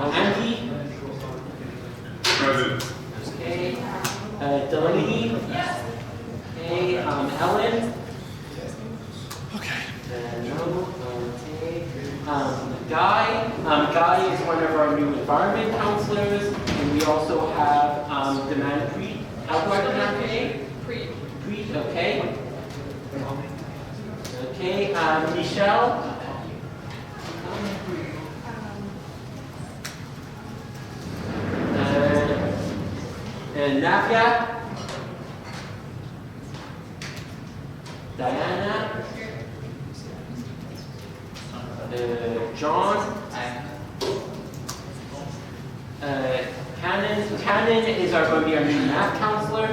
Andy? Present. Okay. Delaney? Yes. Okay. Ellen? Okay. No. Okay. Guy? Guy is one of our new environment counselors, and we also have Demand Preet. How do I pronounce your name? Preet. Preet, okay. Okay. Michelle? And Navya? Diana? John? Cannon is going to be our new math counselor.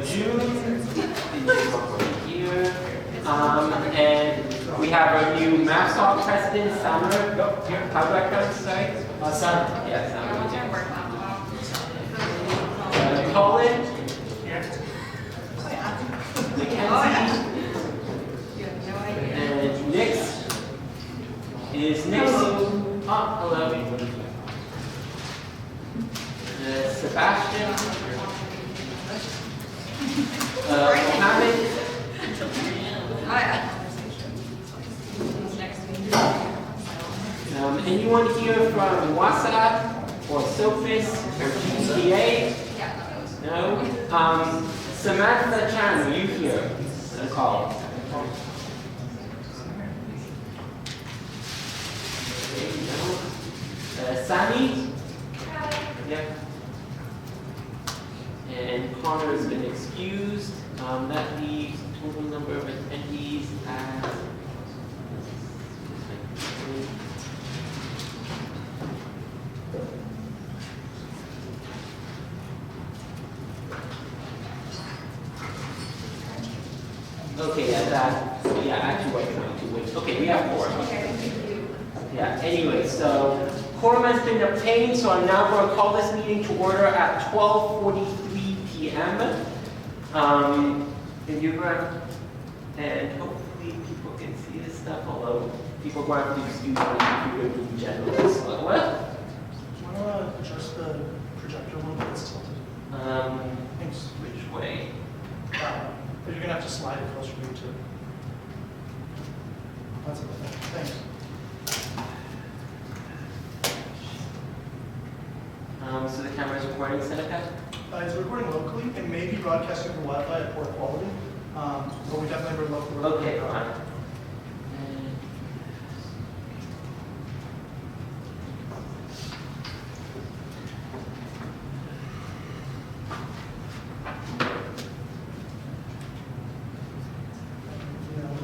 June here. And we have our new math soft president, Summer. How do I pronounce it? Sorry? Summer. Yeah, Summer. Colin? Mackenzie? And Nix? Is Nix? Oh, hello. Sebastian? Mohammed? Anyone here from WhatsApp or Sophis or GCA? No? Samantha Chan, are you here? On call. Sammy? Yep. And Connor has been excused. That leaves total number of attendees as okay, actually we're trying to win. Okay, we have 4. Yeah, anyway, so quorum has been obtained, so I'm now going to call this meeting to order at 12:43 p.m. And hopefully people can see this stuff, although people are going to have to excuse my computer in general. What? Do you want to adjust the projector a little bit? It's tilted. Thanks. Which way? But you're going to have to slide it closer to you, too. That's it. Thanks. So the camera's recording, Seneca? It's recording locally. It may be broadcasting over Wi-Fi at poor quality, but we definitely remote. Okay, fine.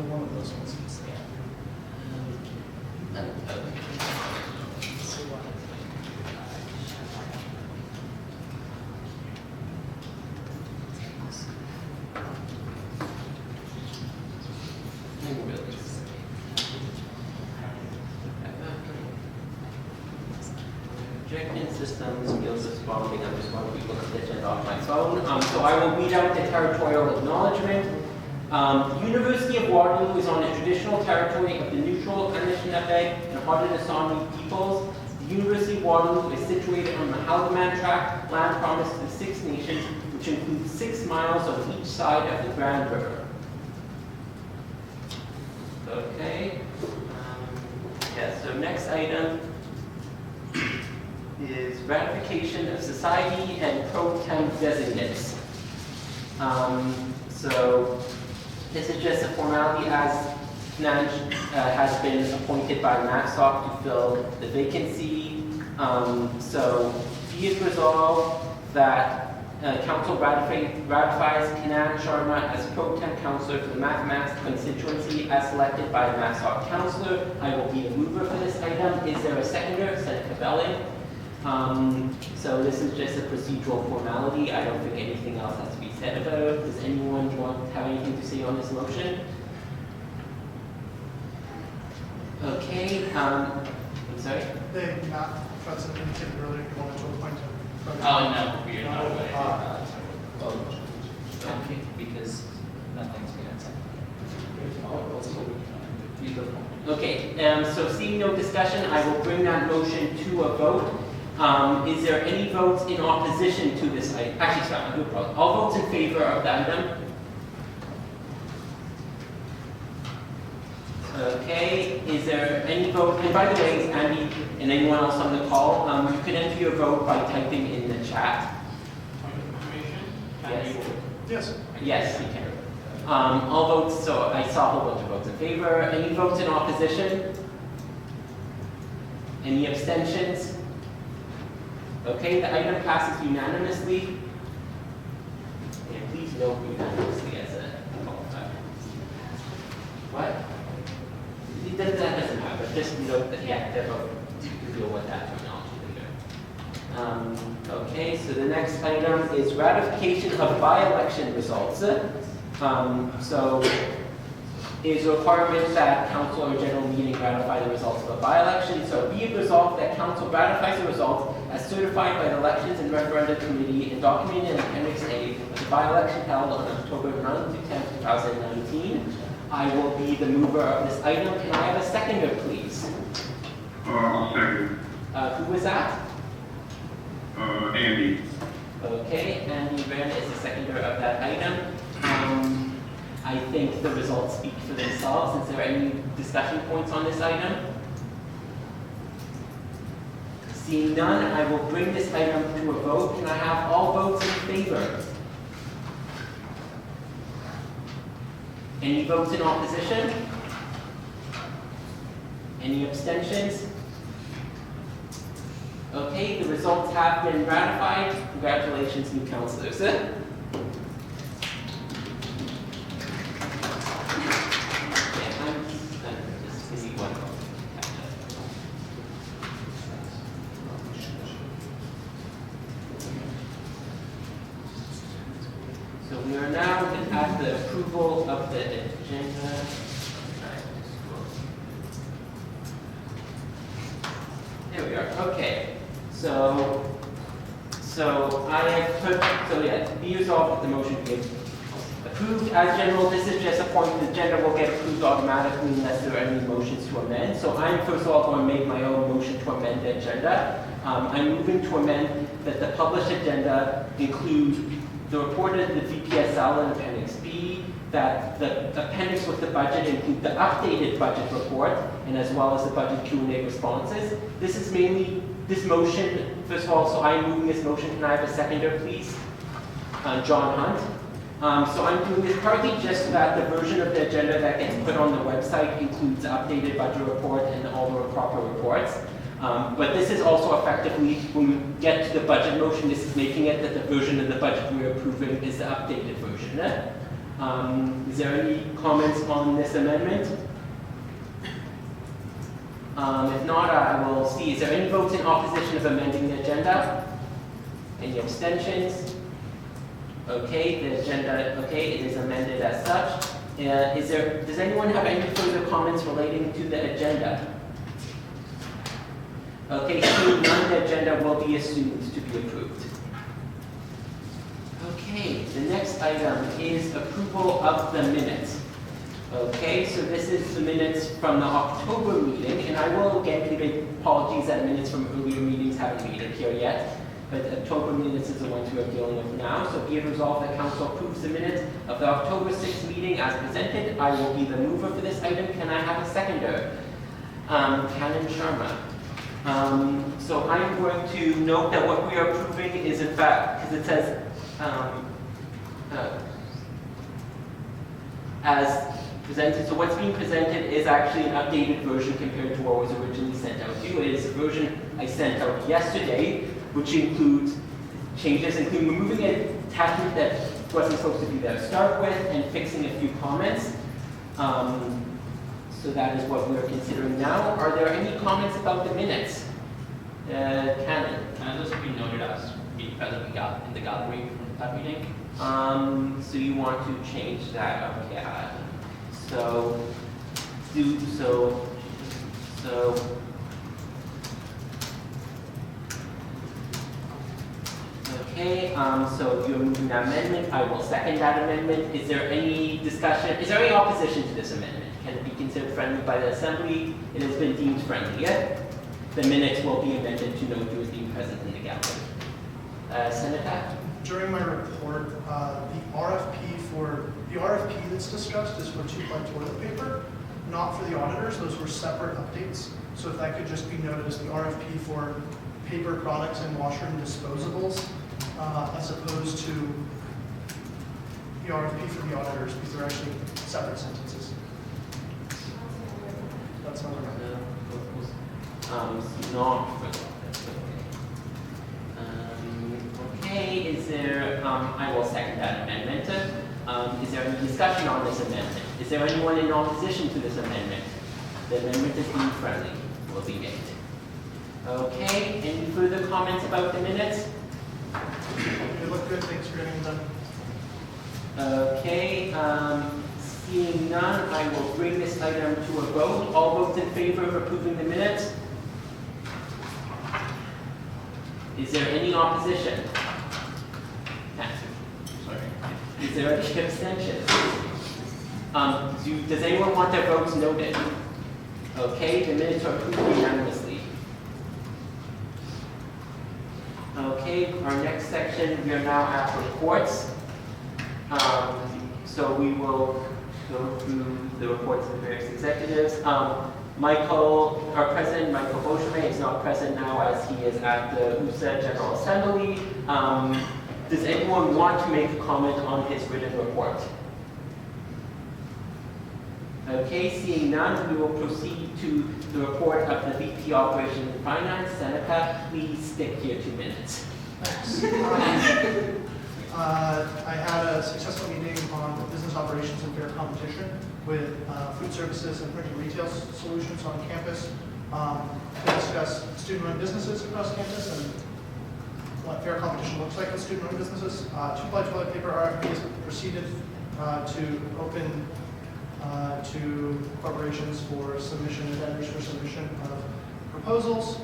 One of those ones. Projecting systems, skills responding. I'm just going to look at the agenda off my phone. So I will read out the territorial acknowledgement. University of Waterloo is on the traditional territory of the neutral Anishinaabe and Haudenosaunee peoples. The University of Waterloo is situated on the Haldimand Tract, land promised to the Six Nations, which includes 6 miles on each side of the Grand River. Okay. So next item is ratification of society and pro tem designates. So this is just a formality as Nanj has been appointed by MaxSoft to fill the vacancy. So be it resolved that Council ratifies Kanan Sharma as pro tem councillor for the Mathematics constituency as selected by the MaxSoft councillor. I will be the mover for this item. Is there a seconder? Seneca Belling. So this is just a procedural formality. I don't think anything else has to be said about it. Does anyone have anything to say on this motion? Okay. I'm sorry? They not President indicated earlier you wanted to appoint him. Oh, no, we are not aware. Okay. Because nothing's been said. Okay, so seeing no discussion, I will bring that motion to a vote. Is there any votes in opposition to this item? Actually, sorry, I'll do it wrong. All votes in favor of the item? Okay, is there any vote, and by the way, Andy and anyone else on the call, you can enter your vote by typing in the chat. Yes. Yes. Yes, you can. All votes, so I saw a whole bunch of votes in favor. Any votes in opposition? Any abstentions? Okay, the item passes unanimously. And please note unanimously as a qualifier. What? That doesn't matter, just note that, yeah, they're both, you can deal with that terminology later. Okay, so the next item is ratification of by-election results. So is a requirement that council or general meeting ratify the results of a by-election. So be it resolved that council ratifies the results as certified by the Elections and Referenda Committee and documented in Appendix A of the by-election held on October 9th to 10th, 2019. I will be the mover of this item. Can I have a seconder, please? I'll second. Who was that? Andy. Okay, Andy Byrne is the seconder of that item. I think the results speak for themselves. Is there any discussion points on this item? Seeing none, I will bring this item to a vote. Can I have all votes in favor? Any votes in opposition? Any abstentions? Okay, the results have been ratified. Congratulations, new councilors. Just give me one moment. So we are now at the approval of the agenda. There we are. Okay. So I have put, so yeah, be resolved that the motion be approved as general. This is just a point. The agenda will get approved automatically unless there are any motions to amend. So I'm first of all going to make my own motion to amend the agenda. I'm moving to amend that the published agenda includes the report of the VPSL in Appendix B, that the appendix with the budget include the updated budget report, and as well as the budget Q&A responses. This is mainly, this motion, first of all, so I'm moving this motion. Can I have a seconder, please? John Hunt. So I'm doing this partly just so that the version of the agenda that gets put on the website includes the updated budget report and all the proper reports. But this is also effectively, when we get to the budget motion, this is making it that the version of the budget we're approving is the updated version. Is there any comments on this amendment? If not, I will see. Is there any votes in opposition of amending the agenda? Any abstentions? Okay, the agenda, okay, it is amended as such. Does anyone have any further comments relating to the agenda? Okay, seeing none, the agenda will be assumed to be approved. Okay, the next item is approval of the minutes. Okay, so this is the minutes from the October meeting, and I will again give apologies that minutes from earlier meetings haven't made it here yet, but the October minutes is the ones we are dealing with now. So be it resolved that council approves the minutes of the October 6th meeting as presented. I will be the mover for this item. Can I have a seconder? Canon Sharma. So I'm going to note that what we are approving is in fact, because it says as presented. So what's being presented is actually an updated version compared to what was originally sent out to you. It is a version I sent out yesterday, which includes changes, including removing an attachment that wasn't supposed to be there to start with and fixing a few comments. So that is what we're considering now. Are there any comments about the minutes? Canon. Can this be noted as being present in the gallery from that meeting? So you want to change that? Okay. So Okay, so if you're moving that amendment, I will second that amendment. Is there any discussion, is there any opposition to this amendment? Can it be considered friendly by the Assembly? It has been deemed friendly, yeah? The minutes will be amended to note you as being present in the gallery. Senator? During my report, the RFP that's discussed is for 2-ply toilet paper, not for the auditors. Those were separate updates. So if that could just be noted as the RFP for paper products and washroom disposables, as opposed to the RFP for the auditors, because they're actually separate sentences. That's not right. Not for okay, is there, I will second that amendment. Is there any discussion on this amendment? Is there anyone in opposition to this amendment? The amendment is deemed friendly, will be made. Okay, any further comments about the minutes? They look good, thanks for getting them done. Okay, seeing none, I will bring this item to a vote. All votes in favor of approving the minutes? Is there any opposition? Sorry. Is there any abstention? Does anyone want their votes noted? Okay, the minutes are approved unanimously. Okay, our next section, we are now at reports. So we will go through the reports of the various executives. Michael, our president, Michael Beauchemin, is not present now as he is at the USA General Assembly. Does anyone want to make a comment on his written report? Okay, seeing none, we will proceed to the report of the VP Operations and Finance. Seneca, please stick to your 2 minutes. Thanks. I had a successful meeting on business operations and fair competition with food services and printing retail solutions on campus to discuss student-run businesses across campus and what fair competition looks like with student-run businesses. 2-ply toilet paper RFP has proceeded to open to corporations for submission and vendors for submission of proposals.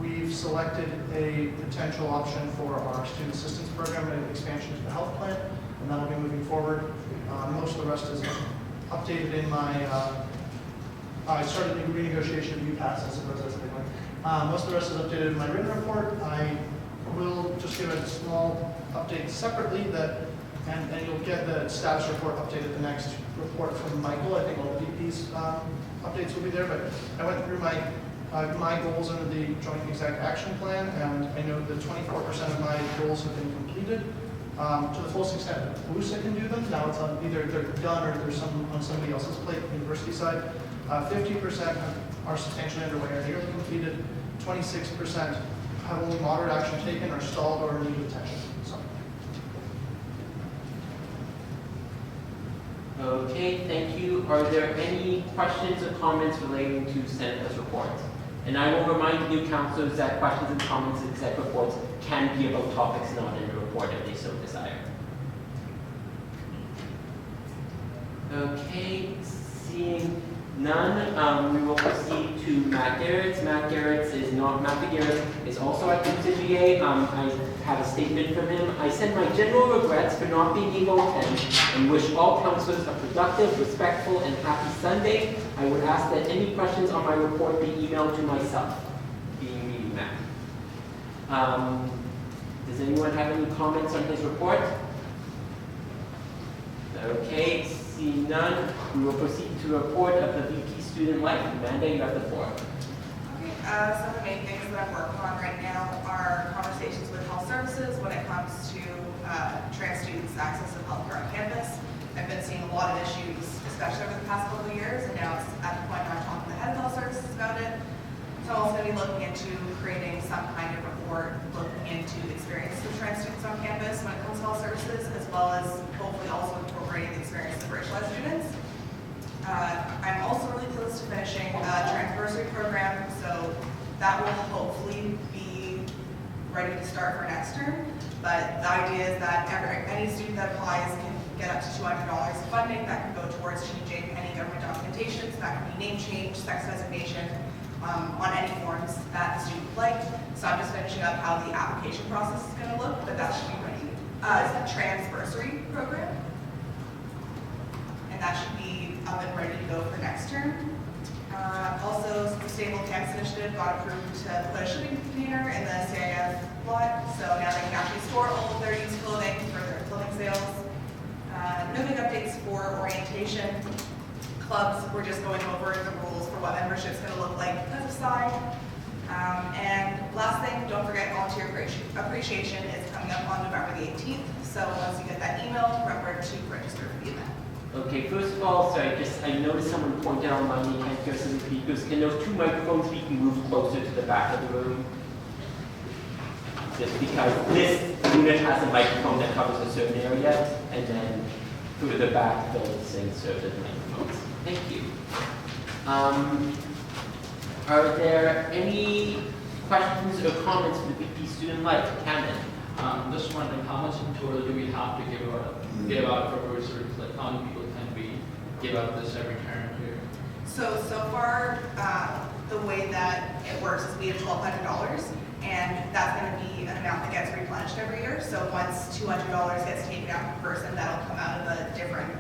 We've selected a potential option for our student assistance program and expansion to the health plan, and that'll be moving forward. Most of the rest is updated in my, I started a renegotiation of UPass, I suppose that's a big one. Most of the rest is updated in my written report. I will just give a small update separately that, and you'll get the status report updated the next report from Michael. I think all the VP's updates will be there, but I went through my goals under the Joint Exec Action Plan, and I know that 24% of my goals have been completed. To the fullest extent that WUSA can do them, now it's on either they're done or there's some on somebody else's plate, university side. 50% are substantially underway or nearly completed. 26% have only moderate action taken, are stalled, or need attention. So. Okay, thank you. Are there any questions or comments relating to Seneca's report? And I will remind new councilors that questions and comments in exec reports can be about topics not in the report if they so desire. Okay, seeing none, we will proceed to Matt Garrett's. Matt Garrett's is also at UCGA. I have a statement from him. I send my general regrets for not being able to attend and wish all councilors a productive, respectful, and happy Sunday. I would ask that any questions on my report be emailed to myself, being me, Matt. Does anyone have any comments on his report? Okay, seeing none, we will proceed to the report of the VP Student Life. Amanda, you have the floor. Okay, some of the main things that I'm working on right now are conversations with health services when it comes to trans students' access to healthcare on campus. I've been seeing a lot of issues, especially over the past couple of years, and now it's at the point where I'm talking to the head of health services about it. So I'm also going to be looking into creating some kind of report looking into the experiences of trans students on campus when it comes to health services, as well as hopefully also incorporating the experiences of racialized students. I'm also really close to finishing a transversary program, so that will hopefully be ready to start for next term. But the idea is that any student that applies can get up to $200 of funding that can go towards changing any government documentation. So that can be name change, sex designation, on any forms that the student would like. So I'm just finishing up how the application process is going to look, but that should be ready. It's a transversary program, and that should be up and ready to go for next term. Also, Sustainable Campus Initiative got approved to put a shipping container in the CIF lot, so now they can actually store all of their used clothing for their clothing sales. No big updates for orientation. Clubs, we're just going over the rules for what membership is going to look like because of SIDE. And last thing, don't forget volunteer appreciation is coming up on November the 18th. So once you get that email, remember to register for the event. Okay, first of all, sorry, I noticed someone pointed out on me, can't hear some speakers. Can those two microphones be moved closer to the back of the room? Just because this unit has a microphone that covers a certain area, and then through the back, those things serve as microphones. Thank you. Are there any questions or comments for the BP student life? Cameron? Just wondering how much in total do we have to give out for bursaries? Like how many people can we give out this every term here? So far, the way that it works is we have $1,200, and that's going to be an amount that gets replenished every year. So once $200 gets taken out per person, that'll come out of a different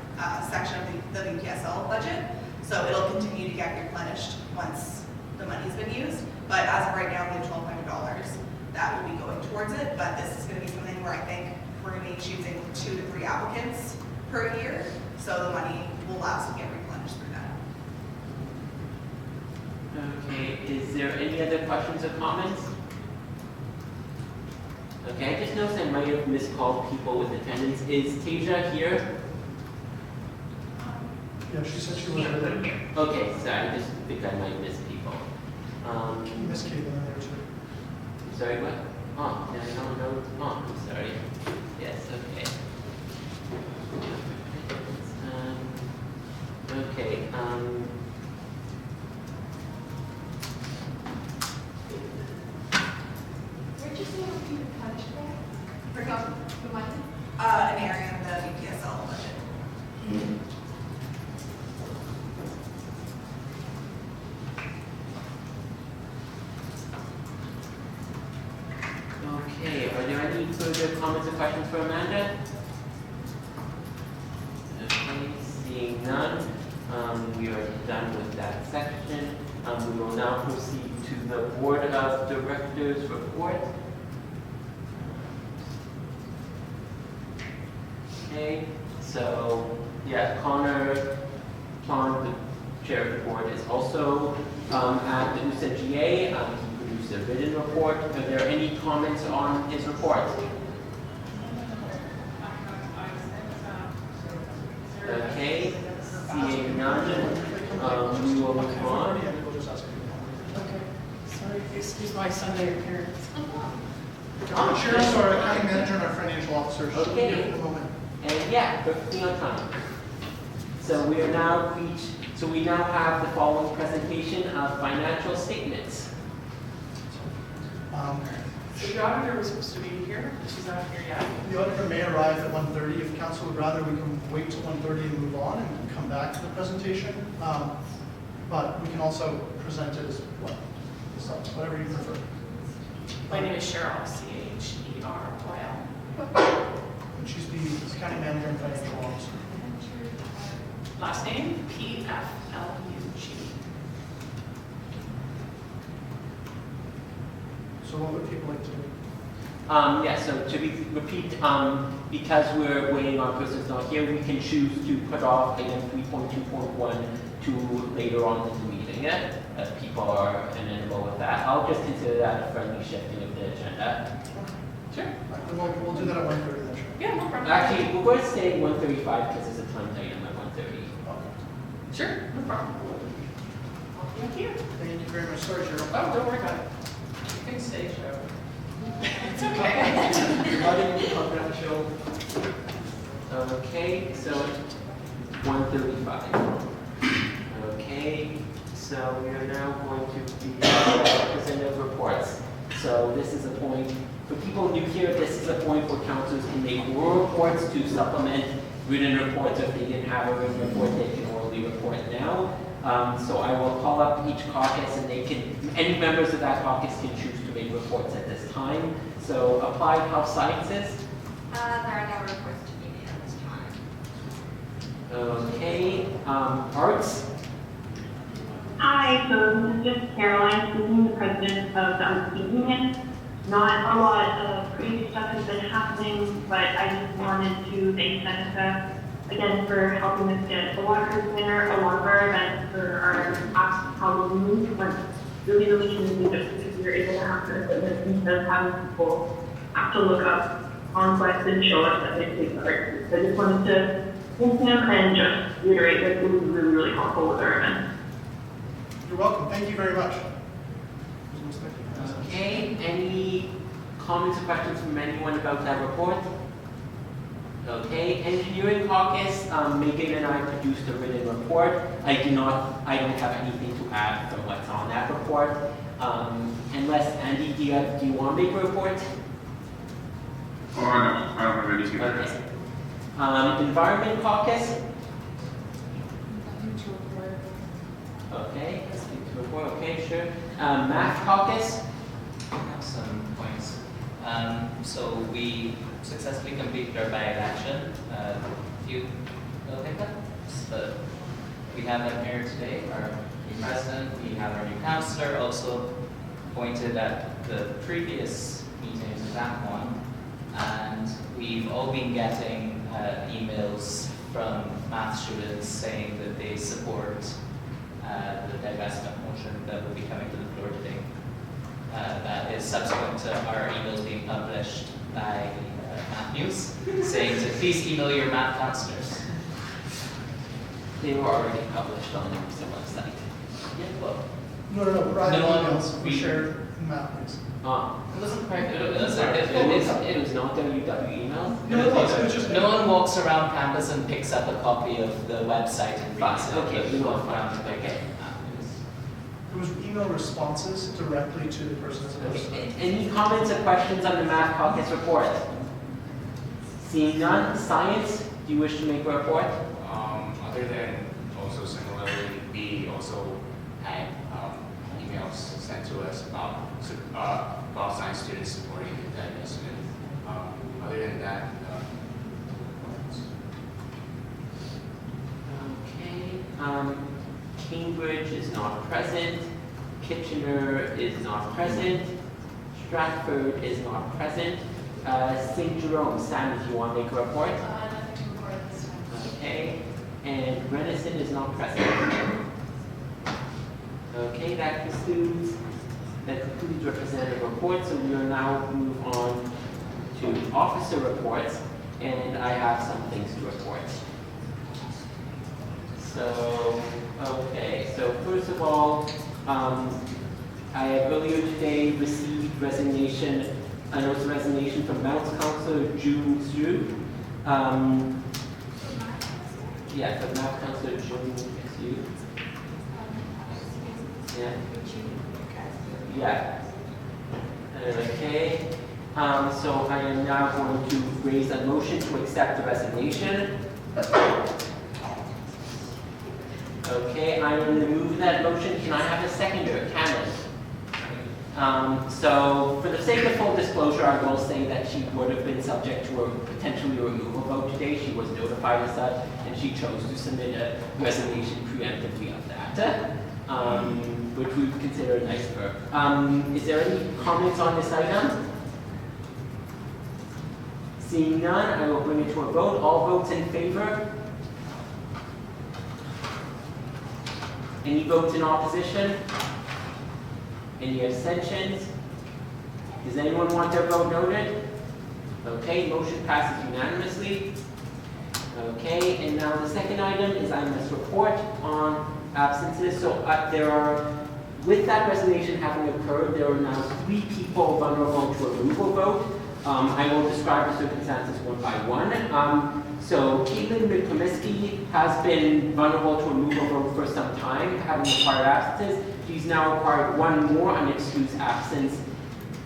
section of the VPSL budget. So it'll continue to get replenished once the money's been used. But as of right now, we have $1,200 that will be going towards it. But this is going to be something where I think we're going to be choosing 2 to 3 applicants per year. So the money will last and get replenished through that. Okay, is there any other questions or comments? Okay, I just noticed I might have miscalled people with attendance. Is Tasia here? Yeah, she said she was there. Okay, sorry, I just think I might miss people. Miss Caitlin in there too. Sorry, what? Oh, no, oh, I'm sorry. Yes, okay. Okay, Where'd you say it would be replenished by? Bring up The money? an area in the VPSL budget. okay, are there any further comments or questions for Amanda? Okay, seeing none, we are done with that section. We will now proceed to the Board of Directors report. Okay, so, yeah, Connor Pond, the chair of the board, is also at the UCGA. He produced a written report. Are there any comments on his report? Okay, seeing none, we will move on. Okay, sorry, excuse my Sunday appearance. Sheriff, our accounting manager and our financial officer. She'll be here in a moment. And yeah, perfectly on time. So we now have the following presentation of financial statements. So the auditor was supposed to be here, but she's not here yet. The auditor may arrive at 1:30. If council would rather, we can wait till 1:30 and move on and come back to the presentation. But we can also present it as well, so whatever you prefer. My name is Cheryl, C-H-E-R-Y-L. And she's the county manager and financial officer. Last name, P-F-L-U-G. So what would people like to do? Yeah, so to repeat, because we're waiting on persons not here, we can choose to put off item 3.2.1 to later on in the meeting, yeah? If people are amenable with that. I'll just consider that a friendly shifting of the agenda. Sure. Then we'll do that at 1:30 then, sure. Yeah, no problem. Actually, we're going to stay 1:35 because it's a timed item at 1:30. Sure, no problem. Thank you. Thank you very much. Sorry, Cheryl. Oh, don't worry about it. You can stay, Cheryl. It's okay. Everybody confidential. Okay, so 1:35. Okay, so we are now going to be representative reports. So this is a point, for people new here, this is a point where councils can make oral reports to supplement written reports. If they didn't have a written report, they can orally report now. So I will call up each caucus and any members of that caucus can choose to make reports at this time. So Applied Health Sciences. There are no reports to be made at this time. Okay, Arts. Hi, so this is just Caroline speaking, the president of the Arts Union. Not a lot of crazy stuff has been happening, but I just wanted to thank Seneca again for helping us get the Walker's winner. A lot of our events for our past Halloween went really, really smoothly just because we were able to have the equipment instead of having people have to look up conquest and show us that they take part. So I just wanted to thank him and just reiterate that it was really, really helpful with our event. You're welcome. Thank you very much. Okay, any comments or questions from anyone about that report? Okay, Engineering Caucus, Megan and I produced a written report. I don't have anything to add from what's on that report. Unless, Andy, do you want to make a report? Oh, no, I don't have anything to Okay. add. Environment Caucus, Nothing to report. okay, speak to report, okay, sure. Math Caucus, I have some points. So we successfully completed our by-election. You think that? But we have them here today, our new president, we have our new councillor, also appointed at the previous meetings of that one. And we've all been getting emails from math students saying that they support the divestment motion that will be coming to the floor today. That is subsequent to our emails being published by Math News, saying to please email your math counselors. they were already published on the website. Yeah, well, No, private No one emails were read- shared in Mathways. it wasn't private. It was not WW email? No, it was just. No one walks around campus and picks up a copy of the website and reads it. Okay, we They will walk around find and it, pick okay. it up. It was email responses directly to the person as opposed to. Any comments or questions on the Math Caucus report? Seeing none, Science, do you wish to make a report? Other than also similarly, we also had emails sent to us about science students supporting the divestment. Other than that, Okay, Cambridge is not present, Kitchener is not present, Stratford is not present, St. Jerome, Sam, do you want to make a report? Nothing to report at this time. Okay, and Renison is not present. Okay, that concludes representative reports, so we will now move on to officer reports, and I have some things to report. So, okay, so first of all, I have earlier today received a notice of resignation from Mounts Councillor June Zhu. Yeah, from Mounts Councillor June Zhu. Yeah. Yeah. Okay. So I am now going to raise a motion to accept the resignation. Okay, I'm going to move that motion. Can I have a seconder? Cameron. So for the sake of full disclosure, I will say that she would have been subject to a potentially removal vote today. She was notified as such, and she chose to submit a resignation preemptively of that, which we would consider nice of her. Is there any comments on this item? Seeing none, I will bring it to a vote. All votes in favor? Any votes in opposition? Any abstentions? Does anyone want their vote noted? Okay, motion passes unanimously. Okay, and now the second item is I must report on absences. So with that resignation having occurred, there are now 3 people vulnerable to a removal vote. I will describe the circumstances one by one. So Caitlin McComiskey has been vulnerable to a removal vote for some time, having required absences. She's now required 1 more unexcused absence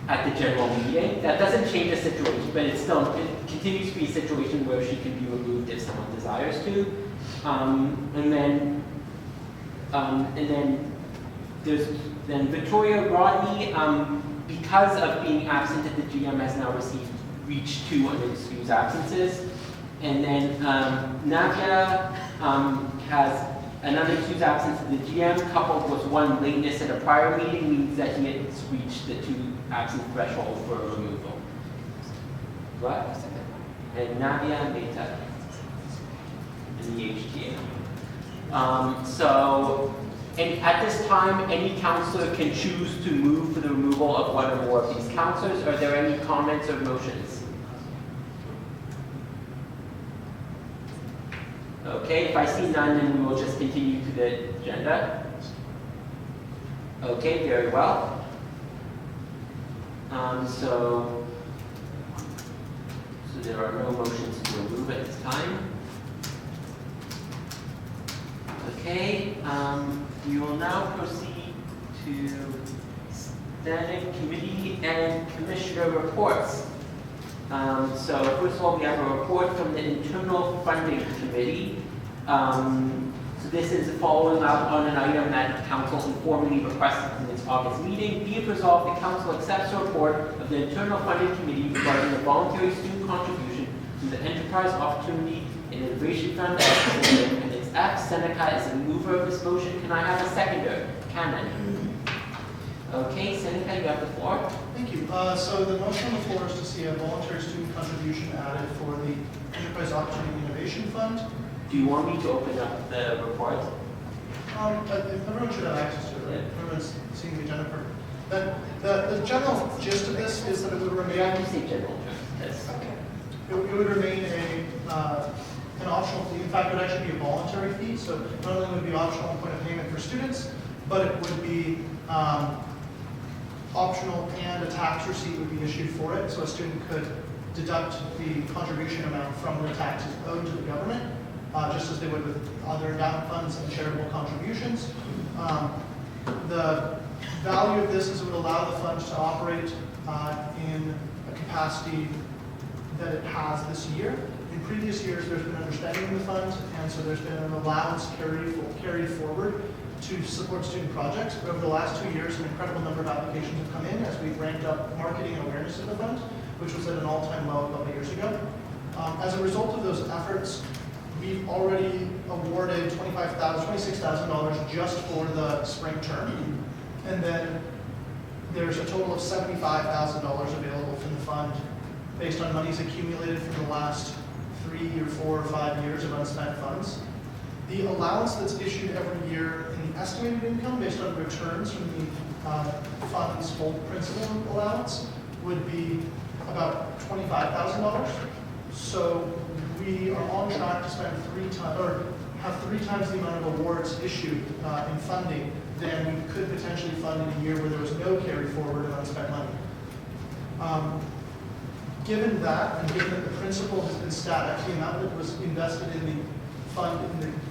at the general meeting. That doesn't change the situation, but it continues to be a situation where she can be removed if someone desires to. And then And then Victoria Rodney, because of being absent at the GM, has now reached 2 unexcused absences. And then Navia has an unexcused absence at the GM coupled with 1 lateness at a prior meeting means that he has reached the 2 absent threshold for removal. What? And Navia Mehta in the HTA. So, and at this time, any counselor can choose to move for the removal of 1 or more of these counselors. Are there any comments or motions? Okay, if I see none, then we will just continue to the agenda. Okay, very well. So there are no motions to remove at this time. Okay, we will now proceed to standing committee and commissioner reports. So first of all, we have a report from the Internal Funding Committee. So this is following up on an item that Council informally requested in its August meeting. Be it resolved, the Council accepts the report of the Internal Funding Committee regarding the voluntary student contribution to the Enterprise Opportunity and Innovation Fund and its F. Seneca is the mover of this motion. Can I have a seconder? Canon. Okay, Seneca, you have the floor. Thank you. So the motion on the floor is to see a voluntary student contribution added for the Enterprise Opportunity Innovation Fund. Do you want me to open up the report? Everyone should have access to it, right? Everyone's seeing the agenda. The general gist of this is that it would remain. Yeah, you say general. Yes. Okay. It would remain an optional fee. In fact, it would actually be a voluntary fee. So not only would it be optional point of payment for students, but it would be optional and a tax receipt would be issued for it. So a student could deduct the contribution amount from the taxes owed to the government, just as they would with other endowment funds and charitable contributions. The value of this is it would allow the funds to operate in a capacity that it has this year. In previous years, there's been underspending in the fund, and so there's been an allowance carried forward to support student projects. But over the last 2 years, an incredible number of applications have come in as we've ramped up marketing and awareness of the fund, which was at an all-time low a couple of years ago. As a result of those efforts, we've already awarded $26,000 just for the spring term. And then there's a total of $75,000 available from the fund based on monies accumulated from the last 3 or 4 or 5 years of unspent funds. The allowance that's issued every year in the estimated income based on returns from the fund's full principal allowance would be about $25,000. So we are on track to spend 3 times, or have 3 times the amount of awards issued in funding than we could potentially fund in a year where there was no carry forward of unspent money. Given that, and given that the principal has been static, the amount that was invested in the fund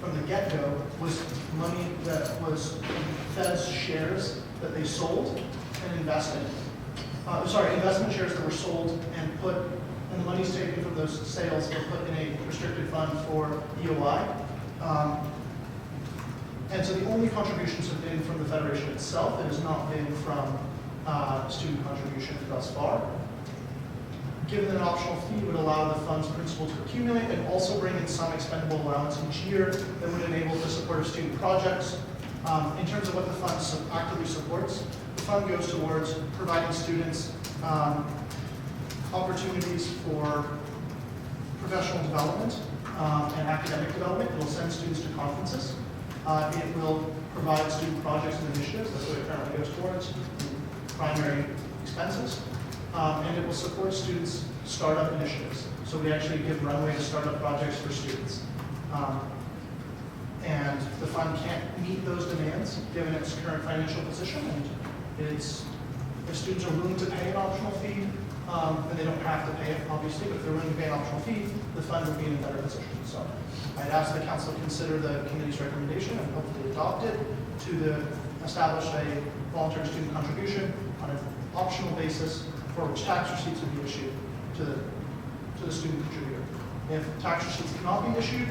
from the get-go was money that was Fed's shares that they sold and invested. Investment shares that were sold and the monies taken from those sales were put in a restricted fund for EOI. And so the only contributions have been from the Federation itself. It has not been from student contributions thus far. Given that an optional fee would allow the fund's principal to accumulate and also bring in some expendable allowance each year that would enable the support of student projects. In terms of what the fund actively supports, the fund goes towards providing students opportunities for professional development and academic development. It will send students to conferences. It will provide student projects and initiatives. That's what it currently goes towards, primary expenses. And it will support students' startup initiatives. So we actually give runway to startup projects for students. And the fund can't meet those demands given its current financial position. And if students are willing to pay an optional fee, then they don't have to pay it, obviously, but if they're willing to pay an optional fee, the fund would be in a better position. So I'd ask the council to consider the committee's recommendation and hopefully adopt it to establish a voluntary student contribution on an optional basis for which tax receipts would be issued to the student contributor. If tax receipts cannot be issued,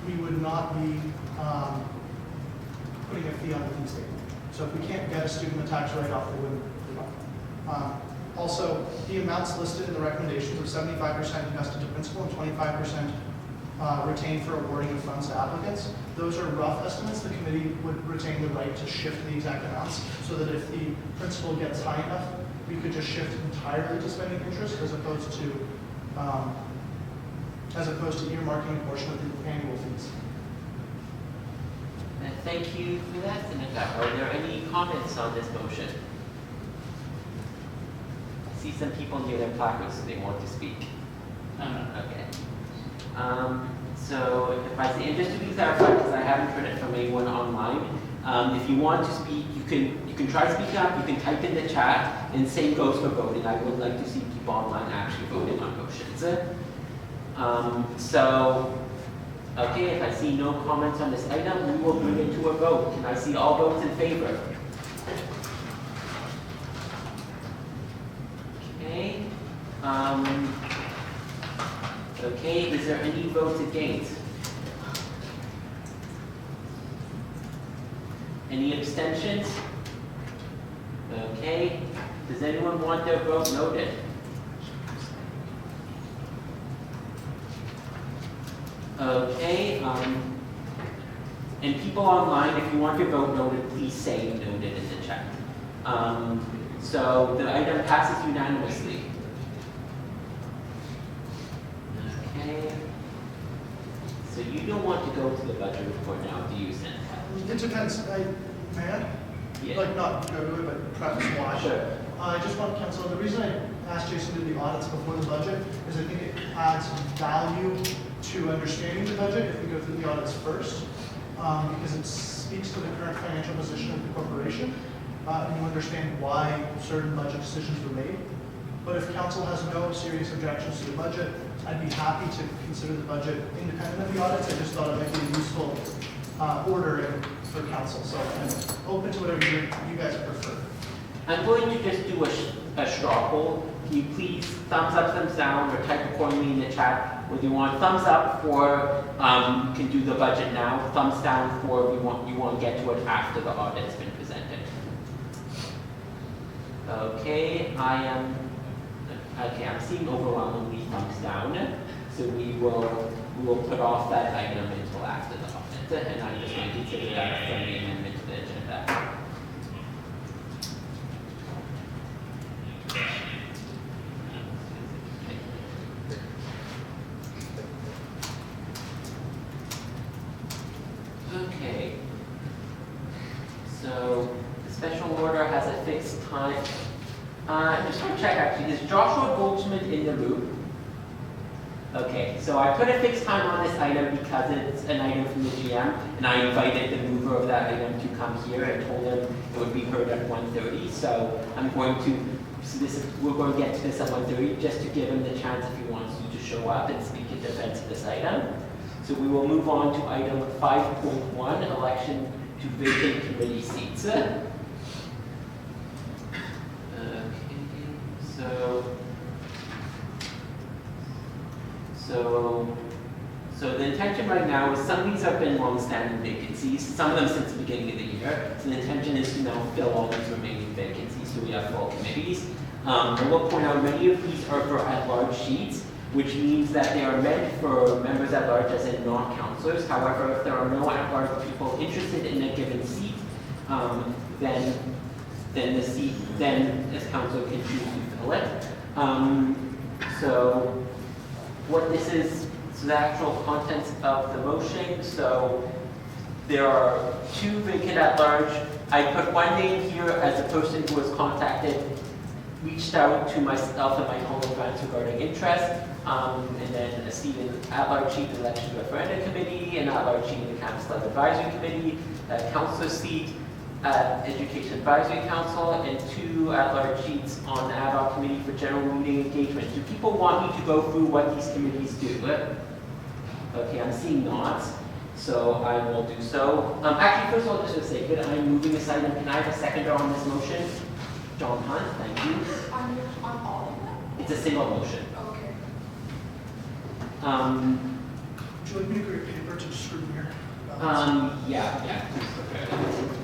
we would not be putting a fee on the fee statement. So if we can't get a student the tax write-off, they wouldn't do it. Also, the amounts listed in the recommendations of 75% invested to principal and 25% retained for awarding of funds to applicants. Those are rough estimates. The committee would retain the right to shift the exact amounts so that if the principal gets high enough, we could just shift entirely to spending interest as opposed to earmarking a portion of the annual fees. Thank you for that, Senator. Are there any comments on this motion? I see some people near their placards, they want to speak. Okay. So if I say, and just to be clarified, because I haven't heard it from anyone online, if you want to speak, you can try to speak up, you can type in the chat, and same goes for voting. I would like to see people online actually voting on motions. Okay, if I see no comments on this item, we will move into a vote. Can I see all votes in favor? Okay. Okay, is there any votes against? Any abstentions? Okay. Does anyone want their vote noted? Okay, and people online, if you want your vote noted, please say noted in the chat. So the item passes unanimously. Okay. So you don't want to go to the budget report now, do you, Senator? It depends. Man, Yeah. like not go to it, but perhaps why. Sure. I just want to cancel. The reason I asked Jason to do the audits before the budget is I think it adds value to understanding the budget if we go through the audits first, because it speaks to the current financial position of the corporation, and you understand why certain budget decisions were made. But if council has no serious objections to the budget, I'd be happy to consider the budget independent of the audits. I just thought it might be a useful order for council. So I'm open to whatever you guys prefer. I'm going to just do a straw poll. Can you please thumbs up, thumbs down, or type accordingly in the chat whether you want thumbs up for you can do the budget now, thumbs down for you want to get to it after the audit has been presented. Okay, I'm seeing overwhelmingly thumbs down, so we will put off that item until after the audit, and I'm just going to consider that a friendly amendment to the agenda. Okay, so the special order has a fixed time. I just want to check actually, is Joshua Goldschmidt in the loop? Okay, so I put a fixed time on this item because it's an item from the GM, and I invited the mover of that item to come here and told him it would be heard at 1:30. So we're going to get to this at 1:30 just to give him the chance if he wants to show up and speak in defense of this item. So we will move on to item 5.1, election to vacant committee seats. Okay, so the intention right now is some of these have been long-standing vacancies, some of them since the beginning of the year. So the intention is to now fill all these remaining vacancies so we have full committees. I will point out many of these are for at-large seats, which means that they are meant for members at large as in non-councillors. However, if there are no at-large people interested in a given seat, then this council can choose to fill it. So what this is, so the actual contents of the motion. So there are 2 vacant at large. I put one name here as a person who was contacted, reached out to myself and my home advance regarding interest, and then a seat in at-large seat in the election referendum committee, an at-large seat in the campus life advisory committee, a councillor seat at education advisory council, and 2 at-large seats on the ad hoc committee for general meeting engagement. Do people want me to go through what these committees do? Okay, I'm seeing nods, so I will do so. Actually, first of all, just for the sake of it, I'm moving this item. Can I have a seconder on this motion? John Hunt, thank you. On all of them? It's a single motion. Okay. Would you like me to grab paper to distribute here? Yeah.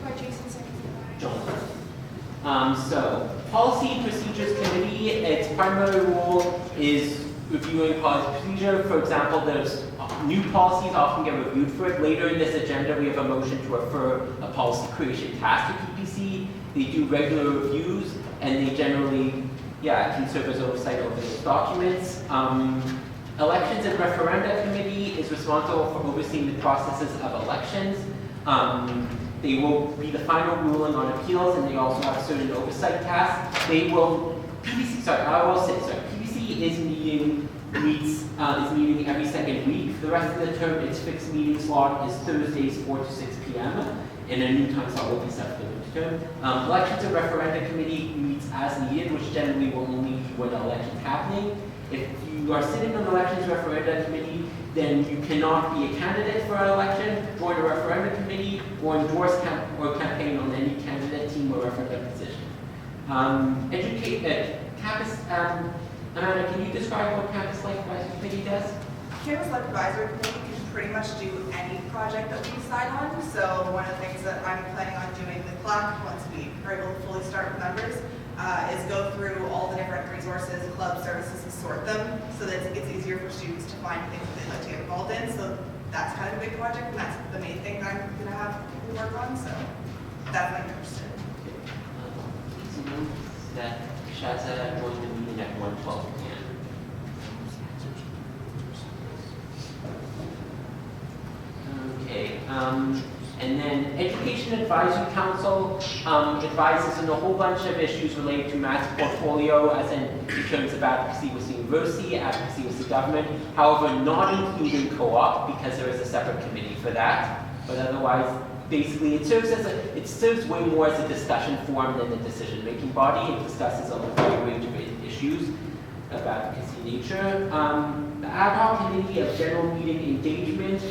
By Jason, seconded by. John. So, Policy and Procedures Committee, its primary role is reviewing policy procedure. For example, there's new policies often get reviewed for it. Later in this agenda, we have a motion to refer a policy creation task to PPC. They do regular reviews, and they generally, can serve as oversight over those documents. Elections and Referenda Committee is responsible for overseeing the processes of elections. They will be the final ruling on appeals, and they also have certain oversight tasks. PPC is meeting every second week. For the rest of the term, its fixed meeting slot is Thursdays, 4 to 6 p.m., and a new time slot will be set for the term. Elections and Referenda Committee meets as needed, which generally will only be when the election's happening. If you are sitting on the Elections Referenda Committee, then you cannot be a candidate for an election, join a referendum committee, or endorse or campaign on any candidate, team, or referendum position. Campus, Amanda, can you describe what Campus Life Advisory Committee does? Campus Life Advisory Committee can pretty much do any project that we decide on. So one of the things that I'm planning on doing with CLAC, once we are able to fully start with members, is go through all the different resources, club services, and sort them so that it's easier for students to find things that they'd like to get involved in. So that's kind of a big project, and that's the main thing that I'm going to have people work on. So definitely interested. Please note that Shaza joined the meeting at 1:12 p.m. Okay, and then Education Advisory Council advises on a whole bunch of issues related to Matt's portfolio, as in terms of advocacy with the university, advocacy with the government, however, not including co-op, because there is a separate committee for that. But otherwise, basically, it serves way more as a discussion forum than a decision-making body. It discusses a wide range of issues of advocacy nature. The ad hoc committee of general meeting engagement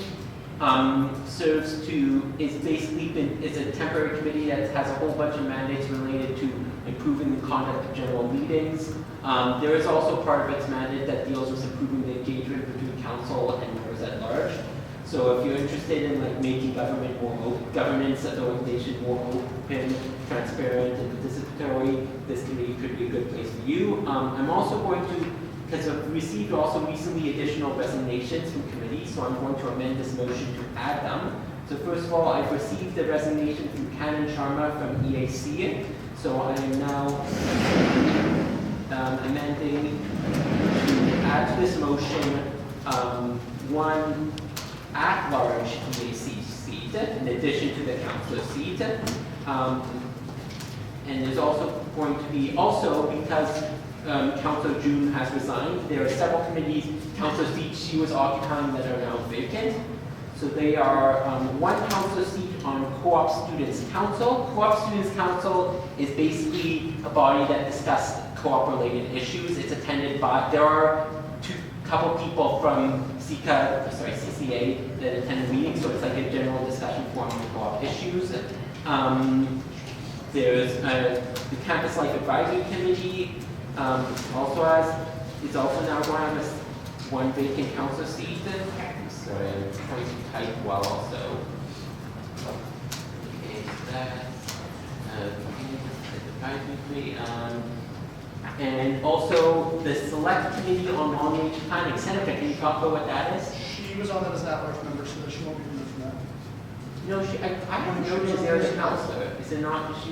is a temporary committee that has a whole bunch of mandates related to improving the conduct of general meetings. There is also part of its mandate that deals with improving the engagement between council and members at large. So if you're interested in making governance of the organization more open, transparent, and participatory, this committee could be a good place for you. I'm also going to, because I've received also recently additional resignations from committees, so I'm going to amend this motion to add them. So first of all, I've received the resignation from Kanan Sharma from EAC, so I am now amending to add to this motion one at-large EAC seat in addition to the councillor seat. And there's also going to be, because Councillor June has resigned, there are several committees, councillor seats she was occupying that are now vacant. So they are one councillor seat on Co-op Students Council. Co-op Students Council is basically a body that discusses co-op related issues. It's attended by, there are couple people from CCA that attend the meeting, so it's like a general discussion forum on co-op issues. There's the Campus Life Advisory Committee, it's also now going to have one vacant council seat. So I'm trying to type well also. Okay, so that's advisory committee. And also the select committee on long-range planning. Senator, can you talk about what that is? She was on that as an at-large member, so she won't be removed from that. No, I haven't noticed there as a counselor. Is she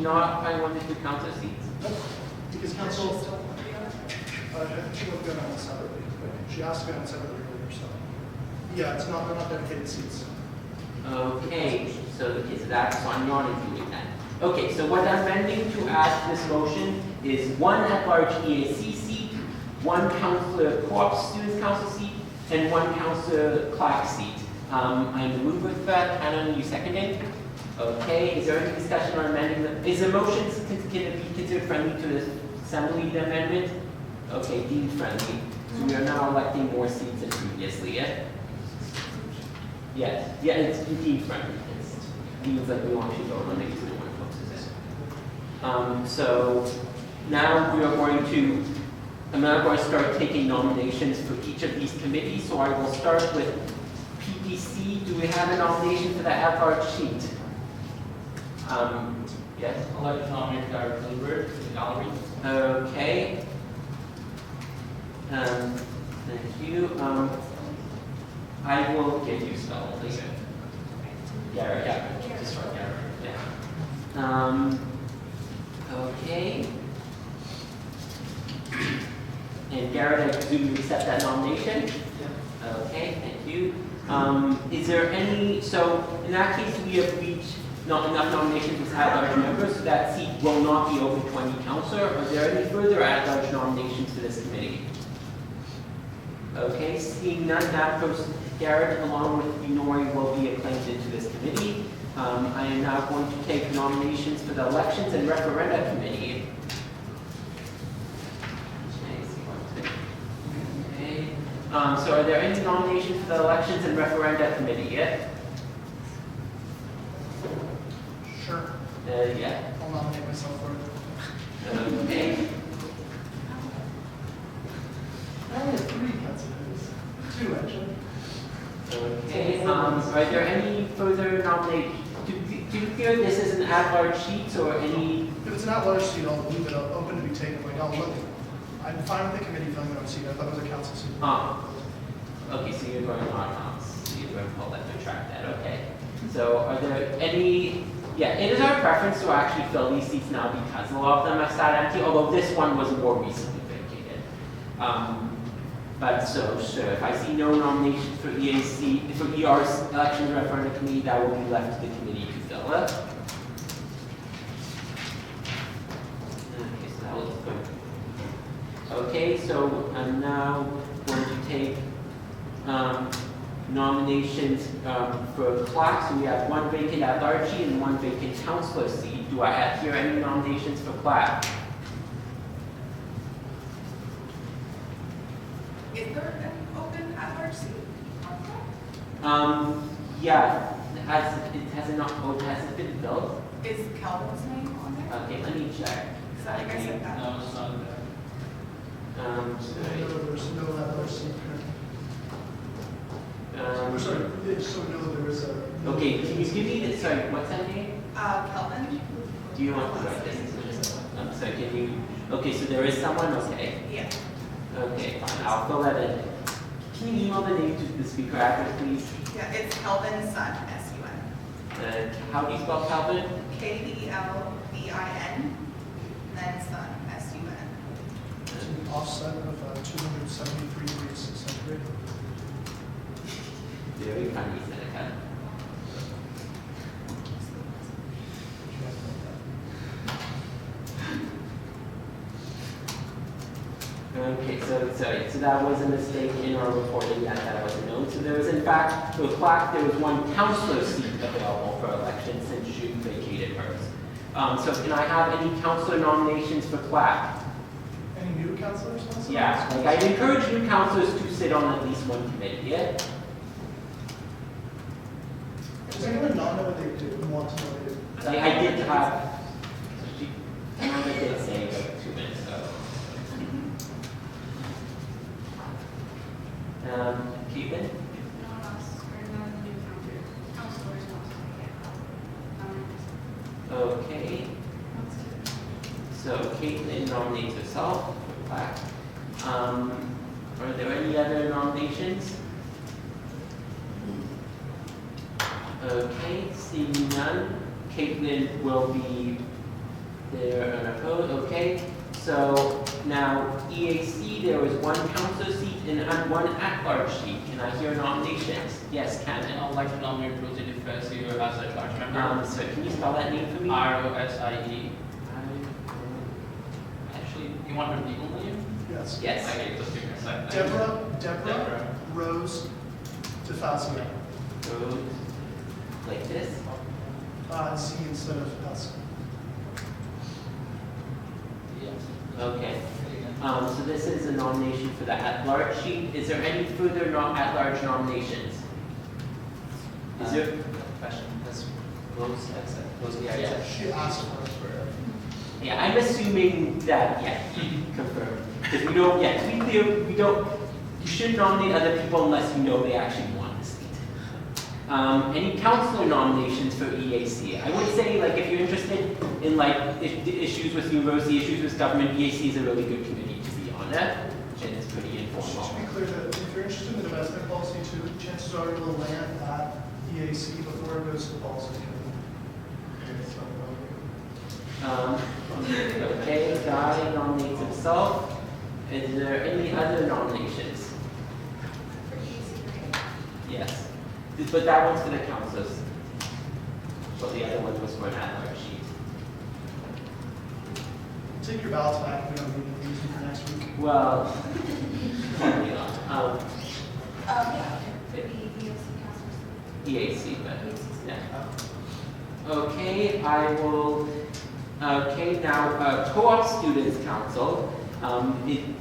not by one of the two council seats? Because council, I think she will go on separately, but she asked to go on separately earlier, so. Yeah, they're not dedicated seats. Okay, so I'm not including that. Okay, so what I'm amending to add to this motion is one at-large EAC seat, one councillor Co-op Students Council seat, and one councillor CLAC seat. I'm moving with that. Anna, you seconded? Okay, is there any discussion on amending is the motion can it be considered friendly to the assembly amendment? Okay, deemed friendly. So we are now electing more seats than previously, yeah? Yes, yeah, it's deemed friendly. It means like we want to vote on these. So now I'm now going to start taking nominations for each of these committees. So I will start with CPC, do we have a nomination for the at-large seat? Yes? I'd like to nominate Garrett Gilbert to the gallery. Okay. Thank you. I will Can you spell this? Garrett. Yeah, just for Garrett. Yeah. Okay. And Garrett, I presume you accept that nomination? Yeah. Okay, thank you. Is there any, so in that case, we have reached not enough nominations with at-large members, so that seat will not be open to any counselor. Are there any further at-large nominations for this committee? Okay, seeing none, that person, Garrett, along with Unori, will be acclaimed into this committee. I am now going to take nominations for the Elections and Referenda Committee. Okay, so are there any nominations for the Elections and Referenda Committee yet? Sure. Yeah. I'll nominate myself for it. Okay. I only have 3 candidates. 2, actually. Okay, are there any further nominations? Do you feel this is an at-large sheet or any? If it's an at-large seat, I'll leave it open to be taken. Like, I'll look. I'm fine with the committee filling it up seat. I thought it was a council seat. Okay, so you're going on, so you're going to pull that to track that, okay. So are there any, yeah, it is our preference to actually fill these seats now because a lot of them have sat empty, although this one was more recently vacated. But so, sure, if I see no nominations for EAC, for ER's Elections Referendum Committee, that will be left to the committee to fill it. Okay, so that was good. Okay, so I'm now going to take nominations for clerk. So we have 1 vacant at-large seat and 1 vacant councillor seat. Do I hear any nominations for clerk? Is there an open at-large seat? Yeah, has it been filled? Is Kelvin's name on there? Okay, let me check. Because I think I said that. No, it's not there. No, there's no at-large seat. Sorry, so no, there is a. Okay, can you give me the, sorry, what's that name? Kelvin? Do you want to write this? Sorry, can you, okay, so there is someone, okay. Yeah. Okay, fine, I'll fill that in. Can you email the name to the speaker address, please? Yeah, it's Kelvin Sun, S-U-N. How do you spell Calvin? K-E-L-V-I-N, then Sun, S-U-N. It's an offset of 273 degrees 600. Very funny, Seneca. Okay, so that was a mistake in our reporting that wasn't known. So there was, in fact, for clerk, there was 1 councillor seat available for election since June vacated hers. So can I have any councillor nominations for clerk? Any new councilors? Yeah, like I'd encourage new councillors to sit on at least 1 committee, yeah? Does anyone not know what they do and want to know what they do? I did have, I did say about 2 minutes ago. Caitlin? No one else, or none of the new counselors wants to get Okay. So Caitlin nominates herself for plaque. Are there any other nominations? Okay, seeing none, Caitlin will be there unopposed. Okay, so now EAC, there was 1 council seat and 1 at-large seat. Can I hear nominations? Yes, Cameron. I'd like to nominate Rosie DeFazio as a charge member. So can you spell that name for me? R-O-S-I-E. Actually, you want her legal name? Yes. Yes. Okay, just give me a second. Deborah Rose DeFazio. Rose, like this? Z instead of S. Yes. Okay. So this is a nomination for the at-large sheet. Is there any further at-large nominations? Is there? Question, has Rose accept, Rosie accept? She asked for it. Yeah, I'm assuming that, yeah, confirmed. Because we don't, yeah, to be clear, we don't, you shouldn't nominate other people unless you know they actually want the seat. Any counselor nominations for EAC? I would say, like, if you're interested in, like, issues with university, issues with government, EAC is a really good committee to be on it, and it's pretty Just informal. to be clear, that if you're interested in the investment policy too, chances are it will land at EAC before it goes to the policy committee. Okay, Guy nominates himself. Is there any other nominations? For EAC, right? Yes. But that one's for the councils. But the other one was for an at-large sheet. Take your ballots back, we don't need to use them for next week. Well, probably not. Yeah, for the EAC councilors. EAC, but, yeah. Okay, I will, okay, now, Co-op Students Council.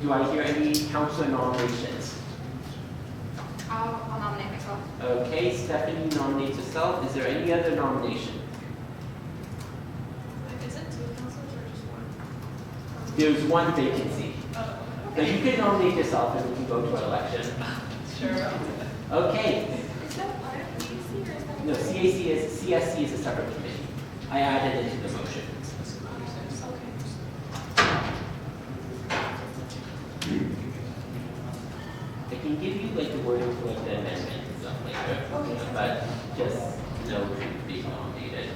Do I hear any council nominations? I'll nominate myself. Okay, Stephanie nominates herself. Is there any other nomination? Is it 2 councils or just 1? There's one vacancy. Oh, So you can nominate yourself and we can go to an election. sure. Okay. Is that part of EAC or is that? No, CSC is a separate committee. I added it to the motion. I can give you like the wording for like the amendment and stuff later, but just no being nominated.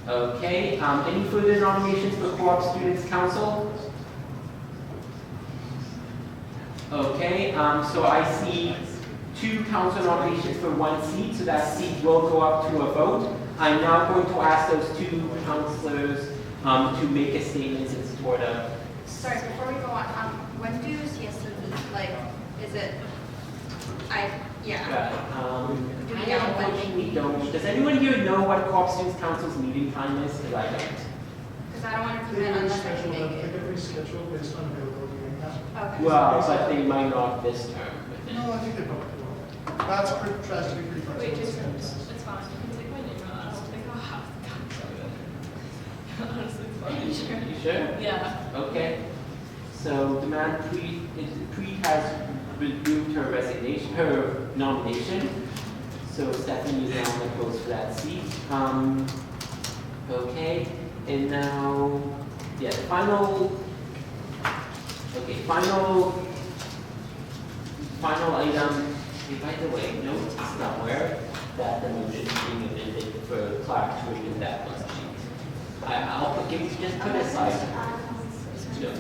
Okay, any further nominations for Co-op Students Council? Okay, so I see 2 council nominations for 1 seat, so that seat will go up to a vote. I'm now going to ask those 2 councilors to make a statement in support of. Sorry, before we go on, when do CSC meet? Like, is it, yeah. Do we I know when they unfortunately meet? don't. Does anyone here know what Co-op Students Council's meeting time is? Because I don't. Because I don't want to They commit unless I can reschedule, make they it. get rescheduled based on availability right now. Okay. Well, but they might not this term within. No, I think they both will. That's tries to be pretty flexible. Wait, just, It's- it's fine. You can take my name out. I don't think I'll have to come to it. Honestly, it's fine. Sure. You sure? Yeah. Okay. So demand Pre has removed her resignation, her nomination. So Stephanie is now opposed for that seat. Okay, and now, yeah, final item. By the way, note somewhere that the motion is being amended for Clark to remove that one sheet. I'll just put aside. No.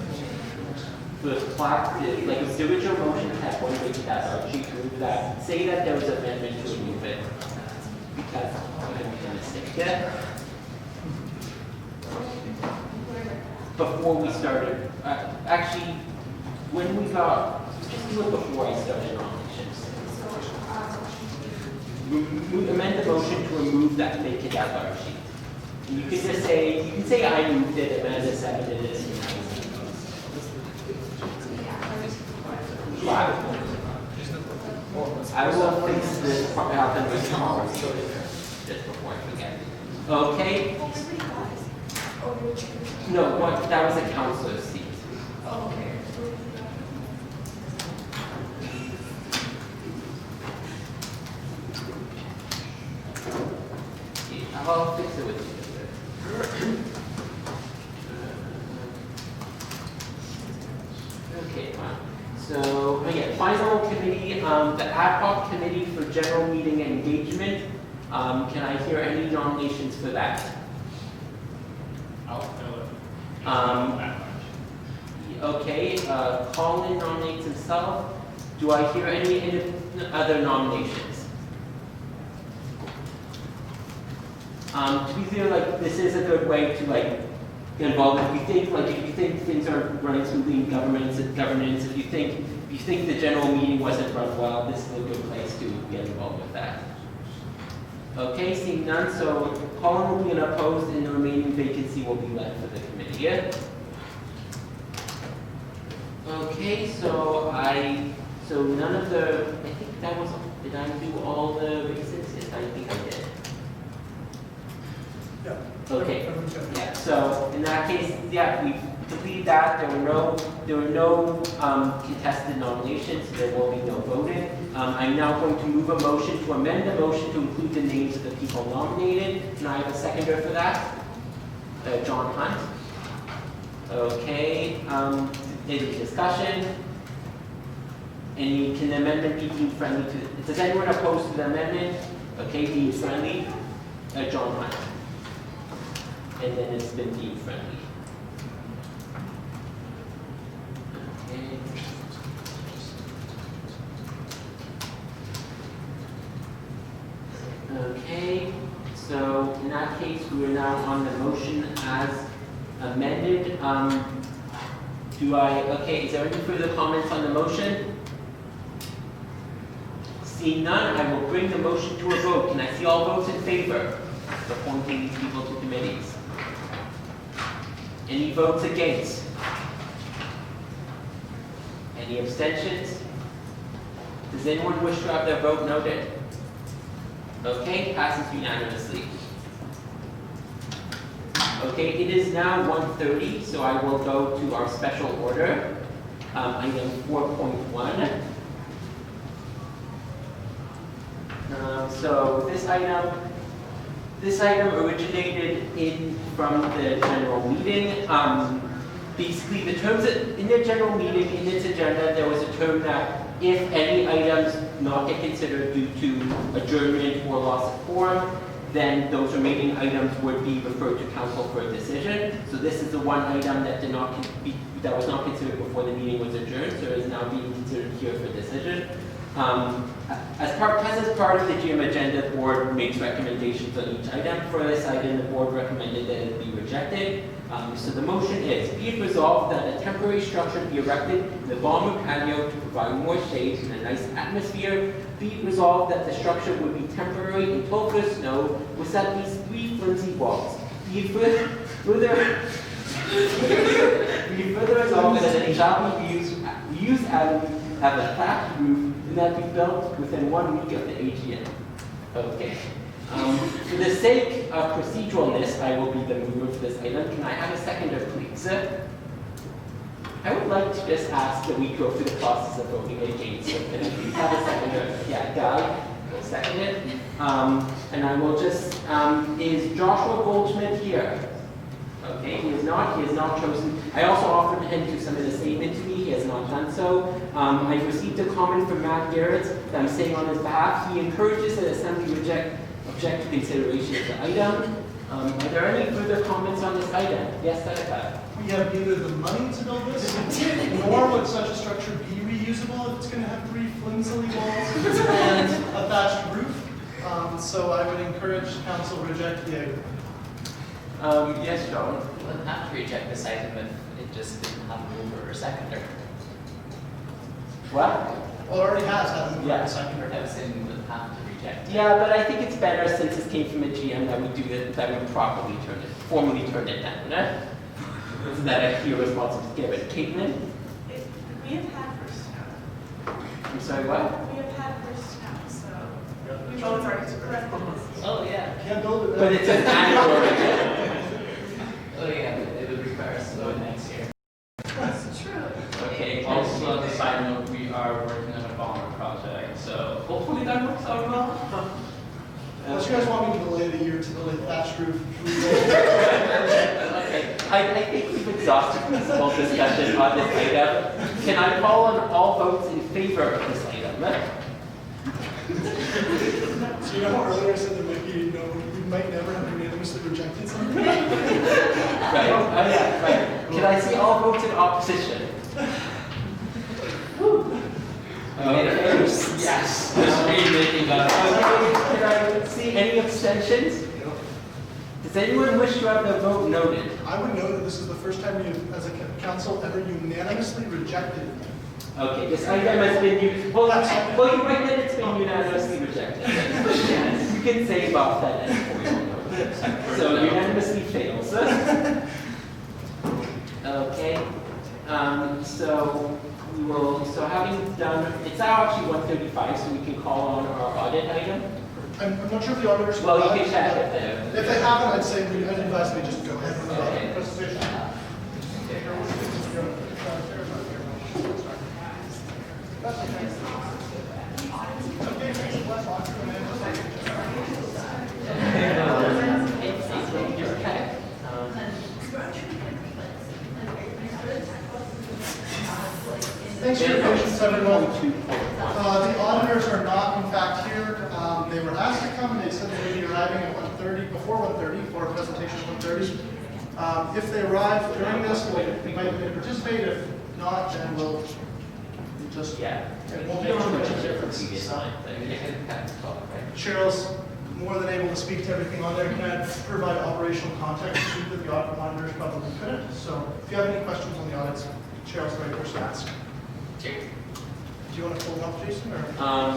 For Clark, like if the original motion had one way to that, she remove that. Say that there was an amendment to remove it. Because I'm going to make a mistake. Yeah. Before we started, actually, when we got, just do it before I started nominations. Amend the motion to remove that vacant at-large sheet. And you can just say, you can say I moved it, Amanda seconded it. I will fix this health and risk policy just before I forget. Okay? No, what, that was a councilor's seat. Yeah, I'll fix it with you. Okay, fine. So, again, final committee, the ad hoc committee for general meeting engagement. Can I hear any nominations for that? I'll fill it. Um, Okay, Colin nominates himself. Do I hear any other nominations? To be clear, like, this is a good way to, like, get involved. If you think things aren't running smoothly in governance, if you think the general meeting wasn't run well, this is a good place to get involved with that. Okay, seeing none, so Colin will be unopposed and the remaining vacancy will be left for the committee. Yeah? Okay, so none of the, I think that was, did I do all the reasons? Yes, I think I did. Yeah. Okay, Everyone's got it. yeah, so in that case, yeah, we completed that, there were no there were no contested nominations, so there will be no voting. I'm now going to move a motion to amend the motion to include the names of the people nominated. Can I have a seconder for that? John Hunt. Okay, any discussion? Can the amendment be deemed friendly to, does anyone oppose to the amendment? Okay, deemed friendly, John Hunt. And then it's been deemed friendly. Okay, so in that case, we are now on the motion as amended. Okay, is there any further comments on the motion? Seeing none, I will bring the motion to a vote. Can I see all votes in favor of appointing these people to committees? Any votes against? Any abstentions? Does anyone wish to have their vote noted? Okay, passes unanimously. Okay, it is now 1:30, so I will go to our special order, item 4.1. So this item originated from the general meeting. Basically, the terms in the general meeting, in its agenda, there was a term that if any items not get considered due to adjournment or loss of quorum, then those remaining items would be referred to council for a decision. So this is the one item that that was not considered before the meeting was adjourned, so it is now being considered here for decision. As part of the GM agenda, the board makes recommendations on each item. For this item, the board recommended that it be rejected. So the motion is, be it resolved that a temporary structure be erected in the ballroom patio to provide more shade and a nice atmosphere. Be it resolved that the structure would be temporary until first snow with at least 3 flimsy walls. Be it further resolved that it shall be reused avenue have a flat roof and that be built within 1 week of the AGM. Okay. For the sake of proceduralness, I will be the mover for this item. Can I have a seconder, please? I would like to just ask that we go through the process of voting against it. Can I please have a seconder? Yeah, Guy will second it. And I will just, is Joshua Goldschmidt here? Okay, he is not chosen. I also offered him to submit a statement to me. He has not done so. I received a comment from Matt Garrett that I'm saying on his behalf. He encourages that Assembly object to consideration of the item. Are there any further comments on this item? Yes, Seneca. We have neither the money to build this, nor would such a structure be reusable if it's going to have 3 flimsily walls and a thatched roof. So I would encourage council to reject the item. Yes, John. You wouldn't have to reject this item if it just didn't have a mover or seconder. What? Well, it already has had a mover and a seconder. I was saying you wouldn't have to reject it. Yeah, but I think it's better since this came from a GM that we do it, that we properly formally turn it down. Isn't that a clear response to give it? Caitlin? We have had first snow. I'm sorry, what? We have had first snow, so we both are correct. Oh, yeah. Can't build it. But it's an annual. Oh, yeah, it would require snow next year. That's true. Okay. Also, on the side note, we are working on a bomber project, so hopefully that works out well. Unless you guys want me to delay the year to delay the thatched roof. Okay, I think we've exhausted this whole discussion on this item. Can I call on all votes in favor of this item? So you know how earlier I said there might be, you might never have unanimously rejected something? Right, oh yeah, right. Can I see all votes in opposition? Yes. This remaking that. Can I see any abstentions? Does anyone wish to have their vote noted? I would note that this is the first time you, as a council, ever unanimously rejected. Okay, this item has been used. Well, you might that it's been unanimously rejected. Yes, you can save off that end. So unanimously fails. Okay. So we will. So having done, it's now actually 1:35, so we can call on our audit item. I'm not sure if the auditors. Well, you can check if If they haven't, I'd say I'd advise me just go ahead with the Okay. presentation. Thanks for your patience, everyone. The auditors are not, in fact, here. They were asked to come, and they said they would be arriving at 1:30, before 1:30, for a presentation at 1:30. If they arrive during this, we'll invite them to participate. If not, then we'll just, it won't make too much of a difference. Cheryl's more than able to speak to everything on there. Can I provide operational context that the auditors probably couldn't? So if you have any questions on the audits, Cheryl's the right person to ask. Do you want to pull them up, Jason? Or?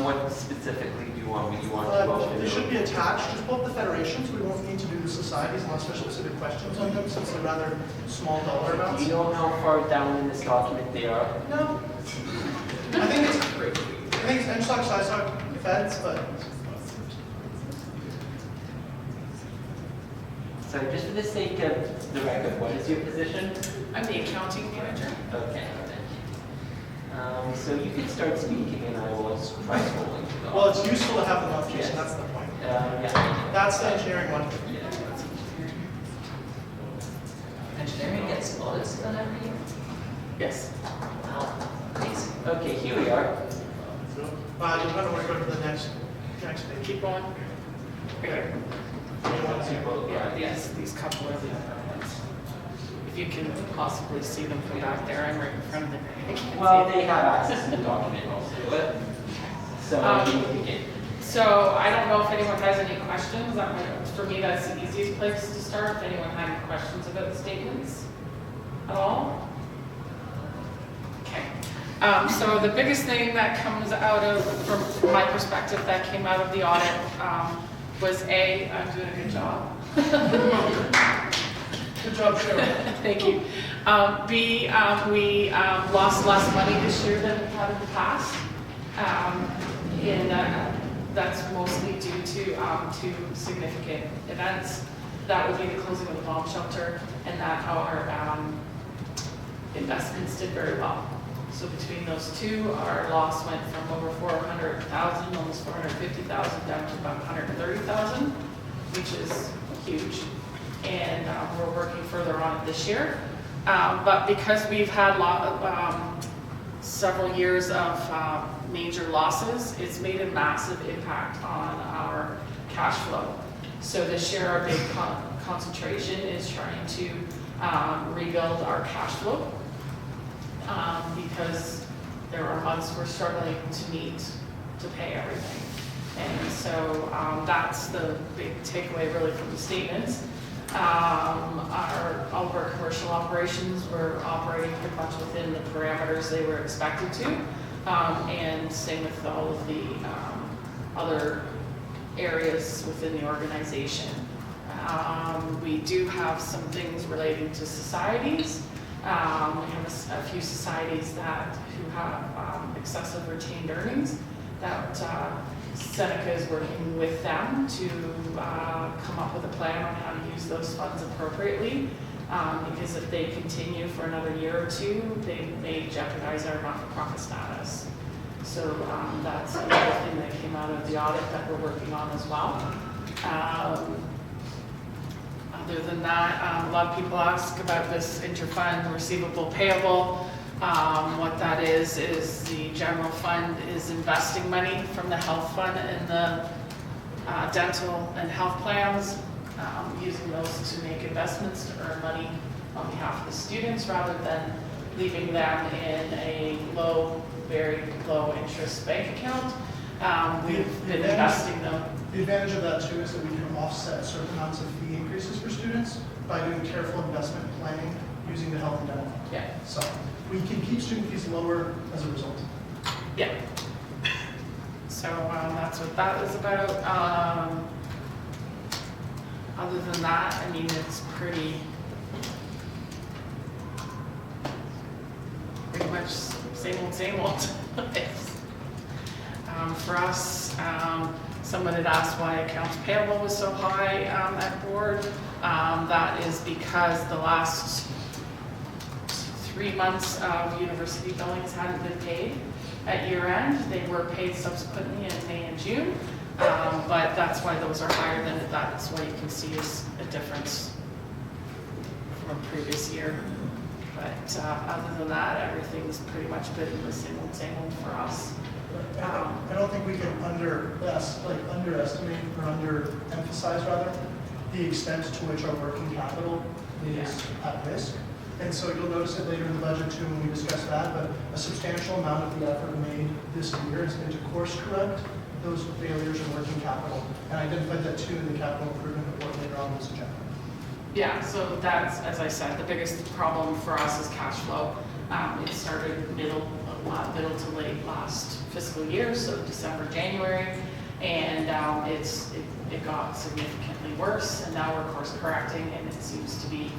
What specifically do you want me to go over? They should be attached. Just pull up the federations. We won't need to do the societies unless there's specific questions on them, since they're rather small dollar amounts. Do you know how far down in this document they are? No. I think it's NSOC, SISOC, feds, but So just for the sake of the record, what is your position? I'm the accounting manager. Okay. So you can start speaking and I will try scrolling. well, it's useful to have them up, Jason. That's the point. Yeah. That's the engineering one. Engineering gets audits done every year? Yes. Wow, crazy. Okay, here we are. You're going to want to go to the next page. Keep going. Here. Yeah. Yes, these couple of them. If you can possibly see them from back there, I'm right in front of them. Well, they have access to the document also. So you begin. So I don't know if anyone has any questions. For me, that's the easiest place to start. If anyone had any questions about the statements at all? Okay. So the biggest thing that comes out of, from my perspective, that came out of the audit was A, I'm doing a good job. Good job, Cheryl. Thank you. B, we lost less money this year than we had in the past. And that's mostly due to two significant events. That would be the closing of the bomb shelter and that our investments did very well. So between those two, our loss went from over 400,000, almost 450,000, down to about 130,000, which is huge. And we're working further on it this year. But because we've had several years of major losses, it's made a massive impact on our cash flow. So this year, our big concentration is trying to rebuild our cash flow because there are months we're struggling to meet to pay everything. And so that's the big takeaway really from the statements. All of our commercial operations were operating pretty much within the parameters they were expected to, and same with all of the other areas within the organization. We do have some things relating to societies. We have a few societies who have excessive retained earnings that Seneca is working with them to come up with a plan on how to use those funds appropriately, because if they continue for another year or two, they may jeopardize our not-for-profit status. So that's another thing that came out of the audit that we're working on as well. Other than that, a lot of people ask about this interfund receivable payable. What that is the general fund is investing money from the health fund in the dental and health plans, using those to make investments to earn money on behalf of the students rather than leaving them in a very low interest bank account. We've been investing them. The advantage of that too is that we can offset certain amounts of fee increases for students by doing careful investment planning using the health and dental fund. Yeah. So we can keep student fees lower as a result. Yeah. So that's what that is about. Other than that, I mean, it's pretty much same old. For us, someone had asked why accounts payable was so high at board. That is because the last 3 months of university billings hadn't been paid at year end. They were paid subsequently in May and June, but that's why those are higher than, that's why you can see is a difference from previous year. But other than that, everything's pretty much been the same old for us. I don't think we can underestimate or underemphasize rather the extent to which our working capital is at risk. And so you'll notice it later in the budget too when we discuss that, but a substantial amount of the effort made this year has been to course correct those failures in working capital. And I identified that too in the capital improvement report later on this agenda. Yeah, so that's, as I said, the biggest problem for us is cash flow. It started middle to late last fiscal year, so December, January, and it got significantly worse, and now we're course correcting, and it seems to be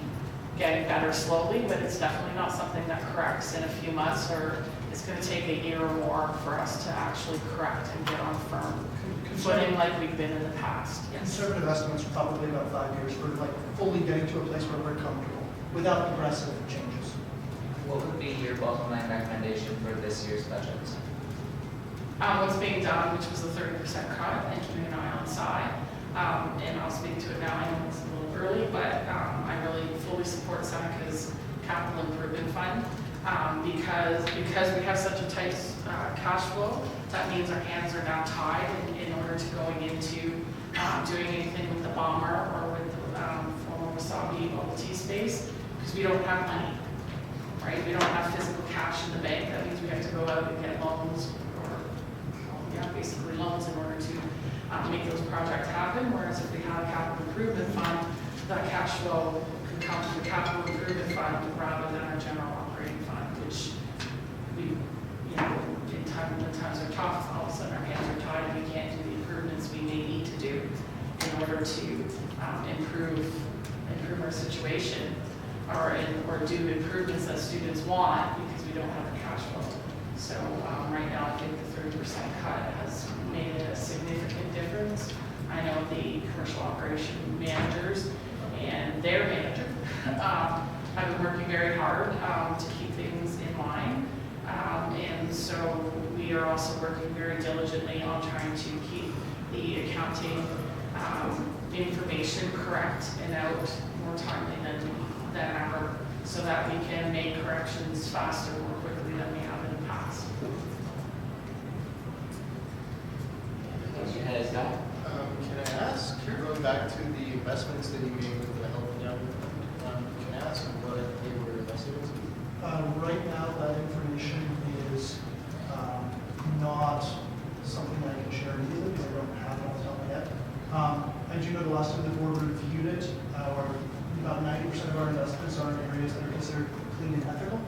getting better slowly, but it's definitely not something that corrects in a few months, or it's going to take a year or more for us to actually correct and get on firm footing like we've been in the past. Yes. Conservative estimates are probably about 5 years for like fully getting to a place where we're comfortable without progressive changes. What would be your bottom line recommendation for this year's budget? What's being done, which was a 30% cut, and keeping an eye on side. And I'll speak to it now. I know it's a little early, but I really fully support Seneca's capital improvement fund because we have such a tight cash flow. That means our hands are now tied in order to going into doing anything with the bomber or with the former Wasabi bubble tea space because we don't have money, right? We don't have physical cash in the bank. That means we have to go out and get loans basically loans in order to make those projects happen, whereas if we had a capital improvement fund, that cash flow could come from the capital improvement fund rather than our general operating fund, which we, in when times are tough, all of a sudden our hands are tied and we can't do the improvements we may need to do in order to improve our situation or do improvements that students want because we don't have the cash flow. So right now, I think the 30% cut has made a significant difference. I know the commercial operation managers and their manager have been working very hard to keep things in line. And so we are also working very diligently on trying to keep the accounting information correct and out more timely than ever so that we can make corrections faster, more quickly than we have in the past. Can I ask, going back to the investments that you made with the Health Endowment Fund, can I ask what they were invested into? Right now, that information is not something I can share immediately because I don't have it off the top of my head. I do know the last time the board reviewed it, about 90% of our investments are in areas that are considered clean and ethical.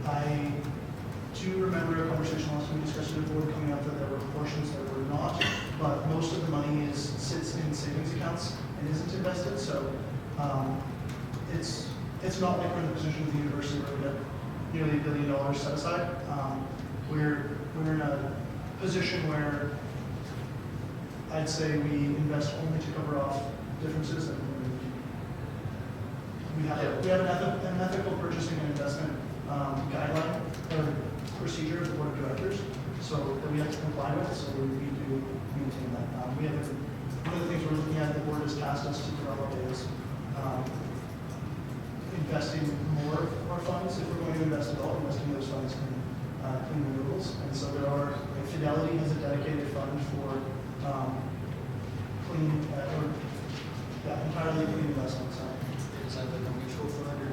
I do remember a conversation last time we discussed with the board coming up that there were portions that were not, but most of the money sits in savings accounts and isn't invested. So it's not like we're in the position of the university where we have nearly $1 billion set aside. We're in a position where I'd say we invest only to cover off differences, and we have an ethical purchasing and investment guideline or procedure of the board of directors, so that we have to comply with. So we do maintain that. One of the things we're looking at, the board has tasked us to develop is investing more of our funds, if we're going to invest at all, investing those funds in clean renewables. And so there are, like Fidelity has a dedicated fund for entirely clean investments. Is that like a mutual fund or?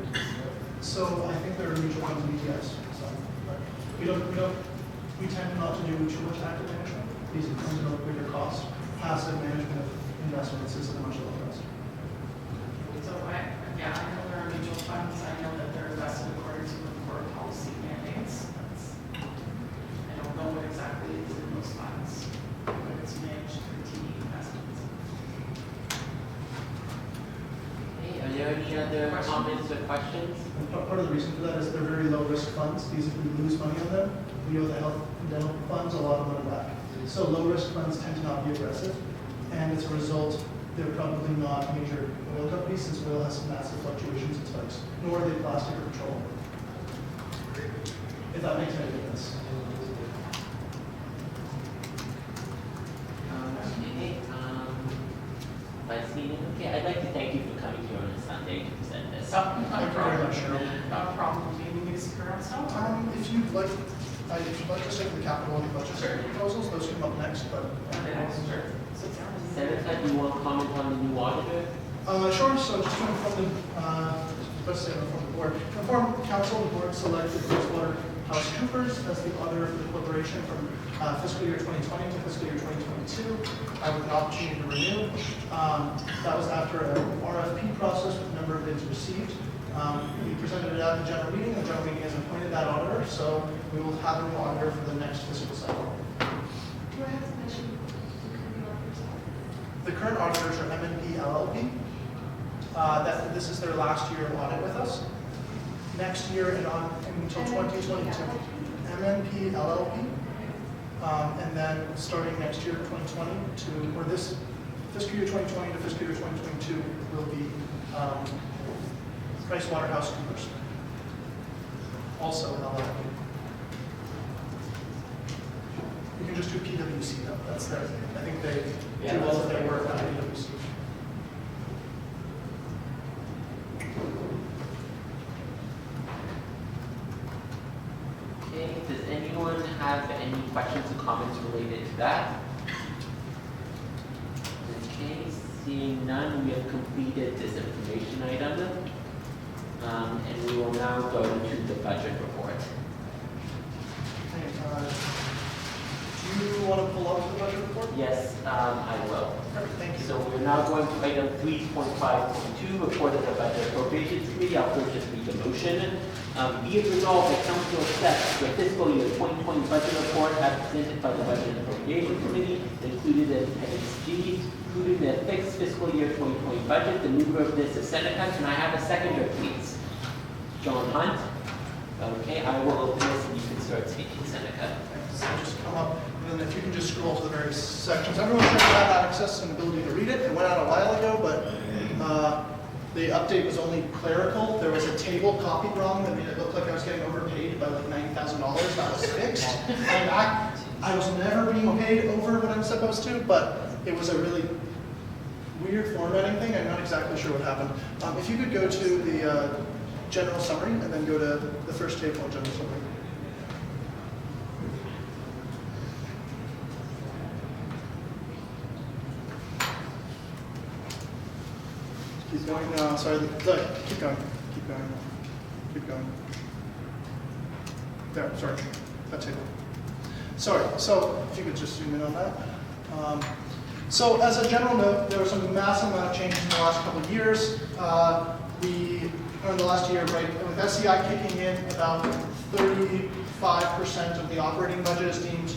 So I think there are mutual funds and ETFs. So, but we tend not to do too much active management. These are things that are bigger costs. Passive management of investments is a much lower cost. So I know there are mutual funds. I know that they're invested according to the board policy mandates. I don't know what exactly is in those funds, but it's managed through TD investments. Are there any other comments or questions? And part of the reason for that is they're very low risk funds. These, if we lose money on them, we owe the health and dental funds a lot of money back. So low risk funds tend to not be aggressive, and as a result, they're probably not major oil companies, since oil has massive fluctuations and spikes, nor are they plastic or petroleum. If that makes any sense. Okay, I'd like to thank you for coming here on a Sunday to present this. Thank you very much, Cheryl. Not a problem, meeting is correct, so. If you'd like to stick with the capital and budget proposals, those come up next, but. Senator, do you want to comment on the new auditor? Sure, so just to inform the board, inform council, the board selected PricewaterhouseCoopers as the auditor for the corporation from fiscal year 2020 to fiscal year 2022, with an opportunity to renew. That was after an RFP process with a number of bids received. We presented it at the general meeting. The general meeting has appointed that auditor, so we will have a new auditor for the next fiscal cycle. Do I have to mention who the auditors are? The current auditors are MNP LLP. This is their last year of audit with us. Next year and on until 2022, MNP LLP. And then starting next year, 2020 or this fiscal year 2020 to fiscal year 2022 will be PricewaterhouseCoopers. Also LLP. You can just do PwC though. That's their, I think they do all of their work on PwC. Okay, does anyone have any questions or comments related to that? Okay, seeing none, we have completed this information item. And we will now go to the budget report. Do you want to pull up the budget report? Yes, I will. Perfect, thank you. So we're now going to item 3.5.2, report of the Budget Appropriations Committee. I'll first just read the motion. Be it resolved that council accepts the fiscal year 2020 budget report as presented by the Budget and Appropriations Committee, included in Appendix G, including the fixed fiscal year 2020 budget. The mover of this is Seneca. Can I have a seconder, please? John Hunt. Okay, I will open this and you can start speaking, Seneca. So just come up, and then if you can just scroll to the various sections. Everyone should have access and ability to read it. It went out a while ago, but the update was only clerical. There was a table copied wrong that made it look like I was getting overpaid by like $90,000. That was fixed. And I was never being paid over what I'm supposed to, but it was a really weird formatting thing. I'm not exactly sure what happened. If you could go to the general summary and then go to the first table on general summary. Keep going. No, sorry. Look, keep going. Keep going. Keep going. There, sorry. That table. Sorry. So if you could just zoom in on that. So as a general note, there was a massive amount of changes in the last couple of years. In the last year, right, with SCI kicking in, about 35% of the operating budget is deemed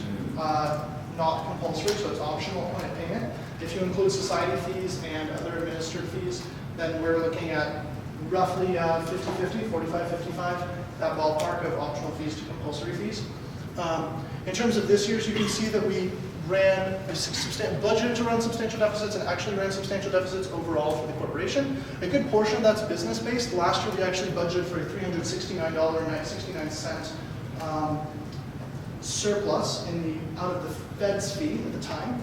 not compulsory, so it's optional upon payment. If you include society fees and other administered fees, then we're looking at roughly 50-50, 45-55, that ballpark of optional fees to compulsory fees. In terms of this year's, you can see that we ran budgeted to run substantial deficits and actually ran substantial deficits overall for the corporation. A good portion of that's business-based. Last year we actually budgeted for a $369.69 surplus out of the Fed's fee at the time.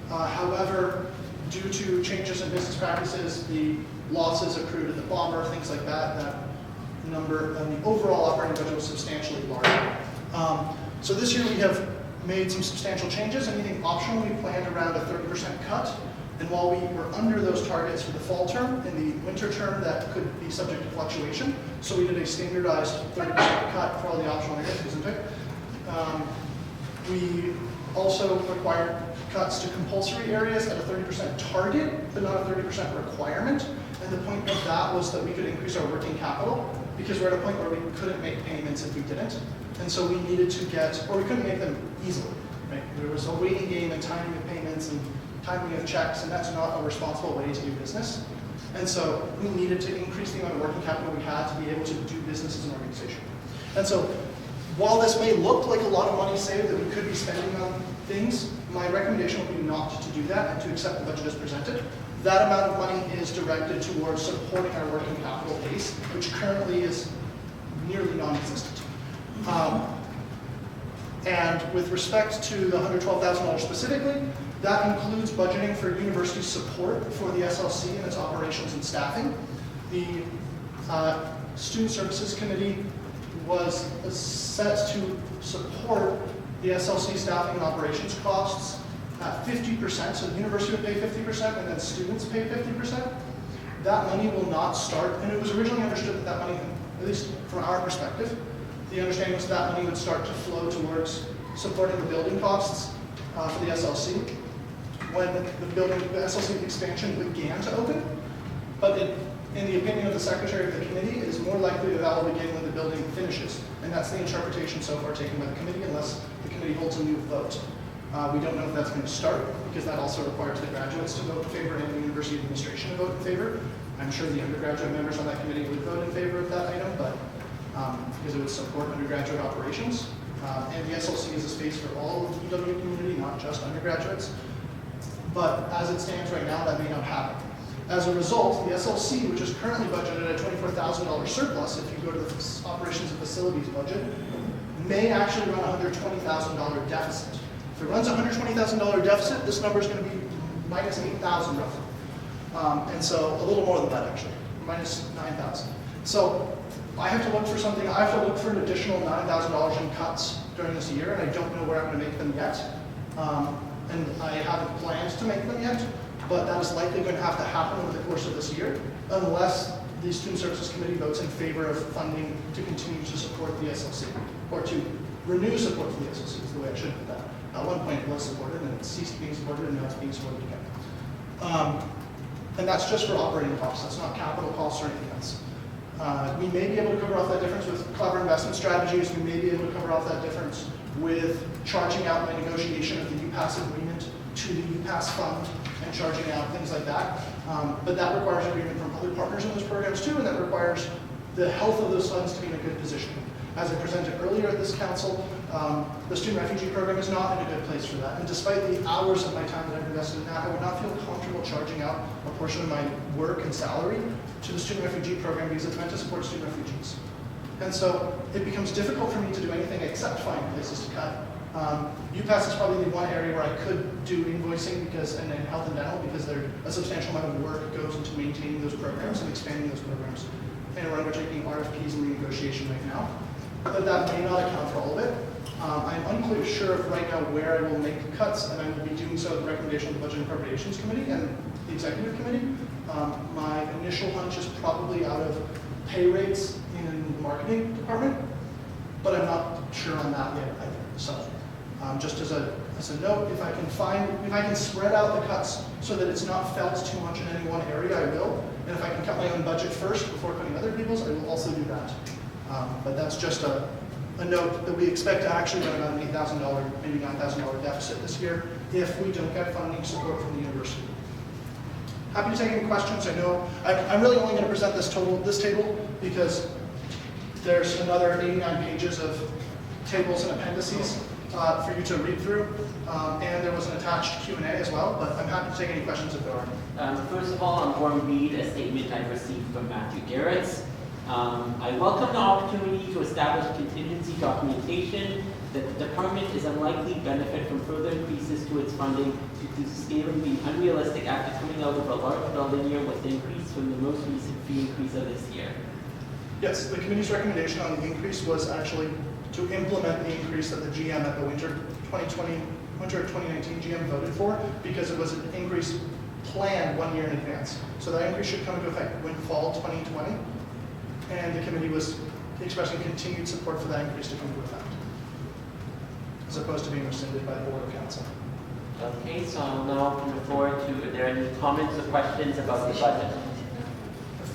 However, due to changes in business practices, the losses accrued at the bomber, things like that, that number, and the overall operating budget was substantially larger. So this year we have made some substantial changes. Anything optional, we planned around a 30% cut. And while we were under those targets for the fall term, in the winter term that could be subject to fluctuation. So we did a standardized 30% cut for all the optional areas, isn't it? We also required cuts to compulsory areas at a 30% target, but not a 30% requirement. And the point of that was that we could increase our working capital because we're at a point where we couldn't make payments if we didn't. And so we needed to or we couldn't make them easily, right? There was a waiting game and timing of payments and timing of checks, and that's not a responsible way to do business. And so we needed to increase the amount of working capital we had to be able to do business as an organization. And so while this may look like a lot of money saved that we could be spending on things, my recommendation would be not to do that and to accept the budget as presented. That amount of money is directed towards supporting our working capital base, which currently is nearly non-existent. And with respect to the $112,000 specifically, that includes budgeting for university support for the SLC and its operations and staffing. The Student Services Committee was set to support the SLC staffing and operations costs at 50%, so the university would pay 50% and then students pay 50%. That money will not start, and it was originally understood that that money, at least from our perspective, the understanding was that money would start to flow towards supporting the building costs for the SLC when the SLC expansion began to open. But in the opinion of the secretary of the committee, it is more likely that that will begin when the building finishes. And that's the interpretation so far taken by the committee, unless the committee holds a new vote. We don't know if that's going to start, because that also requires the graduates to vote in favor and the university administration to vote in favor. I'm sure the undergraduate members on that committee would vote in favor of that item, but because it would support undergraduate operations. And the SLC is a space for all of the UW community, not just undergraduates. But as it stands right now, that may not happen. As a result, the SLC, which is currently budgeted at $24,000 surplus, if you go to the operations and facilities budget, may actually run a $120,000 deficit. If it runs a $120,000 deficit, this number is going to be minus 8,000 roughly. And so a little more than that actually, minus 9,000. So I have to look for something, I have to look for an additional $9,000 in cuts during this year, and I don't know where I'm going to make them yet. And I haven't planned to make them yet, but that is likely going to have to happen over the course of this year, unless the Student Services Committee votes in favor of funding to continue to support the SLC, or to renew support for the SLC is the way I should put that. At one point it was supported, and it ceased being supported, and now it's being supported again. And that's just for operating costs, that's not capital costs or anything else. We may be able to cover off that difference with clever investment strategies. We may be able to cover off that difference with charging out my negotiation of the UPass agreement to the UPass fund and charging out things like that. But that requires agreement from other partners in those programs too, and that requires the health of those funds to be in a good position. As I presented earlier at this council, the student refugee program is not in a good place for that. And despite the hours of my time that I've invested in that, I would not feel comfortable charging out a portion of my work and salary to the student refugee program because it's meant to support student refugees. And so it becomes difficult for me to do anything except find places to cut. UPass is probably the one area where I could do invoicing and then health and dental because a substantial amount of work goes into maintaining those programs and expanding those programs. And we're undertaking RFPs and renegotiation right now. But that may not account for all of it. I'm unclear sure of right now where I will make cuts, and I will be doing so at the recommendation of the Budget and Appropriations Committee and the Executive Committee. My initial hunch is probably out of pay rates in the marketing department, but I'm not sure on that yet either. So just as a note, if I can spread out the cuts so that it's not felt too much in any one area, I will. And if I can cut my own budget first before cutting other people's, I will also do that. But that's just a note that we expect to actually run about an $8,000, maybe $9,000 deficit this year if we don't get funding support from the university. Happy to take any questions. I know I'm really only going to present this table because there's another 89 pages of tables and appendices for you to read through, and there was an attached Q&A as well, but I'm happy to take any questions if there are. First of all, I'm going to read a statement I received from Matthew Garretts. I welcome the opportunity to establish contingency documentation that the department is unlikely to benefit from further increases to its funding due to scaling being unrealistic after coming out of a large building year with the increase from the most recent fee increase of this year. Yes, the committee's recommendation on the increase was actually to implement the increase that the GM at the winter 2019 GM voted for, because it was an increase planned 1 year in advance. So that increase should come into effect when fall 2020. And the committee was expressing continued support for that increase to come into effect, as opposed to being rescinded by the Board of Council. Okay, so I'll now open the floor to, are there any comments or questions about the budget?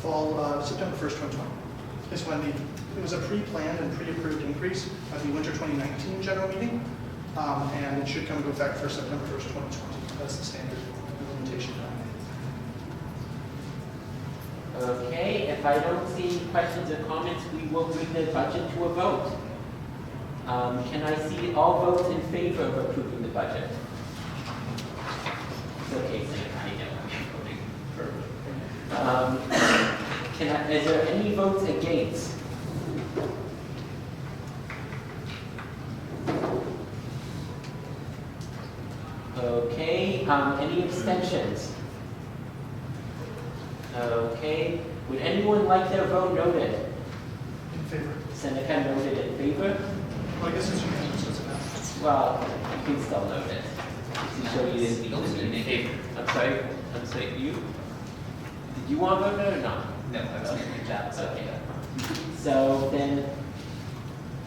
Fall, September 1st, 2020 is when it was a pre-planned and pre-approved increase at the winter 2019 general meeting, and it should come into effect for September 1st, 2020. That's the standard implementation time. Okay, if I don't see any questions or comments, we will bring the budget to a vote. Can I see all votes in favor of approving the budget? It's okay, Senator, I know. Is there any votes against? Okay, any abstentions? Okay, would anyone like their vote noted? In favor. Seneca noted in favor? Well, I guess it's unanimous, doesn't matter. Well, you can still note it. To show you didn't need to In be. favor. I'm sorry, you? Did you want to vote no or not? No, I was good job, so, Okay. yeah. So then,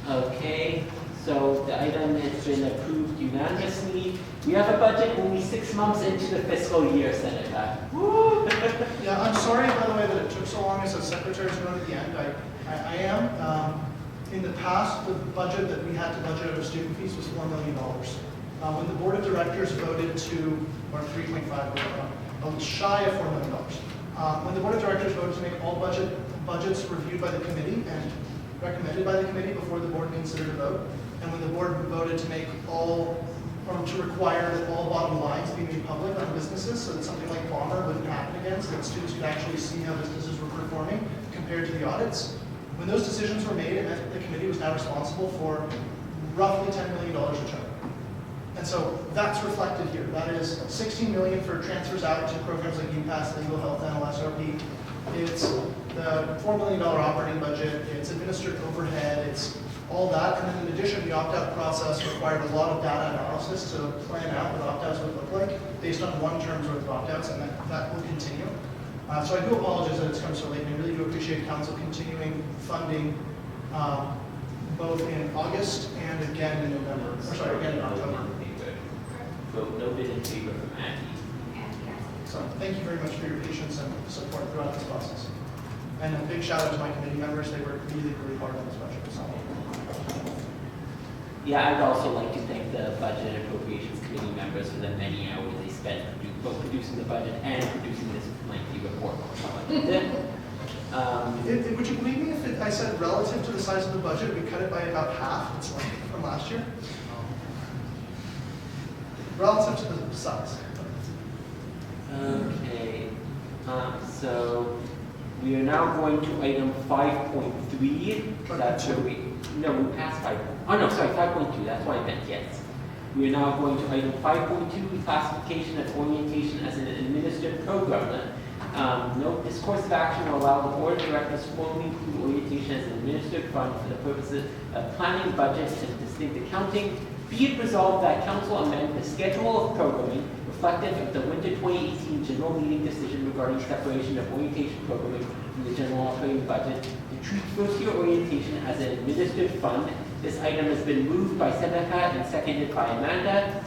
okay, so the item has been approved unanimously. We have a budget only 6 months into the fiscal year, Senator. Woo! Yeah, I'm sorry, by the way, that it took so long as a secretary's note at the end. I am. In the past, the budget that we had to budget out of student fees was $4 million. When the board of directors voted to, or 3.5, shy of $4 million. When the board of directors voted to make all budgets reviewed by the committee and recommended by the committee before the board considered a vote, and when the board voted to make all, or to require that all bottom lines be made public on businesses, so that something like Bomber wouldn't happen again, so that students could actually see how businesses were performing compared to the audits. When those decisions were made, it meant that the committee was now responsible for roughly $10 million a check. And so that's reflected here. That is $16 million for transfers out to programs like UPass, Legal Health, NLSRP. It's the $4 million operating budget. It's administered overhead. It's all that. And then in addition, the opt-out process required a lot of data analysis to plan out what opt-outs would look like based on one term's worth of opt-outs, and that will continue. So I do apologize that it's come so late, and I really do appreciate council continuing funding both in August and again in November, or sorry, again in October. Vote noted in favor from Aggie. So thank you very much for your patience and support throughout this process. And a big shout out to my committee members. They worked really, really hard on this budget. So. Yeah, I'd also like to thank the Budget and Appropriations Committee members for the many hours they spent both producing the budget and producing this lengthy report. Would you believe me if I said relative to the size of the budget, we cut it by about half its length from last year? Relative to the size. Okay, so we are now going to item 5.3. That's where we passed 5. Oh no, sorry, 5.2. That's what I meant. Yes. We are now going to item 5.2, classification and orientation as an administered program. Note, this course of action will allow the board of directors to formally include orientation as an administered fund for the purposes of planning, budget, and distinct accounting. Be it resolved that council amend the schedule of programming reflective of the winter 2018 general meeting decision regarding separation of orientation programming from the general operating budget to treat first-year orientation as an administered fund. This item has been moved by Seneca and seconded by Amanda.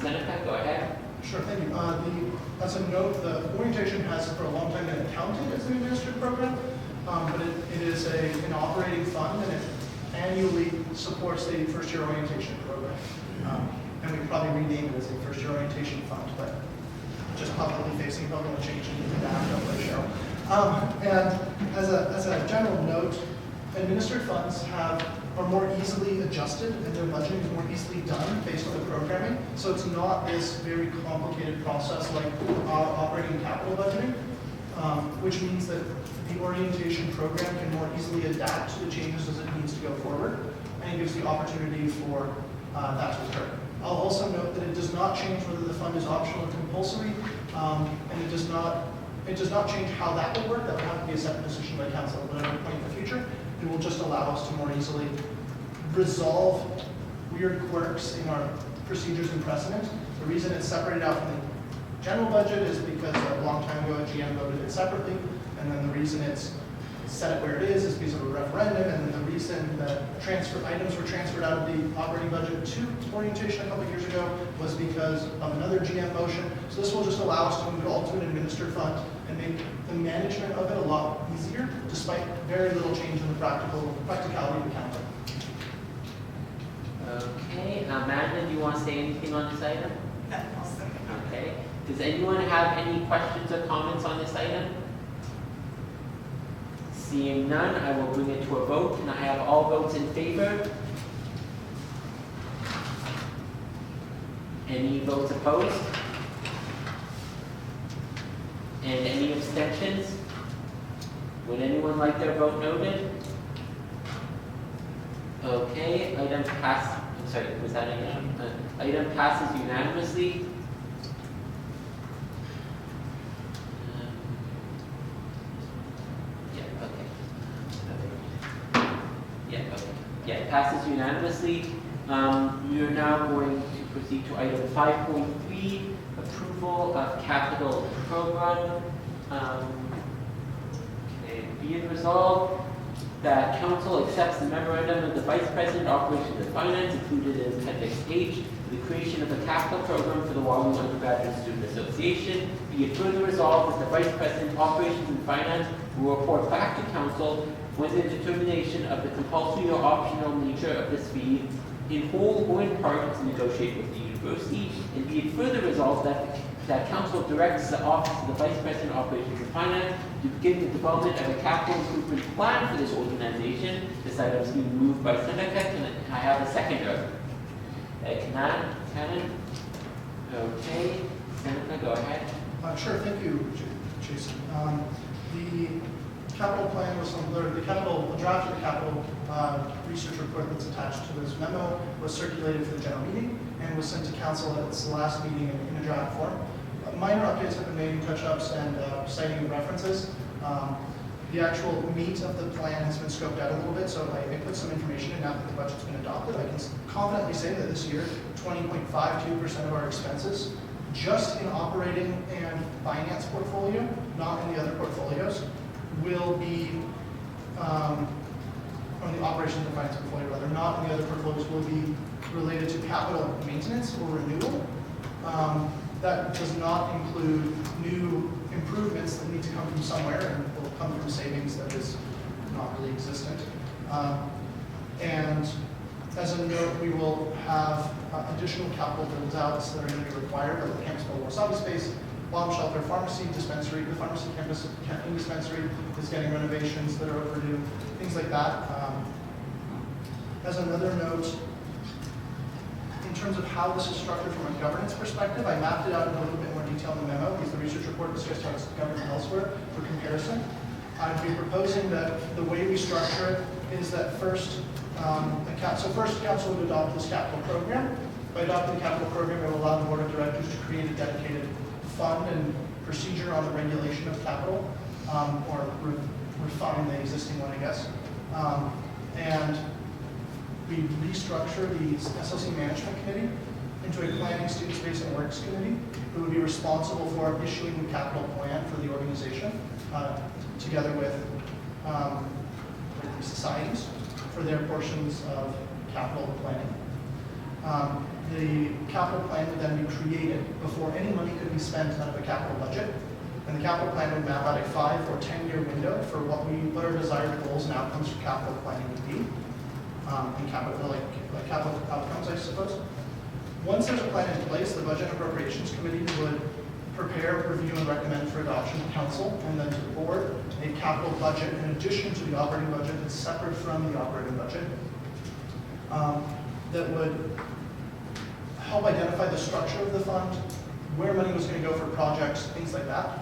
Seneca, go ahead. Sure, thank you. As a note, the orientation has for a long time been accounted as an administered program, but it is an operating fund, and it annually supports the first-year orientation program. And we probably rename it as a first-year orientation fund, but just publicly facing, probably will change it to that over the show. And as a general note, administered funds are more easily adjusted, and their budgeting is more easily done based on the programming. So it's not this very complicated process like operating capital budgeting, which means that the orientation program can more easily adapt to the changes as it needs to go forward, and it gives the opportunity for that to occur. I'll also note that it does not change whether the fund is optional or compulsory, and it does not change how that will work. That will have to be a separate decision by council at whatever point in the future. It will just allow us to more easily resolve weird quirks in our procedures and precedent. The reason it's separated out from the general budget is because a long time ago a GM voted it separately, and then the reason it's set it where it is because of a referendum, and then the reason that items were transferred out of the operating budget to orientation a couple of years ago was because of another GM motion. So this will just allow us to move it all to an administered fund and make the management of it a lot easier, despite very little change in the practicality of accounting. Okay, Amanda, do you want to say anything on this item? No, I'll second. Okay. Does anyone have any questions or comments on this item? Seeing none, I will bring it to a vote. Can I have all votes in favor? Any votes opposed? And any abstentions? Would anyone like their vote noted? Okay, item pass, I'm sorry, was that a, item passes unanimously. Yeah, okay. Yeah, okay. Yeah, it passes unanimously. We are now going to proceed to item 5.3, approval of capital program. Okay, be it resolved that council accepts the memorandum of the Vice President, Operations and Finance included in Appendix H for the creation of a capital program for the Waterloo Undergraduate Student Association. Be it further resolved that the Vice President, Operations and Finance will report back to council with the determination of the compulsory or optional nature of this fee in whole or in part to negotiate with the university. And be it further resolved that council directs the office of the Vice President, Operations and Finance to begin the development of a capital improvement plan for this organization. This item is being moved by Seneca. Can I have a seconder? Cannon? Okay. Seneca, go ahead. Sure, thank you, Jason. The capital plan was, the draft of the capital research report that's attached to this memo was circulated for the general meeting and was sent to council at its last meeting in a draft form. Minor updates have been made, touch-ups, and citing of references. The actual meat of the plan has been scoped out a little bit, so I put some information in now that the budget's been adopted. I can confidently say that this year, 20.52% of our expenses, just in operating and finance portfolio, not in the other portfolios, will be, on the operations and finance portfolio rather, not in the other portfolios, will be related to capital maintenance or renewal. That does not include new improvements that need to come from somewhere and will come from savings that is not really existent. And as a note, we will have additional capital build-outs that are going to be required, like the campus mobile wasabi space, bomb shelter, pharmacy dispensary. The pharmacy campus dispensary is getting renovations that are overdue, things like that. As another note, in terms of how this is structured from a governance perspective, I mapped it out in a little bit more detail in the memo because the research report discussed how it's governed elsewhere for comparison. I'd be proposing that the way we structure it is that first, council would adopt this capital program. By adopting the capital program, it will allow the board of directors to create a dedicated fund and procedure on the regulation of capital, or refine the existing one, I guess. And we restructure the SLC Management Committee into a planning, student space, and works committee who would be responsible for issuing the capital plan for the organization, together with the societies for their portions of capital planning. The capital plan would then be created before any money could be spent out of the capital budget. And the capital plan would map out a 5 or 10-year window for what our desired goals and outcomes for capital planning would be. And capital outcomes, I suppose. Once there's a plan in place, the Budget and Appropriations Committee would prepare, review, and recommend for adoption to council, and then to the board, a capital budget in addition to the operating budget that's separate from the operating budget, that would help identify the structure of the fund, where money was going to go for projects, things like that.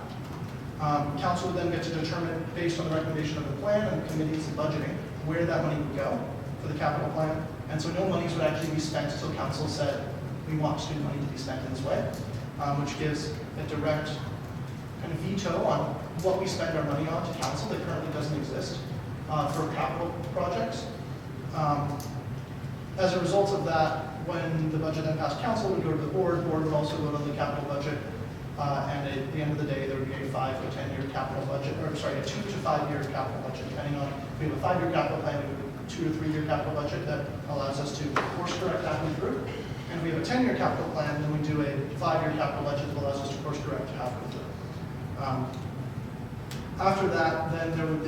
Council would then get to determine, based on the recommendation of the plan and the committee's budgeting, where that money would go for the capital plan. And so no monies would actually be spent until council said, we want student money to be spent in this way, which gives a direct kind of veto on what we spend our money on to council that currently doesn't exist for capital projects. As a result of that, when the budget then passed council, we go to the board would also vote on the capital budget, and at the end of the day, there would be a 5 or 10-year capital budget, or sorry, a 2 to 5 year capital budget, depending on if we have a 5-year capital plan, we have a 2 to 3 year capital budget that allows us to course correct halfway through. And if we have a 10-year capital plan, then we do a 5-year capital budget that allows us to course correct halfway through. After that, then there would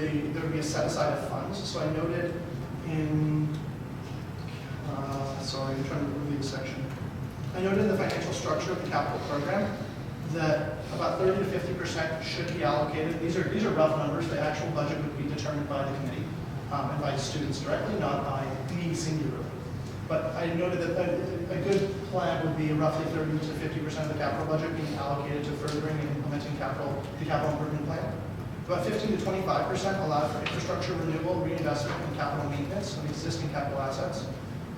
be a set aside of funds. So I noted in, sorry, I'm trying to read the section. I noted in the financial structure of the capital program that about 30 to 50% should be allocated. These are rough numbers. The actual budget would be determined by the committee and by students directly, not by me singularly. But I noted that a good plan would be roughly 30 to 50% of the capital budget being allocated to furthering and implementing the capital improvement plan. About 15 to 25% allowed for infrastructure renewal, reinvestment, and capital maintenance of existing capital assets.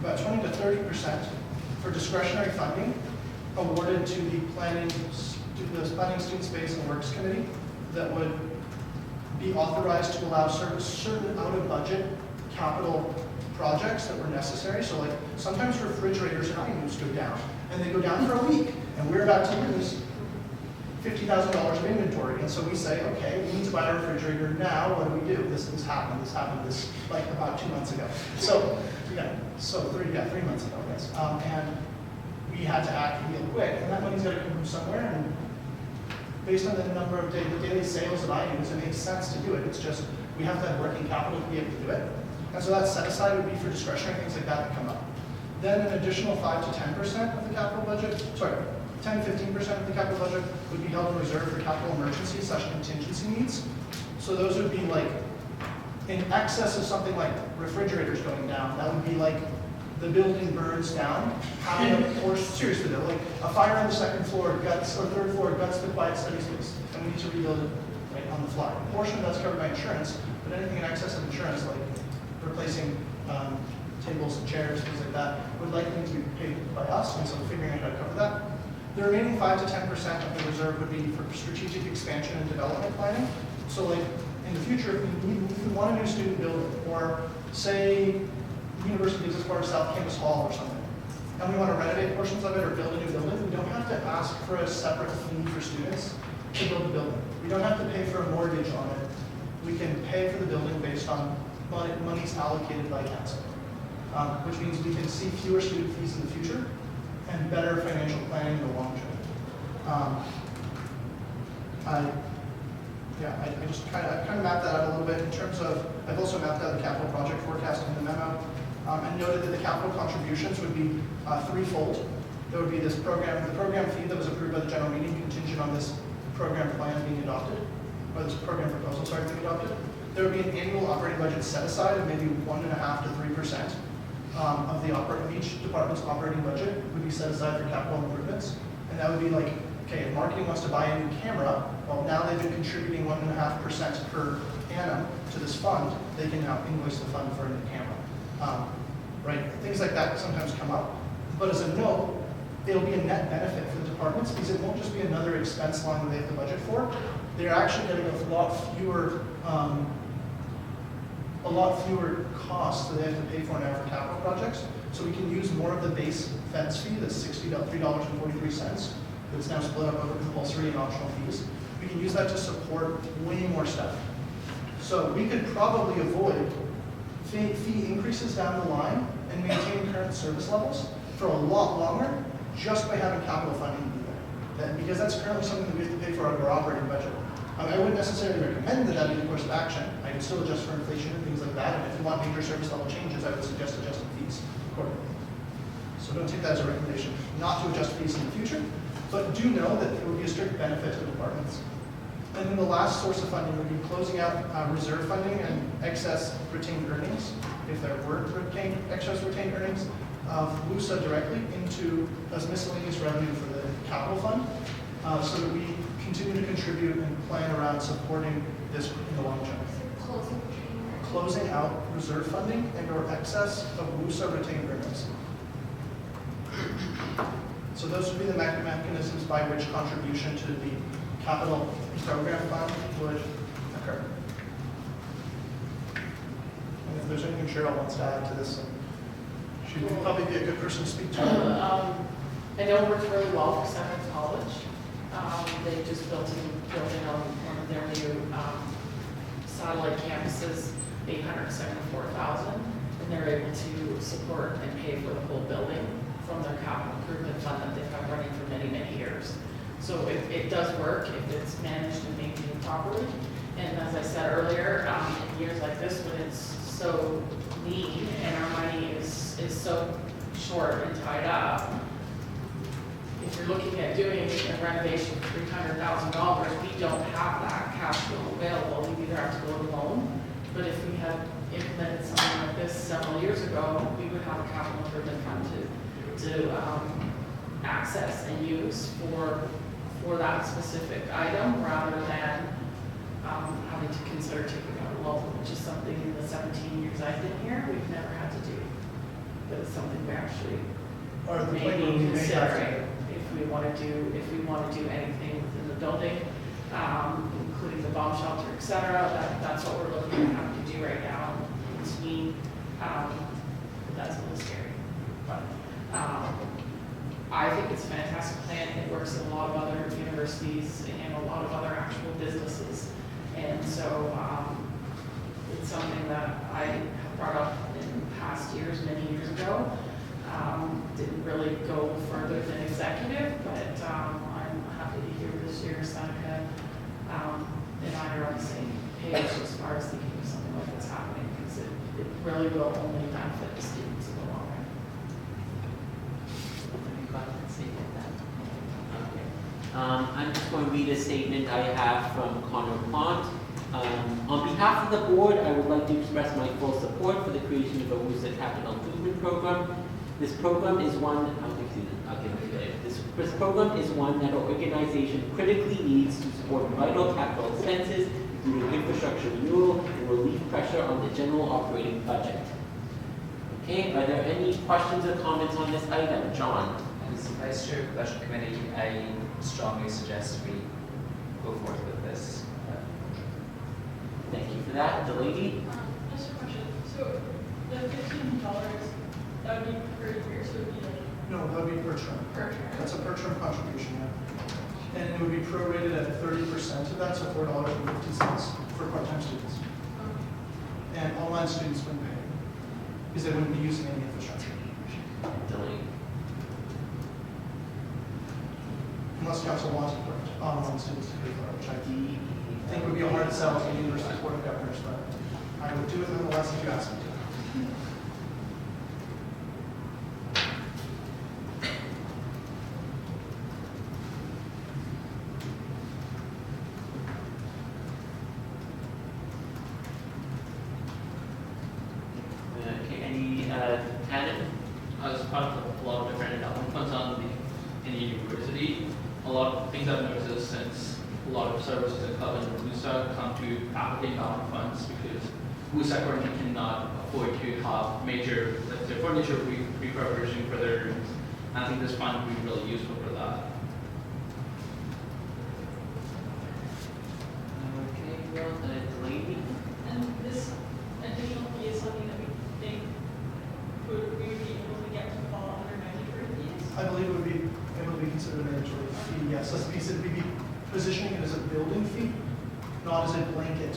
About 20 to 30% for discretionary funding awarded to the planning, student space and works committee that would be authorized to allow certain out-of-budget capital projects that were necessary. So like sometimes refrigerators and items go down, and they go down for a week, and we're about to lose $50,000 of inventory. And so we say, okay, we need to buy a refrigerator now. What do? This happened like about 2 months ago. So yeah, 3 months ago, I guess. And we had to act real quick, and that money's got to come from somewhere. And based on the number of the daily sales that I use, it makes sense to do it. It's just we have to have working capital to be able to do it. And so that set aside would be for discretionary things like that come up. Then an additional 5 to 10% of the capital budget, 10 to 15% of the capital budget would be held in reserve for capital emergencies / contingency needs. So those would be like in excess of something like refrigerators going down. That would be like the building burns down, or seriously though, like a fire on the second floor guts, or third floor guts the quiet study space, and we need to rebuild it right on the fly. A portion of that's covered by insurance, but anything in excess of insurance, like replacing tables and chairs, things like that, would likely need to be paid by us, and so figuring out how to cover that. The remaining 5 to 10% of the reserve would be for strategic expansion and development planning. So like in the future, if we want a new student building, or say University Business Park South Campus Hall or something, and we want to renovate portions of it or build a new building, we don't have to ask for a separate fee for students to build the building. We don't have to pay for a mortgage on it. We can pay for the building based on monies allocated by council, which means we can see fewer student fees in the future and better financial planning in the long term. I just kind of mapped that out a little bit in terms of, I've also mapped out the capital project forecast in the memo, and noted that the capital contributions would be threefold. There would be this program, the program fee that was approved by the general meeting contingent on this program plan being adopted, or this program proposal, sorry, being adopted. There would be an annual operating budget set aside of maybe 1.5 to 3% of each department's operating budget would be set aside for capital improvements. And that would be like, okay, if marketing wants to buy a new camera, well, now they've been contributing 1.5% per annum to this fund, they can now invoice the fund for a new camera. Right? Things like that sometimes come up. But as a note, it'll be a net benefit for the departments because it won't just be another expense line that they have to budget for. They're actually getting a lot fewer costs that they have to pay for now for capital projects. So we can use more of the base fence fee, that's $3.43, that's now split up over compulsory and optional fees. We can use that to support way more stuff. So we could probably avoid fee increases down the line and maintain current service levels for a lot longer just by having capital funding be there. Because that's currently something that we have to pay for out of our operating budget. I wouldn't necessarily recommend that be the course of action. I would still adjust for inflation and things like that. And if you want major service level changes, I would suggest adjusting fees accordingly. So don't take that as a recommendation not to adjust fees in the future, but do know that it would be a strict benefit to departments. And then the last source of funding would be closing out reserve funding and excess retained earnings, if there were excess retained earnings, of WUSA directly into as miscellaneous revenue for the capital fund, so that we continue to contribute and plan around supporting this in the long term. Closing out reserve funding and or excess of WUSA retained earnings. So those would be the mechanisms by which contribution to the capital program fund would occur. And if there's anything Cheryl wants to add to this, she would probably be a good person to speak to. I know it works really well for Seventh College. They just built in on one of their new satellite campuses, $874,000, and they're able to support and pay for the whole building from their capital improvement fund that they've had running for many, many years. So it does work if it's managed and maintained properly. And as I said earlier, in years like this when it's so lean and our money is so short and tied up, if you're looking at doing a renovation for $300,000, we don't have that cash flow available. We either have to go to loan, but if we had implemented something like this several years ago, we would have a capital improvement fund to access and use for that specific item, rather than having to consider taking out a loan, which is something in the 17 years I've been here, we've never had to do. But it's something we actually Or the may playroom, be we may have to. considering if we want to do anything within the building, including the bomb shelter, et cetera. That's what we're looking at having to do right now. To me, that's a little scary. But I think it's a fantastic plan. It works in a lot of other universities and a lot of other actual businesses. And so it's something that I have brought up in past years, many years ago. Didn't really go further than executive, but I'm happy to hear this year Seneca and I are on the same page as far as thinking of something like this happening, because it really will only benefit the students in the long run. I'm just going to read a statement I have from Connor Plant. On behalf of the board, I would like to express my full support for the creation of a WUSA Capital Improvement Program. This program is one, this program is one that our organization critically needs to support vital capital expenses, including infrastructure renewal and relief pressure on the general operating budget. Okay, are there any questions or comments on this item? John? As Vice Chair of the Budget Committee, I strongly suggest we go forward with this. Thank you for that. Delaney? Just a question. So the $15, that would be per year, so it would be like No, that would be per term. per term. That's a per term contribution, yeah. And it would be prorated at 30% of that, so $4.50 for part-time students. And online students wouldn't pay, because they wouldn't be using any infrastructure. Delaney? Unless council wants online students to pay for it, which I think would be a hard sell to the University Board of Governors, but I would do it nonetheless if you ask me to. Okay, any, Tannen? As part of a lot of different endowment funds on in the university, a lot of things I've noticed since a lot of services that come in WUSA come to faculty endowment funds, because WUSA currently cannot afford to have major, let's say, furniture refurbishing for their rooms. And I think this fund would be really useful for that. Okay, well, Delaney? And this additional fee is something that we think we would be able to get to fall under mandatory fees? I believe it would be able to be considered a mandatory fee, yes. As we said, we'd be positioning it as a building fee, not as a blanket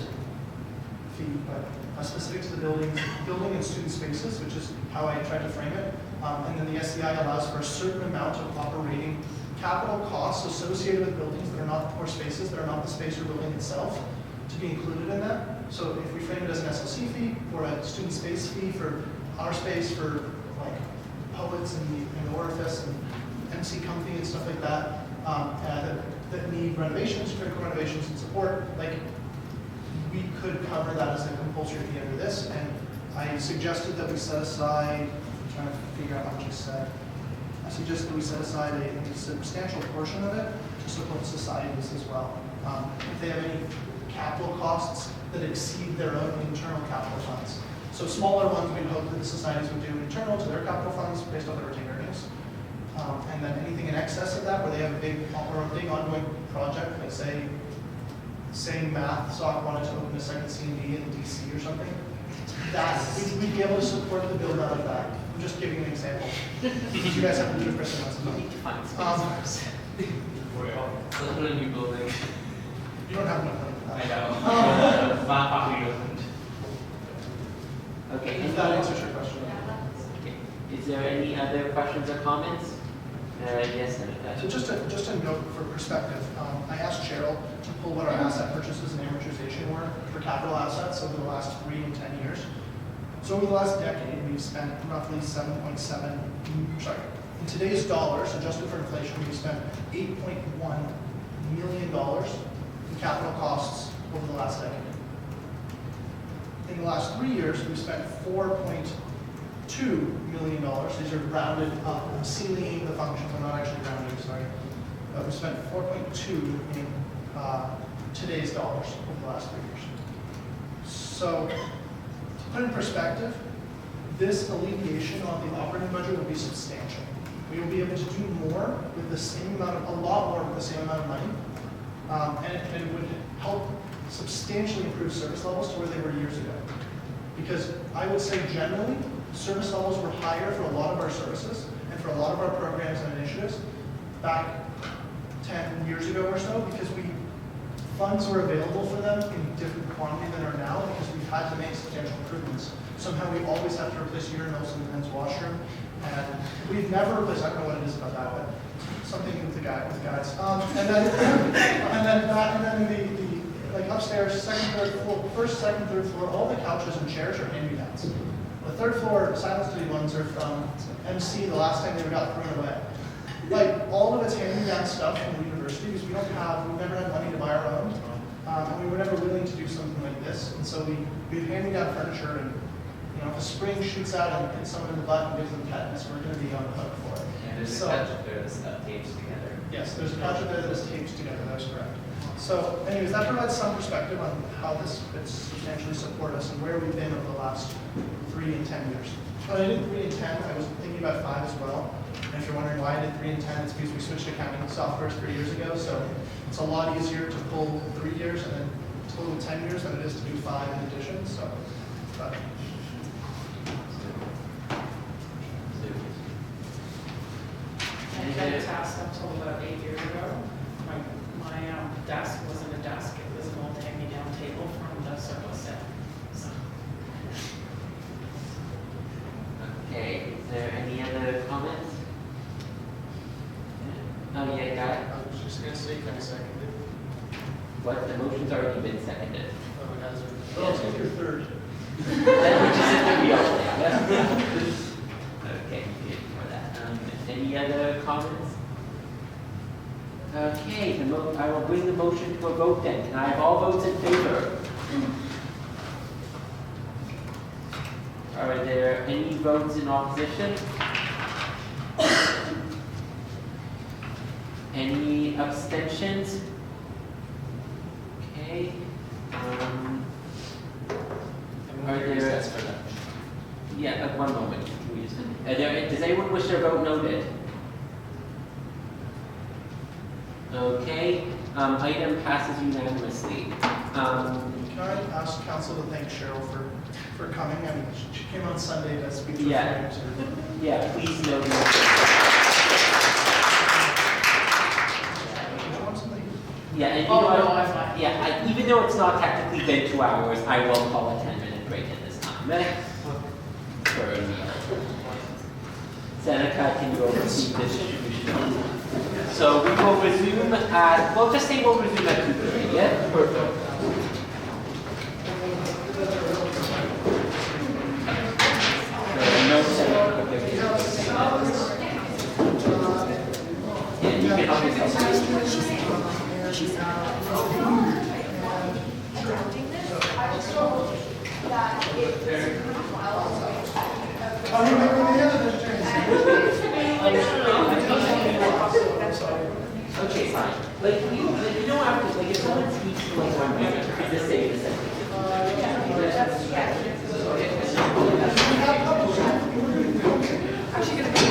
fee, but specific to the building and student spaces, which is how I tried to frame it. And then the SEI allows for a certain amount of operating capital costs associated with buildings that are not, or spaces that are not the space or building itself, to be included in that. So if we frame it as an SLC fee or a student space fee for our space, for like Publix and the Orifice and MC Company and stuff like that, that need renovations, critical renovations and support, like we could cover that as a compulsory fee under this. And I suggested that we set aside, I'm trying to figure out how much I said. I suggested that we set aside a substantial portion of it to support societies as well. If they have any capital costs that exceed their own internal capital funds. So smaller ones, we'd hope that the societies would do internal to their capital funds based on their retained earnings. And then anything in excess of that, where they have a big ongoing project, like say math, SOC wanted to open a second C&D in DC or something, that we'd be able to support the build out of that. I'm just giving an example. You guys have to do it for someone else. So put a new building. You don't have enough money for I that. know. My property doesn't. Okay, If that answers your question. Okay. Is there any other questions or comments? Yes, Senator. So just a note for perspective, I asked Cheryl to pull what our asset purchases and amortization were for capital assets over the last 3 and 10 years. So over the last decade, we've spent roughly 7.7, sorry, in today's dollars, adjusted for inflation, we've spent $8.1 million in capital costs over the last decade. In the last 3 years, we've spent $4.2 million. These are rounded up. I'm ceiling the functions. I'm not actually rounding, sorry. We spent 4.2 in today's dollars over the last 3 years. So, to put in perspective, this alleviation of the operating budget will be substantial. We will be able to do more with the same amount of, a lot more with the same amount of money, and it would help substantially improve service levels to where they were years ago. Because I would say generally, service levels were higher for a lot of our services and for a lot of our programs and initiatives back 10 years ago or so, because funds were available for them in different quantity than are now, because we've had to make substantial improvements. Somehow we always have to replace urinals in the men's washroom, and we've never replaced, I don't know what it is about that, but something with guys. And then the like upstairs, second, third floor, first, second, third floor, all the couches and chairs are hand-me-downs. The third floor silent study ones are from MC the last time they got thrown away. Like, all of it's hand-me-down stuff from the university, because we've never had money to buy our own. And we were never willing to do something like this. And so we've hand-me-down furniture, and if a spring shoots out and hits someone in the butt and gives them tetanus, we're going to be on the hook for it. And there's a couch up there that's taped together. Yes, there's a couch up there that is taped together, that's correct. So anyways, that provides some perspective on how this could substantially support us and where we've been over the last 3 and 10 years. When I did 3 and 10, I was thinking about 5 as well. And if you're wondering why I did 3 and 10, it's because we switched accounting softwares 3 years ago. So it's a lot easier to pull 3 years and then total 10 years than it is to do 5 in addition. So, but. I had a task up till about 8 years ago. My desk wasn't a desk, it was an old hand-me-down table from the surplus set. So. Okay, is there any other comments? Oh, yeah, got it. I was just gonna say, can I second it? What, the motion's already been seconded. Oh, it has. Oh, it's like your third. Then we just have to be all okay, good for that. Any other comments? Okay, I will bring the motion to a vote then. Can I have all votes in favor? Are there any votes in opposition? Any abstentions? Okay. Are there? That's for lunch. Yeah, one moment. Can we just, does anyone wish their vote noted? Okay, item passes unanimously. Can I ask council to thank Cheryl for coming? I mean, she came on Sunday to speak to us. Yeah, please note. Yeah, and I'm fine. Yeah, even though it's not technically been 2 hours, I will call a 10-minute break at this time. For a meal. Seneca can go receive the distribution. So we will resume at, well, just say we'll resume at 2:30, yeah? Perfect. No Seneca. Yeah, you can help yourself. Okay, fine. Like, you don't have to, like, if someone speaks for like 1 minute, you could just say the sentence. Actually, gonna be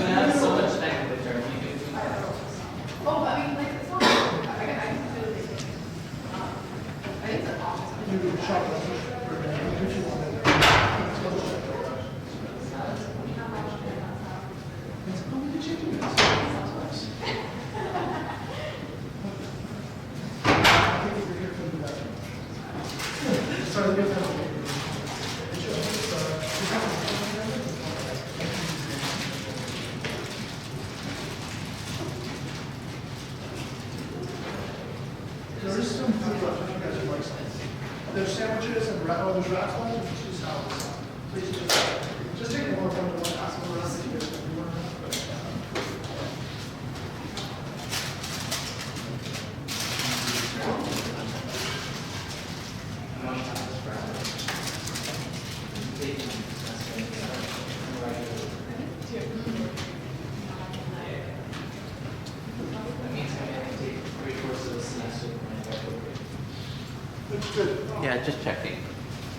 that. So much time to turn. Oh, I mean, like, it's not, I can do it. I think it's an option. There is some food left if you guys would like some. There's sandwiches and there's wraps left and 2 salads. Please just take one from the one, ask them around if you want. Good. Yeah, just checking.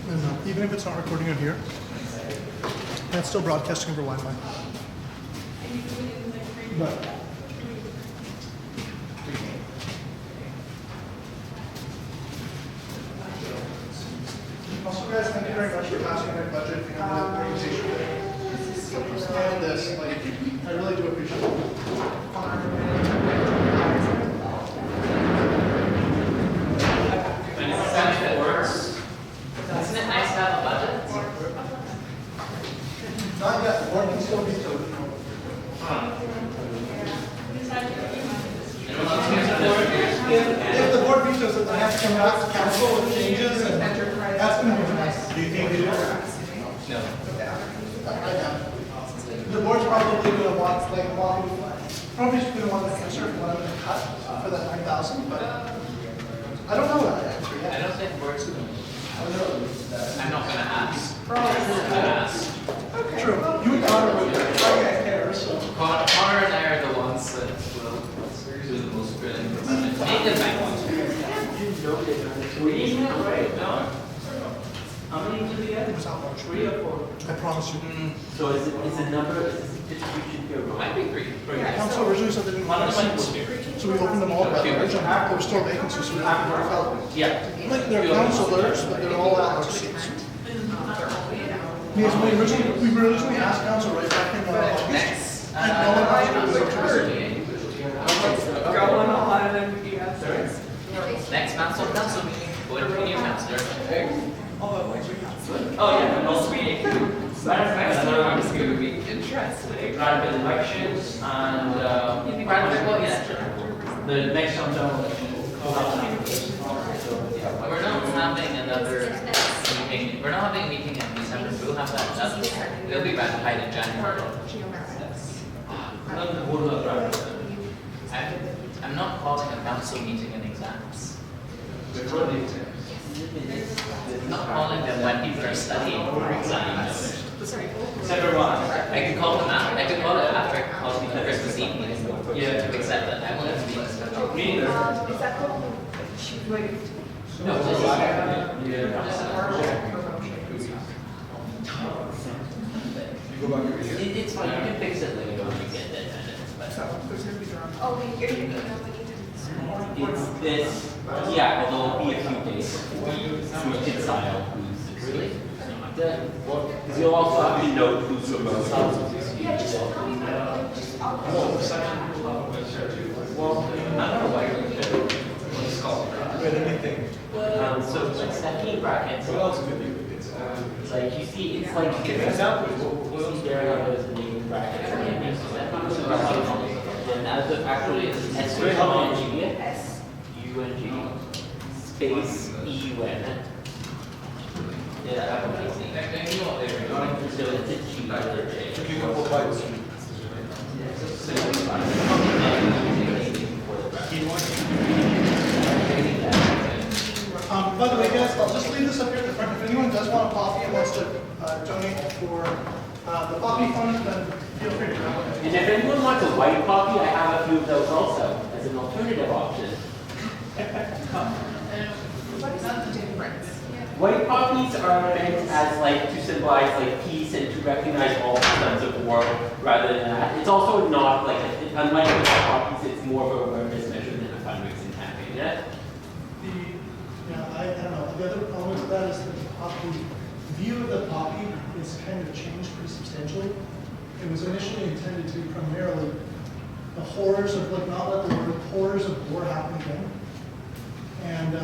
And even if it's not recording on here, it's still broadcasting over Wi-Fi. But also, guys, thank you very much for passing my budget and the presentation today. And this, like, I really do appreciate it. Isn't it nice to have a budget? Not yet, the board can still be told. If the board vetoes it, I have to come back to council with changes, and that's going to be nice. Do you think they will? No. I doubt it. The board's probably going to want, probably going to want the answer for what I'm going to cut for that 9,000, but I don't know that answer I yet. don't think words can. I don't know. I'm not gonna ask. I'm gonna ask. True. You and Connor would care, so. Connor and I are the ones that will do the most grilling for budget. Nathan might want to. Three, right? No? How many do we get? It was not much. 3 or 4? I promise you. So is the number, is this distribution here wrong? Might be three. Council originally said they didn't want to seats, so we opened them all at large, and there were still vacancies, so we have to fill them. Yeah. Like, they're councilors, but they're all at large seats. Because we originally asked council right back in August, Next. and no one asked Going on and Next council meeting, going to be new councillor. Oh, yeah, no, sweet. Matter of fact, another one is going to be interesting. private elections and the next general election. We're not having another meeting, we're not having a meeting in December, we'll have that, it'll be ratified in January. I'm not calling a council meeting in exams. I'm not calling them when people are studying for exams. December 1. I can call them out, I can call it after I call the Christmas Eve meeting. Yeah. To accept that, I will have to be. Me neither. Is that called? She moved. No, this is. It's fine, you can fix it later when you get that minutes, but. Oh, wait, you're doing it. It's this, yeah, although it'll be a few days before we decide who's really. Because you'll also have to note who's remote. Yeah, just. Well, I don't know why you're doing so like stacking brackets. Like you see, it's like we'll see there how there's the name brackets. And as the actually S-U-N-G space E-U-N. Yeah, I don't know. So it's a G or a J. By the way, guys, I'll just leave this up here at the front. If anyone does want a coffee and wants to donate for the coffee fund, then feel free to grab it. And if anyone wants a white coffee, I have a few of those also as an alternative option. What is the difference? White poppies are meant as like to symbolize like peace and to recognize all sons of war rather than that. It's also not like, unlike the white poppies, it's more of a awareness measure than a fundraising campaign. Yeah? I don't know. The other element of that is that the poppy, view of the poppy is kind of changed pretty substantially. It was initially intended to be primarily the horrors of, like, not let the horrors of war happen again. And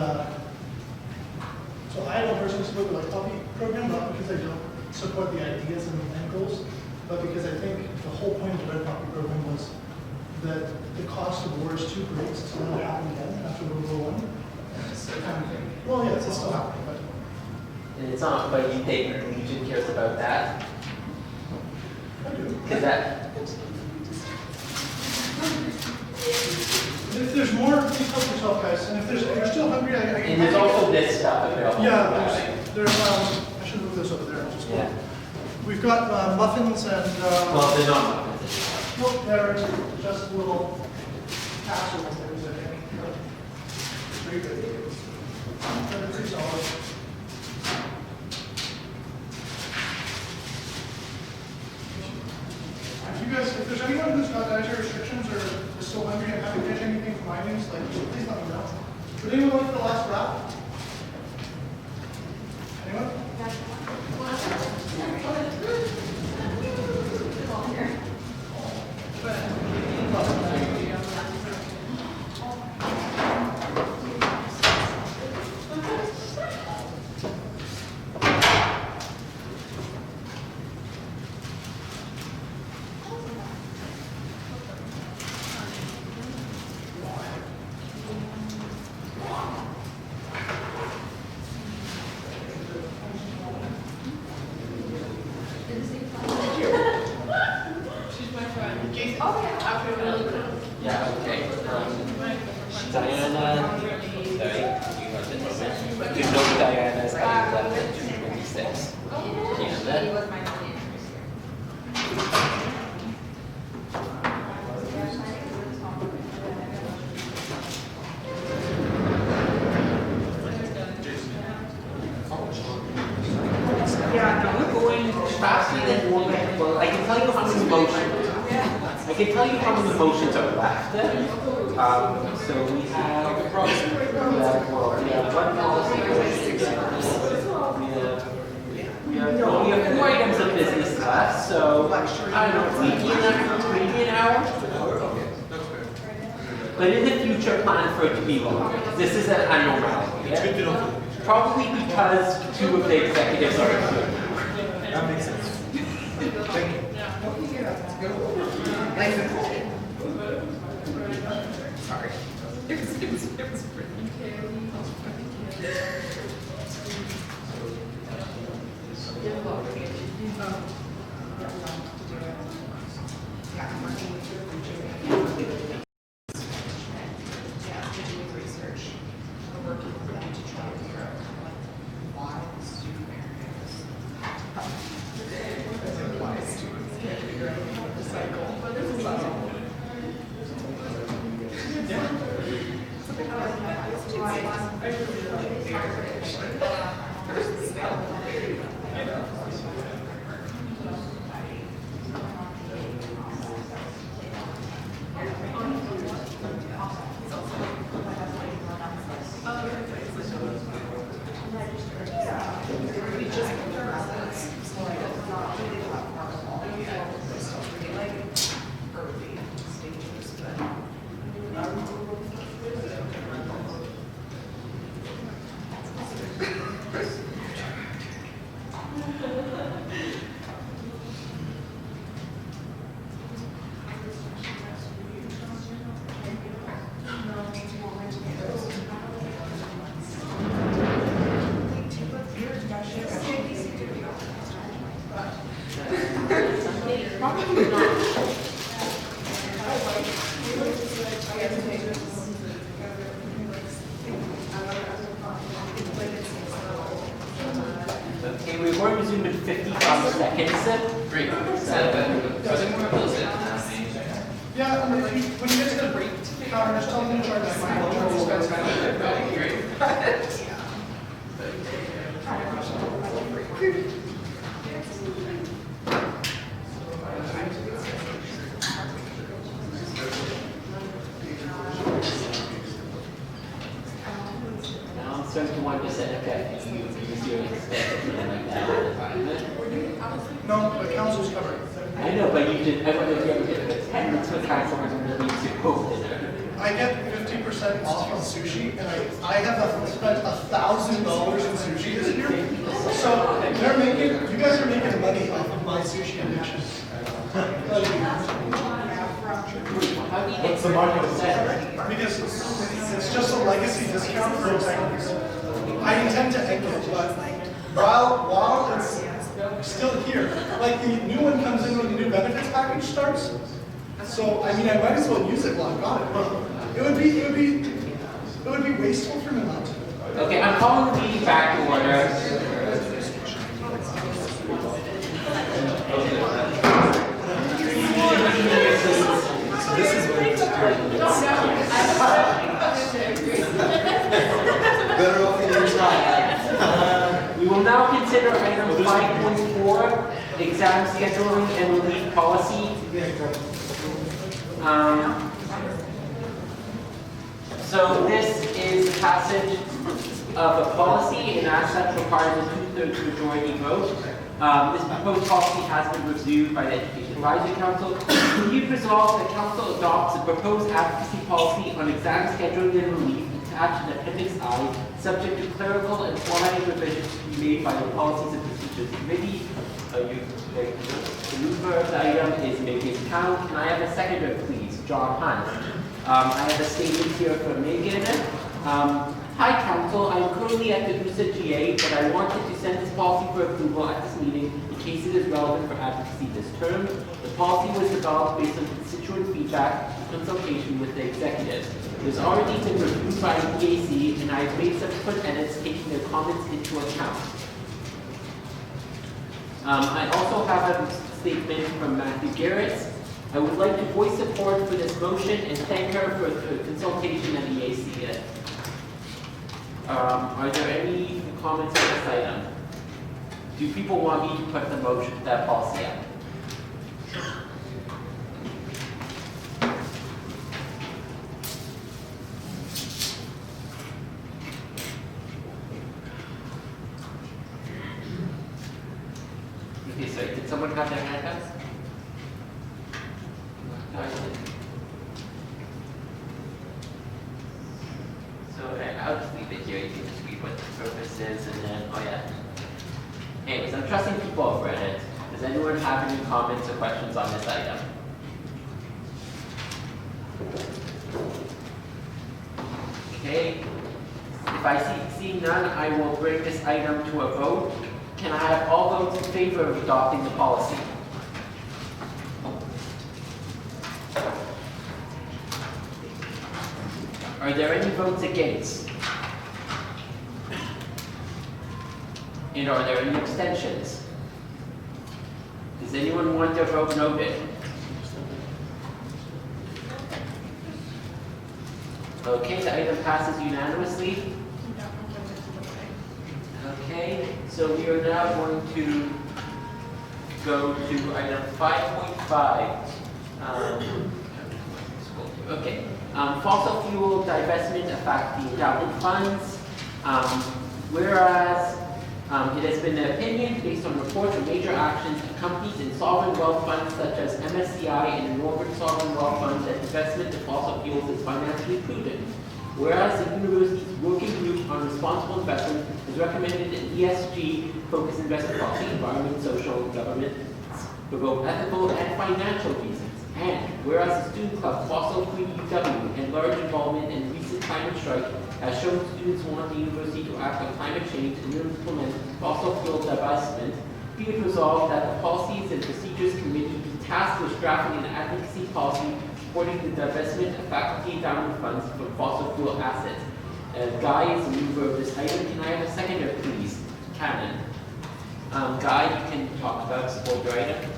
so I don't personally support the White Poppy program, not because I don't support the ideas and the end goals, but because I think the whole point of the Red Poppy program was that the cost of war is too great to let it happen again after World War I. Well, yes, it's still happening, but And it's not, but you think Legion cares about that? I do. Because that, If there's more, please help yourself, guys. And if you're still hungry, I can. and there's also this stuff available. Yeah, there's I should move this over there. Yeah. We've got muffins and. Well, they're not muffins. Well, they're just little casseroles. Very good. They're pretty solid. If there's anyone who's got dietary restrictions or is still hungry and haven't finished anything from Vinings, like, please let me know. Would anyone like the last wrap? Anyone? She's my friend. Yeah, okay. Diana, sorry, you know Diana's having left at 2:26. Canada. Yeah, no, we're going faster than normal. Well, I can tell you how many motions. I can tell you how many motions are left. So we have one policy. We have 4 items of business left. So I don't know, maybe an hour. But in the future, plan for it to be longer. This is an abnormality. Yeah? Probably because 2 of the executives are here. That makes sense. Thank you. Sorry. It was pretty. Okay, we're going to resume in 55 seconds. Great. So I think we're gonna close it. Yeah, and if you, when you get to the counter, just tell them to charge us my expense management. Great. now I'm starting to wonder, okay, is your expectation like that? No, the council's covered. I know, but you did, I don't know if you ever get the attendance with council when we need to go dinner. I get 50% off on sushi, and I have spent $1,000 in sushi this year. So they're making, you guys are making money off of my sushi addiction. What's the market? Because it's just a legacy discount for executives. I intend to end it, but while it's still here, like the new one comes in when the new benefits package starts. So I mean, I might as well use it while I've got it. It would be wasteful for me not to. Okay, I'm calling the meeting back to order. So this is what it's doing. Better off in consider item 5.4, exam scheduling and relief policy. So this is passage of a policy, and as such requires a 2/3 majority vote. This proposed policy has been reviewed by the Education Advisory Council. Be it resolved that Council adopts a proposed advocacy policy on exam scheduling and relief attached in Appendix I, subject to clerical and formatting revisions to be made by the Policies and Procedures Committee. The mover of the item is Megan Count. Can I have a seconder, please? John Hunt. I have a statement here from Megan. Hi Council, I'm currently at the USA GA, but I wanted to send this policy for approval at this meeting in case it is relevant for advocacy this term. The policy was developed based on constituent feedback and consultation with the executives. It has already been reviewed by the EAC, and I have made subsequent edits taking their comments into account. I also have a statement from Matthew Garrett. I would like to voice support for this motion and thank her for the consultation at EAC. Are there any comments on this item? Do people want me to put the motion, that policy up? Okay, so did someone have their hand up? No, I didn't. So I'll just leave it here. You can just read what the purpose is, and then, oh yeah. Anyways, I'm trusting people have read it. Does anyone have any comments or questions on this item? Okay. If I see none, I will bring this item to a vote. Can I have all votes in favor of adopting the policy? Are there any votes against? And are there any abstentions? Does anyone want their vote noted? Okay, the item passes unanimously. Okay, so we are now going to go to item 5.5. Okay. Fossil fuel divestment of faculty endowment funds. Whereas it has been the opinion, based on reports of major actions of companies in sovereign wealth funds such as MSCI and Northern Sovereign Wealth Fund, that investment in fossil fuels is financially prudent. Whereas the university's working group on responsible investment has recommended an ESG-focused investment policy, environment, social, and government, for both ethical and financial reasons. And whereas the student club Fossil Free UW and large involvement in recent climate strike has shown students want the university to act on climate change and implement fossil fuel divestment, be it resolved that the Policies and Procedures Committee be tasked with drafting an advocacy policy supporting the divestment of faculty endowment funds for fossil fuel assets. Guy is the mover of this item. Can I have a seconder, please? Cannon. Guy, you can talk about support your item.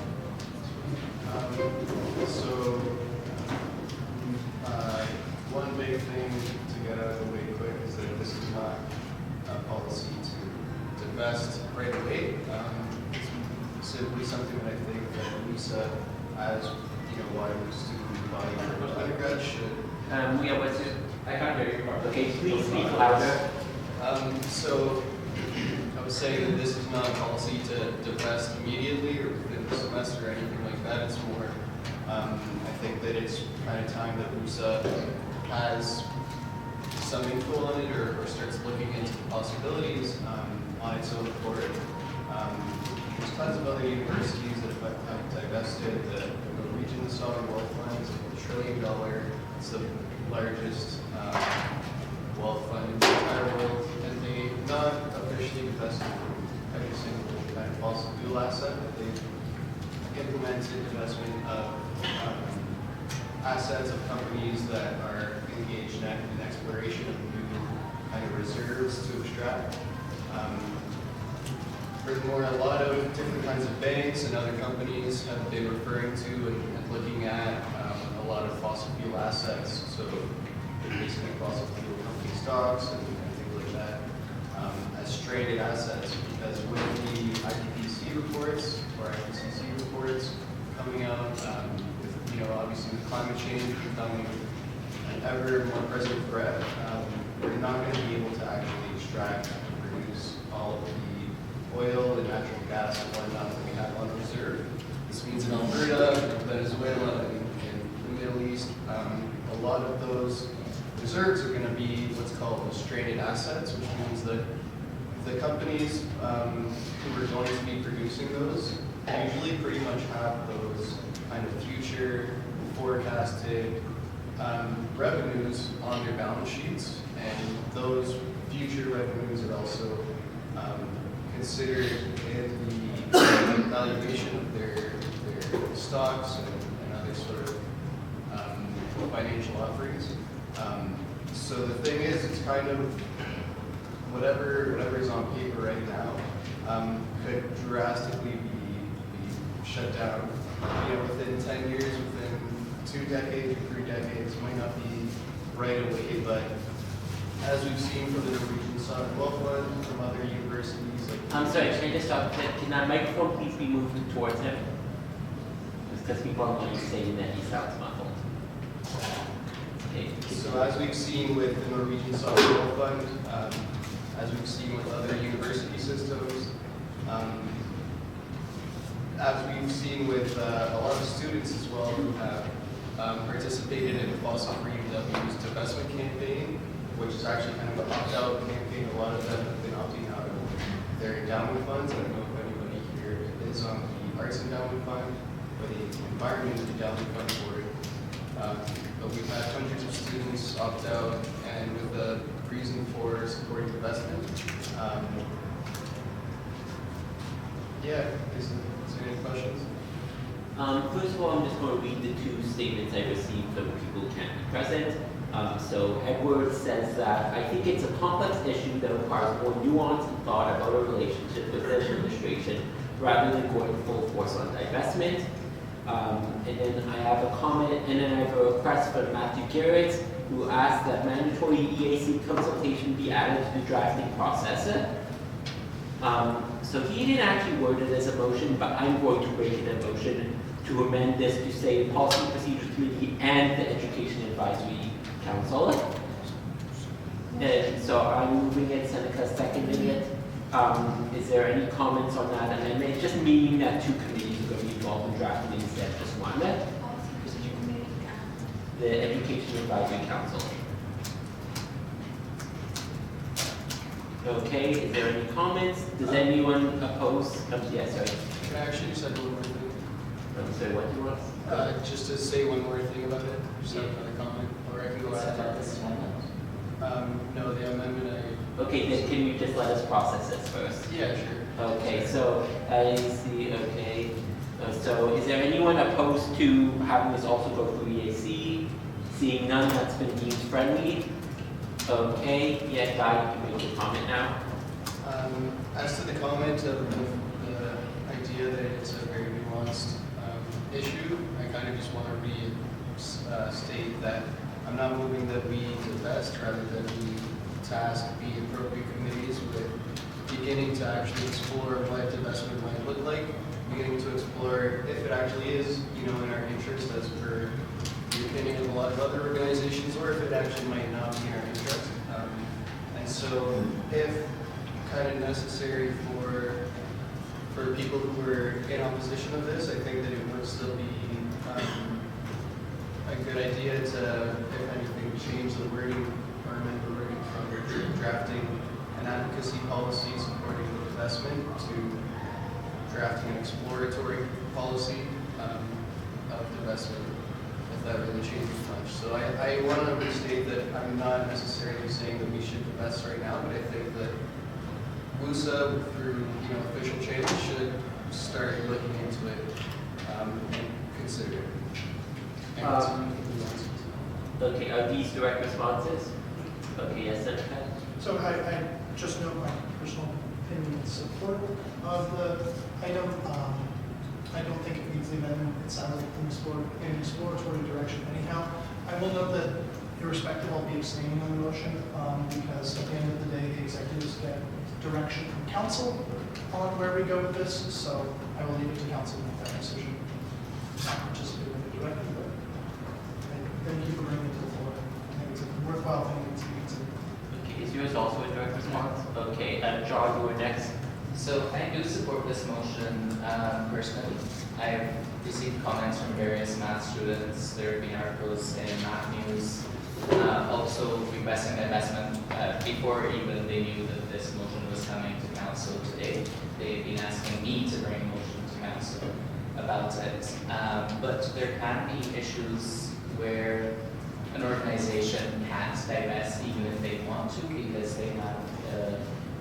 So, one big thing to get out of the way quick is that this is not a policy to divest right away. It's simply something that I think that LUSA, as wider student body for undergrad should. I can't hear you. Okay, please speak louder. So, I would say that this is not a policy to divest immediately or within the semester or anything like that. It's more, I think that it's kind of time that LUSA has some info on it or starts looking into the possibilities on its own accord. There's tons of other universities that have divested. The Norwegian Sovereign Wealth Fund is $1 trillion. It's the largest wealth fund in the entire world, and they not officially divested every single kind of fossil fuel asset. They've implemented investment of assets of companies that are engaged in exploration of new kind of reserves to extract. Furthermore, a lot of different kinds of banks and other companies have been referring to and looking at a lot of fossil fuel assets. So basically fossil fuel company stocks and things like that as stranded assets, because with the IPCC reports or IPCC reports coming out, with, obviously with climate change becoming an ever more present threat, we're not going to be able to actually extract and produce all of the oil and natural gas and whatnot that we have on reserve. This means in Alberta, Venezuela, and in the Middle East, a lot of those reserves are going to be what's called stranded assets, which means that the companies who are going to be producing those usually pretty much have those kind of future forecasted revenues on their balance sheets, and those future revenues are also considered in the valuation of their stocks and other sort of financial offerings. So the thing is, it's kind of whatever is on paper right now could drastically be shut down. Within 10 years, within 2 decades, or 3 decades, might not be right away, but as we've seen from the Norwegian Sovereign Wealth Fund, from other universities, like I'm sorry, can I just stop? Can that microphone please be moved towards him? Just because people are only saying that he sounds muffled. Okay. So as we've seen with the Norwegian Sovereign Wealth Fund, as we've seen with other university systems, as we've seen with a lot of students as well who have participated in the Fossil Free W's divestment campaign, which is actually kind of an opt-out campaign. A lot of them have been opting out of their endowment funds. I don't know if anybody here is on the Arts Endowment Fund or the Environment Endowment Fund board. But we've had hundreds of students opt out, and with the reason for supporting divestment. Is there any questions? First of all, I'm just going to read the 2 statements I received from people who can't be present. So Edward says that, I think it's a complex issue that requires more nuance and thought about our relationship with the administration rather than going full force on divestment. And then I have a comment, and then I have a request from Matthew Garrett, who asked that mandatory EAC consultation be added to the drafting process. So he didn't actually word it as a motion, but I'm going to make it a motion to amend this to say Policy and Procedures Committee and the Education Advisory Council. And so I'm moving it, Seneca seconding it. Is there any comments on that amendment? It's just meaning that 2 committees are going to be involved in drafting instead of just one. The Education Advisory Council. Okay, is there any comments? Does anyone oppose? Yes, sorry. Can I actually just add one more thing? I'm sorry, what do you want? Just to say one more thing about it, just have another comment, or I can go ahead. No, the amendment Okay, then can you just let us process this first? Yeah, sure. Okay, so I see, okay. So is there anyone opposed to having this also go through EAC? Seeing none, that's been deemed friendly. Okay, yeah, Guy, you can make a comment now. As to the comment of the idea that it's a very nuanced issue, I kind of just want to restate that I'm not moving that we divest, rather than we task the appropriate committees with beginning to actually explore what divestment might look like, beginning to explore if it actually is, in our interest as per the opinion of a lot of other organizations, or if it actually might not be in our interest. And so if kind of necessary for people who are in opposition of this, I think that it would still be a good idea to, if anything, change the wording or amend the wording from drafting an advocacy policy supporting the divestment to drafting an exploratory policy of divestment, if that really changes much. So I want to restate that I'm not necessarily saying that we should divest right now, but I think that WUSA, through official channels, should start looking into it and consider it. Okay, are these direct responses? Okay, yes, Senator. So I just note my personal opinion in support of the item. I don't think it needs the amendment. It sounds like an exploratory direction anyhow. I will note that irrespective, I'll be abstaining on the motion, because at the end of the day, the executives get direction from council on where we go with this, so I will leave it to council to make that decision. Not participate in it directly, but thank you for bringing it to the floor. I think it's a worthwhile thing to consider. Okay, is yours also a direct response? Okay, John, you were next. So I do support this motion personally. I've received comments from various math students. There have been articles in Math News also requesting divestment before even they knew that this motion was coming to council today. They've been asking me to bring a motion to council about it. But there can be issues where an organization can't divest even if they want to because they have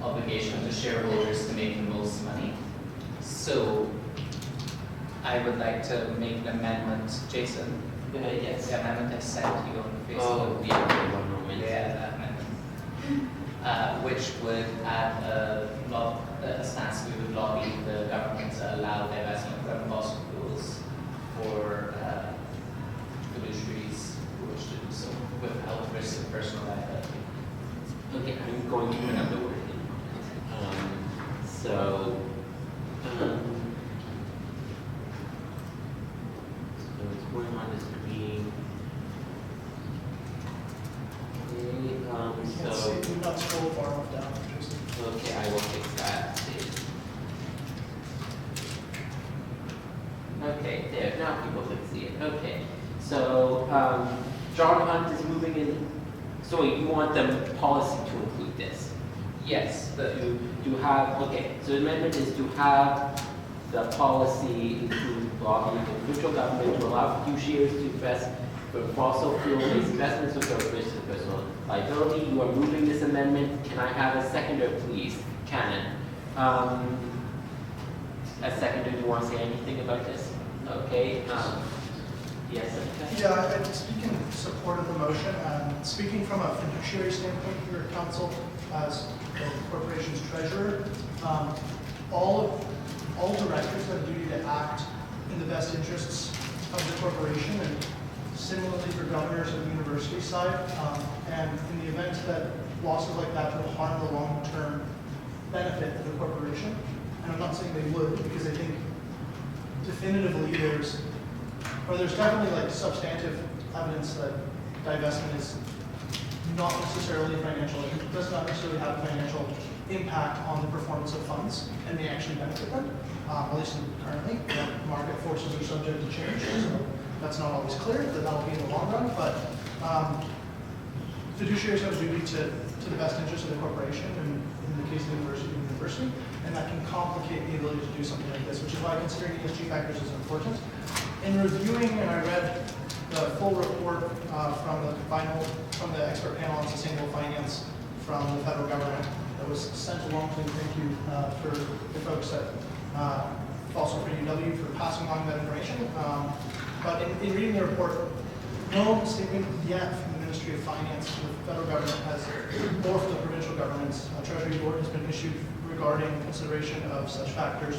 obligation to shareholders to make the most money. So I would like to make an amendment, Jason. Yes. The amendment I sent you on Facebook. Oh, yeah, one moment. Yeah, that amendment. Which would add a stance we would lobby the government to allow divestment from fossil fuels for fiduciaries who wish to do so without risk of personal liability. Okay, I'm going to another word. So it's going on the screen. Okay, So so, do not scroll far enough down, Jason. okay, I will fix that. Okay, there, now people can see it. Okay, so, John Hunt is moving in, so you want the policy to include this? Yes, To have, okay, so the amendment is to have the policy include lobbying the provincial government to allow fiduciaries to invest for fossil fuel-based investments without risk of personal liability. You are moving this amendment. Can I have a seconder, please? Cannon. A seconder, do you want to say anything about this? Okay, yes, okay. Yeah, I speak in support of the motion. Speaking from a fiduciary standpoint here at council, as the corporation's treasurer, all directors have a duty to act in the best interests of the corporation, and similarly for governors of the university side. And in the event that losses like that will harm the long-term benefit of the corporation, and I'm not saying they would, because I think definitively there's definitely like substantive evidence that divestment is not necessarily financial, it does not necessarily have a financial impact on the performance of funds and may actually benefit them, at least currently. Market forces are subject to change, so that's not always clear that that'll be in the long run, but fiduciaries have a duty to the best interest of the corporation, and in the case of the university, and that can complicate the ability to do something like this, which is why considering ESG factors is important. In reviewing, and I read the full report from the expert panel on sustainable finance from the federal government that was sent along to me. Thank you for the folks at Fossil Free UW for passing along that information. But in reading the report, no statement yet from the Ministry of Finance. The federal government has, or from the provincial government's Treasury Board has been issued regarding consideration of such factors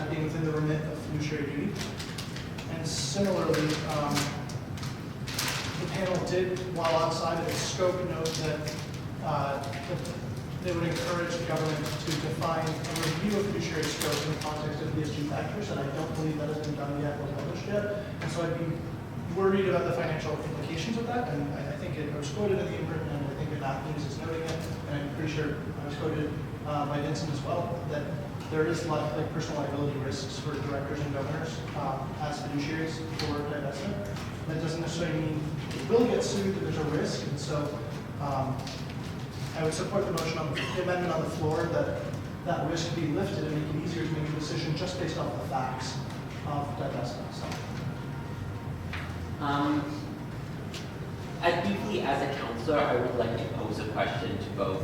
being within the remit of fiduciary duty. And similarly, the panel did, while outside of its scope, note that they would encourage the government to define a review of fiduciary scope in the context of ESG factors, and I don't believe that has been done yet or published yet. And so I'd be worried about the financial implications of that, and I think it was quoted in the imprint, and I think the Math News is noting it, and I'm pretty sure I was quoted by Vincent as well, that there is like personal liability risks for directors and governors as fiduciaries for divestment. That doesn't necessarily mean they will get sued, but there's a risk, and so I would support the motion on the amendment on the floor that that risk be lifted and make it easier to make a decision just based off the facts of divestment. So. Briefly, as a counselor, I would like to pose a question to both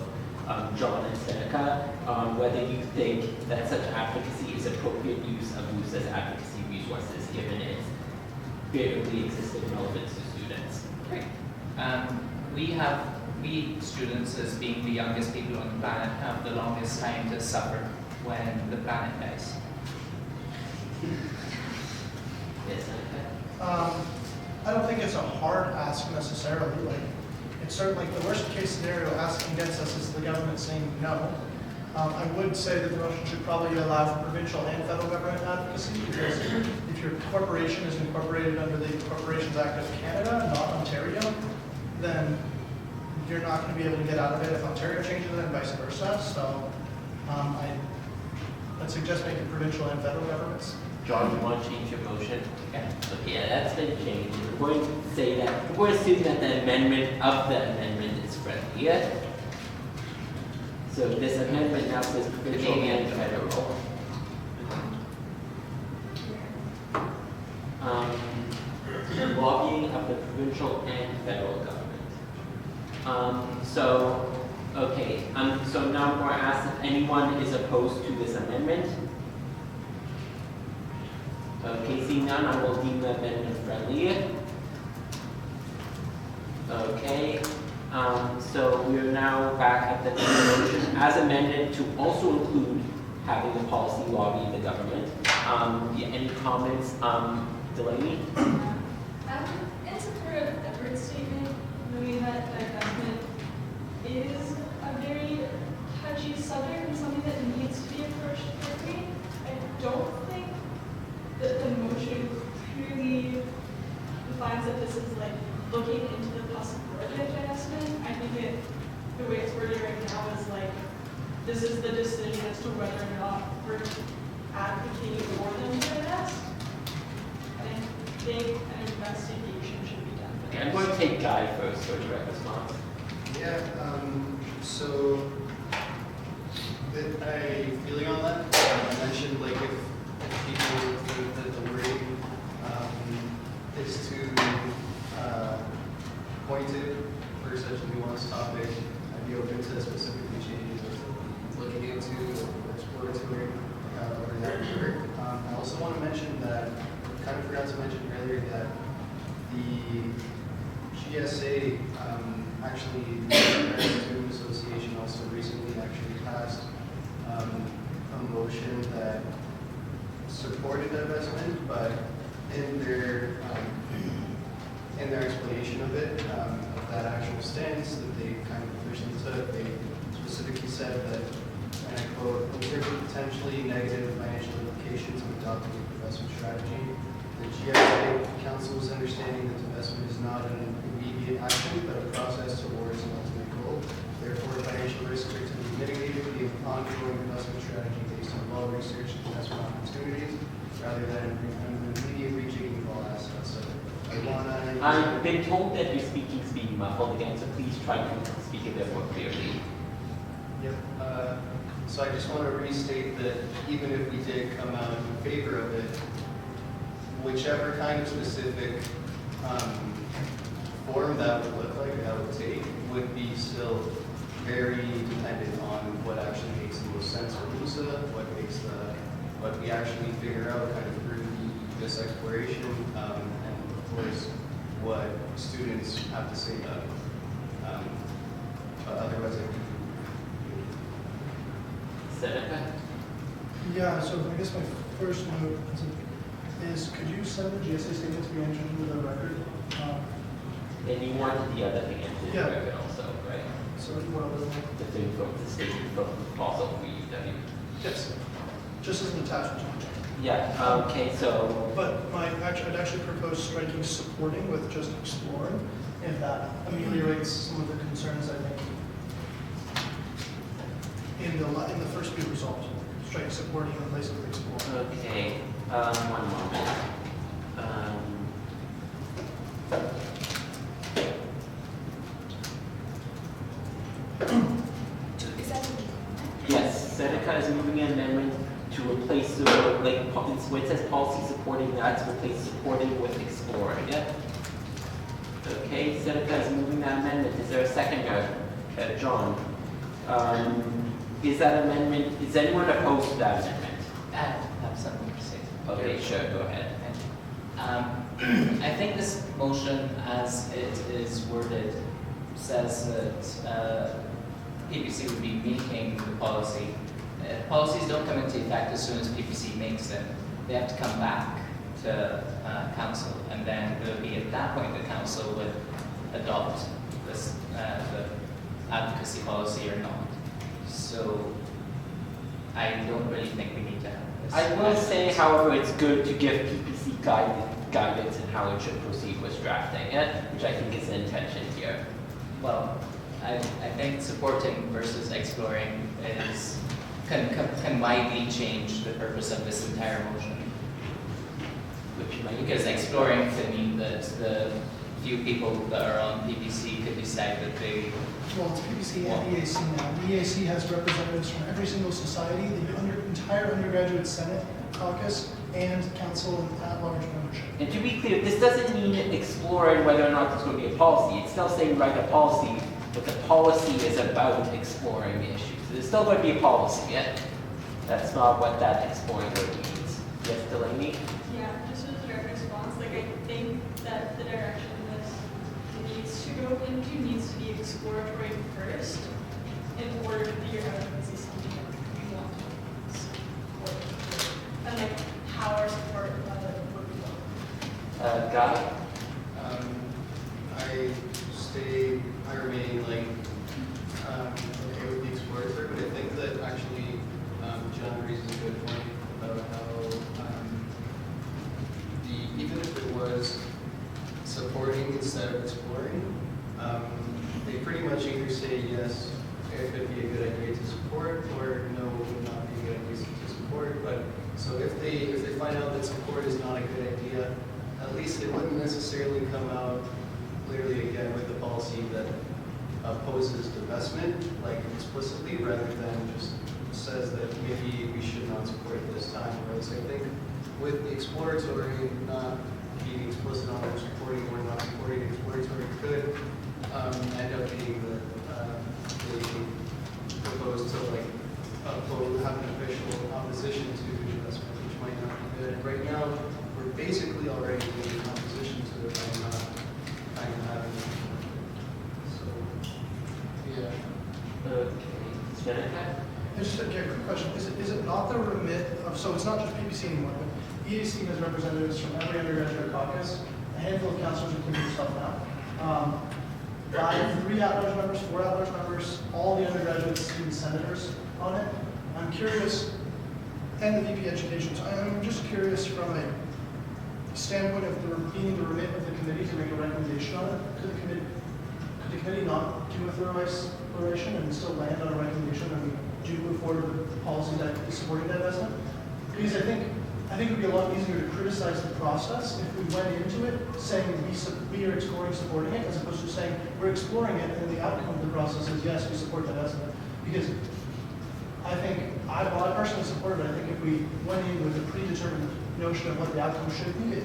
John and Seneca, whether you think that such advocacy is appropriate use of WUS as advocacy resources, given its variably existing relevance to students. Great. We students, as being the youngest people on the planet, have the longest time to suffer when the planet dies. Yes, Seneca? I don't think it's a hard ask necessarily. Like, it's certainly the worst case scenario asking against us is the government saying no. I would say that the motion should probably allow for provincial and federal government advocacy, because if your corporation is incorporated under the Corporations Act of Canada, not Ontario, then you're not going to be able to get out of it if Ontario changes it and vice versa. So I'd suggest making provincial and federal governments. John, you want to change your motion? Okay, yeah, that's been changed. We're going to say that, we're assuming that the amendment of the amendment is friendly, yeah? So this amendment now says provincial and federal. Lobbying of the provincial and federal government. So now I'm going to ask if anyone is opposed to this amendment. Okay, seeing none, I will deem the amendment friendly. Okay, so we are now back at the motion as amended to also include having the policy lobby the government. Any comments, Delaney? In support of Edward's statement, knowing that divestment is a very touchy subject and something that needs to be approached quickly, I don't think that the motion clearly defines that this is like looking into the possibility of divestment. I think the way it's worded right now is like, this is the decision as to whether or not we're advocating for them to divest. I think an investigation should be done. Okay, I'm going to take Guy first for a direct response. Yeah, so I feeling on that. I mentioned like if people think that the wording is too pointed for such a nuanced topic, I'd be open to specifically changing or looking into or exploratory over that word. I also want to mention that I kind of forgot to mention earlier that the GSA actually, the Student Association also recently actually passed a motion that supported divestment, but in their explanation of it, of that actual stance that they kind of officially took, they specifically said that, and I quote, "In terms of potentially negative financial implications of adopting a divestment strategy, the GSA Council's understanding that divestment is not an immediate action, but a process towards an ultimate goal. Therefore, financial risks are to be mitigated via ongoing investment strategy based on well-researched investment opportunities, rather than an immediate rejigging of all assets." So I wanna. I've been told that your speaking is being muffled again, so please try to speak a bit more clearly. Yep. So I just want to restate that even if we did come out in favor of it, whichever kind of specific form that would look like, that would take, would be still very dependent on what actually makes the most sense for LUSA, what we actually figure out kind of through this exploration, and of course what students have to say about it. But otherwise, Seneca? Yeah, so I guess my first note is could you send the GSA statement to be entered into the record? And you wanted the other thing into the Yeah. record also, right? So what other one? The thing from the statement from also for UW. Yes. Just as an attachment. Yeah, okay, so, But I'd actually propose striking supporting with just exploring, if that ameliorates some of the concerns I think in the first few results. Strike supporting in place of exploring. okay, one moment. Yes, Seneca is moving an amendment to replace the, like, where it says policy supporting that, to replace supporting with exploring, yeah? Okay, Seneca is moving that amendment. Is there a seconder? John. Is that amendment, is anyone opposed to that amendment? I have something to say. Okay, sure, go ahead. I think this motion, as it is worded, says that PPC would be making the policy. Policies don't come into effect as soon as PPC makes them. They have to come back to council, and then it will be at that point the council would adopt this, the advocacy policy or not. So I don't really think we need to have this. I will say, however, it's good to give PPC guidance in how it should proceed with drafting it, which I think is the intention here. Well, I think supporting versus exploring can widely change the purpose of this entire motion. Which might Because exploring could mean that the few people that are on PPC could decide that they, Well, it's PPC and EAC now. The EAC has representatives from every single society, the entire undergraduate senate caucus, and council and at-large membership. And to be clear, this doesn't mean exploring whether or not there's going to be a policy. It's still saying write a policy, but the policy is about exploring the issues. So there's still going to be a policy, yeah? That's not what that exploring really means. Yes, Delaney? Yeah, just as a direct response, like I think that the direction this needs to go into needs to be exploratory first in order to figure out if this is something that we want to support. And like how our support level would be low. Guy? I remain like, okay with the exploratory, but I think that actually, John raises a good point about how, even if it was supporting instead of exploring, they pretty much either say yes, it could be a good idea to support, or no, it would not be a good idea to support. But so if they find out that support is not a good idea, at least it wouldn't necessarily come out clearly again with the policy that opposes divestment, like explicitly, rather than just says that maybe we should not support it this time. Whereas I think with the exploratory not being explicit on whether supporting or not supporting, exploratory could end up being the they propose to like have an official opposition to divestment, which might not be good. And right now, we're basically already in opposition to it by not kind of having it. So, yeah. Okay. Jennifer? Just a quick question, is it not the remit of, so it's not just PPC anymore, but EAC has representatives from every undergraduate caucus, a handful of councilors, including yourself now, 3 at-large members, 4 at-large members, all the undergraduate student senators on it. I'm curious, and the VP Education, so I'm just curious from a standpoint of being the remit of the committee to make a recommendation on it. Could the committee not do a thorough exploration and still land on a recommendation and we do move forward with the policy that is supporting divestment? Because I think it would be a lot easier to criticize the process if we went into it saying we are exploring supporting it, as opposed to saying we're exploring it and the outcome of the process is yes, we support divestment. Because I think, I personally support it, I think if we went in with a predetermined notion of what the outcome should be, it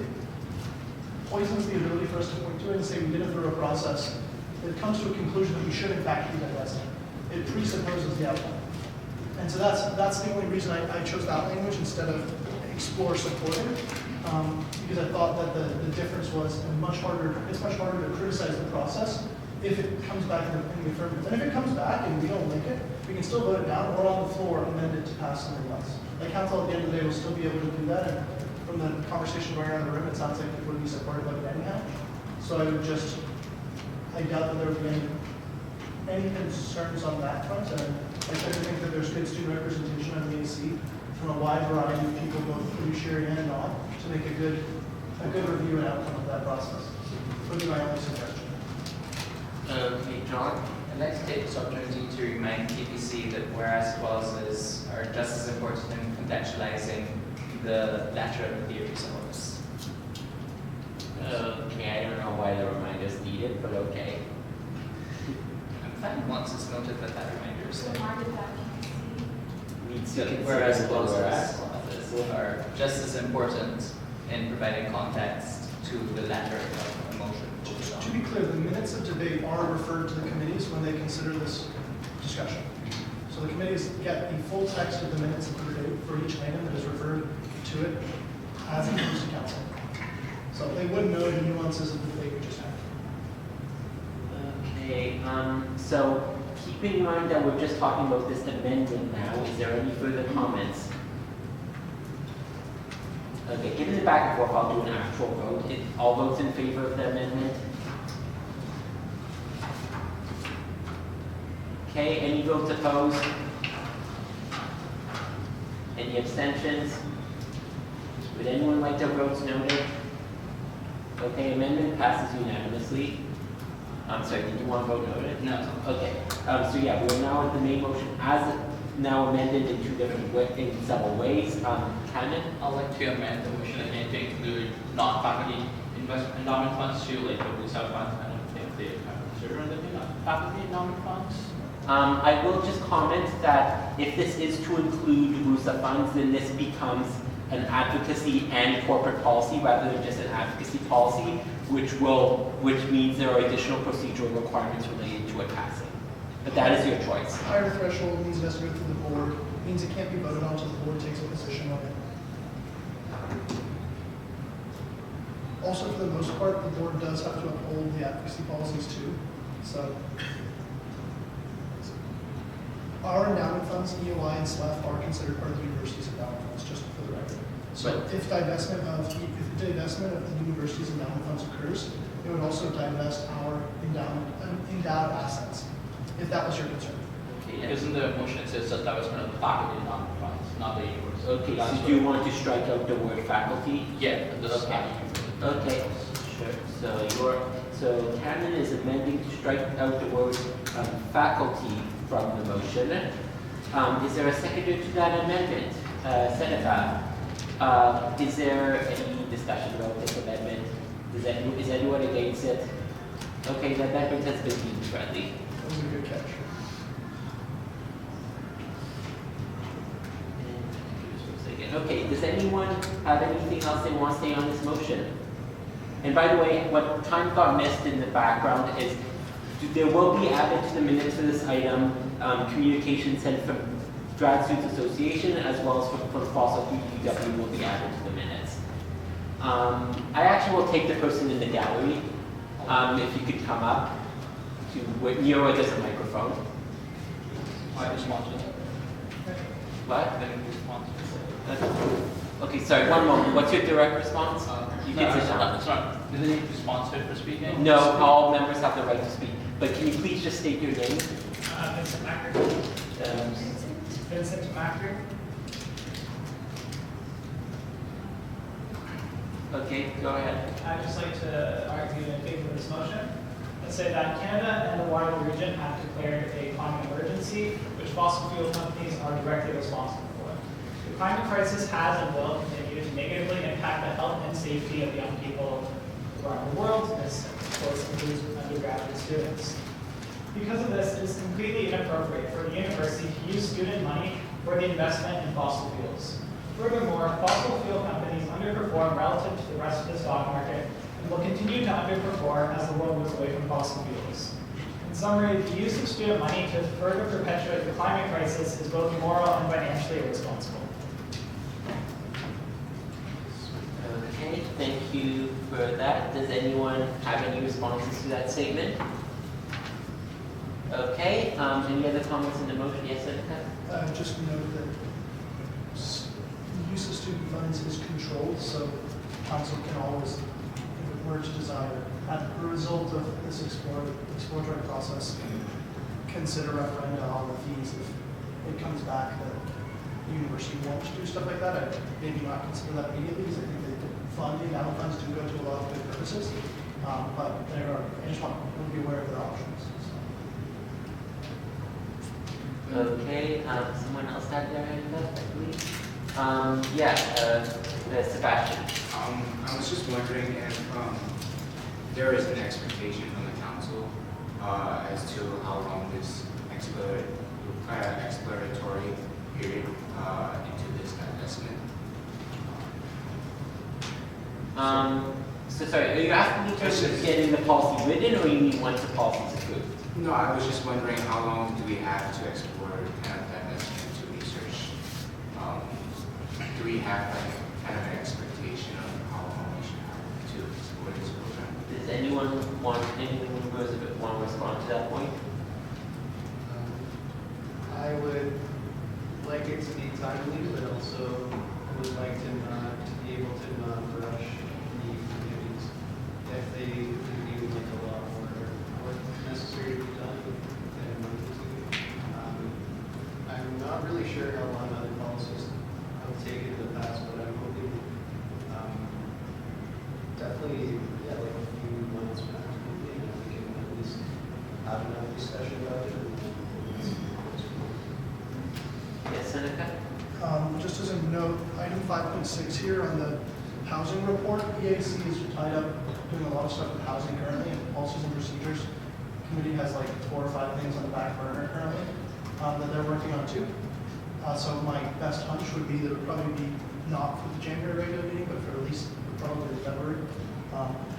poisons the ability for us to point to it and say we did a thorough process. It comes to a conclusion that we should in fact be divesting. It presupposes the outcome. And so that's the only reason I chose that language instead of explore supporting, because I thought that the difference was it's much harder to criticize the process if it comes back in the affirmative. And if it comes back and we don't like it, we can still vote it down or on the floor amend it to pass something else. Like council at the end of the day will still be able to do that, and from the conversation going around the room, it sounds like people would be supportive of it anyhow. So I doubt that there would be any concerns on that front, and I tend to think that there's good student representation on the AC from a wide variety of people, both fiduciary and non, to make a good review and outcome of that process. Would be my only suggestion. Okay, John? I'd like to take this opportunity to remind PPC that whereas clauses are just as important in contextualizing the letter of the results. Okay, I don't know why the reminder is needed, but okay. I'm fine once it's noted that reminder is there. Needs to consider Whereas the whereas clauses are just as important in providing context to the letter of a motion. To be clear, the minutes of debate are referred to the committees when they consider this discussion. So the committees get the full text of the minutes of the debate for each item that is referred to it as it comes to council. So they would know the nuances of the debate we just had. Okay, so keeping in mind that we're just talking about this amendment now, is there any further comments? Okay, given the back and forth, I'll do an actual vote. All votes in favor of the amendment? Okay, any votes opposed? Any abstentions? Would anyone like their votes noted? Okay, amendment passes unanimously. I'm sorry, did you want to vote noted? No. Okay, so yeah, we're now at the main motion as now amended in in several ways. Canon? I'd like to amend the motion again to include non-faculty endowment funds to like the reserve funds. I don't think they have considered under the faculty endowment funds. I will just comment that if this is to include RUSA funds, then this becomes an advocacy and corporate policy rather than just an advocacy policy, which means there are additional procedural requirements related to it passing. But that is your choice. Higher threshold means it has to go through the board, means it can't be voted on until the board takes a position on it. Also, for the most part, the board does have to uphold the advocacy policies too. So, our endowment funds, EOI and SLEF, are considered part of the university's endowment funds, just for the record. So if divestment of the university's endowment funds occurs, it would also divest our endowed assets, if that was your concern. Okay, Because in the motion it says that was one of the faculty endowment funds, not the university. okay, That's so what- do you want to strike out the word faculty? Yeah, that's Okay. Okay, sure. So Canon is amending to strike out the word faculty from the motion. Is there a seconder to that amendment? Senator, is there any discussion about this amendment? Is anyone against it? Okay, the amendment has been deemed friendly. That was a good catch. Okay, does anyone have anything else they want to say on this motion? And by the way, what time got missed in the background is there will be added to the minutes for this item, communication sent from Grad Students Association as well as from Fossil Fuel UW will be added to the minutes. I actually will take the person in the gallery, if you could come up to near where there's a microphone. I respond to that. What? Then we respond to that. Okay, sorry, one moment. What's your direct response? You No, can sit it's down. not, it's not. Do they need to be sponsored for speaking? No, all members have the right to speak. But can you please just state your name? Vincent Macker. Vincent Macker. Okay, go ahead. I'd just like to argue in favor of this motion and say that Canada and the Waterloo region have declared a climate emergency, which fossil fuel companies are directly responsible for. The climate crisis has and will continue to negatively impact the health and safety of young people around the world, and this, of course, includes undergraduate students. Because of this, it is completely inappropriate for the university to use student money for the investment in fossil fuels. Furthermore, fossil fuel companies underperform relative to the rest of the stock market and will continue to underperform as the world moves away from fossil fuels. In summary, the use of student money to further perpetuate the climate crisis is both immoral and financially irresponsible. Okay, thank you for that. Does anyone have any responses to that statement? Okay, any other comments in the motion? Yes, Senator? Just note that the use of student funds is controlled, so council can always, if it were to desire, at the result of this exploratory process, consider referenda on the fees if it comes back that the university wants to do stuff like that. I'd maybe not consider that immediately because I think that the funding, endowment funds do go to a lot of good purposes. But I just want to be aware of their options. So. Okay, someone else had their hand up, I believe. Sebastian. I was just wondering if there is an expectation from the council as to how long this exploratory period into this investment. So sorry, are you asking me in terms of getting the policy written, or you mean once the policy is approved? No, I was just wondering how long do we have to explore kind of that investment to research? Do we have like kind of an expectation of how long we should have to explore this program? Does anyone want to respond to that point? I would like it to be timely, but also would like to not be able to not rush the communities if they do like a lot more work necessary to be done. sure how on other policies I would take it in the past, but I'm hoping, definitely, yeah, like a few months back, maybe, and we can at least have another discussion about it. Yes, Seneca? Just as a note, item 5.6 here on the housing report, EAC is tied up doing a lot of stuff with housing currently, and policies and procedures committee has like 4 or 5 things on the back burner currently that they're working on too. So my best hunch would be that it would probably be not for the January regular meeting, but for at least probably February.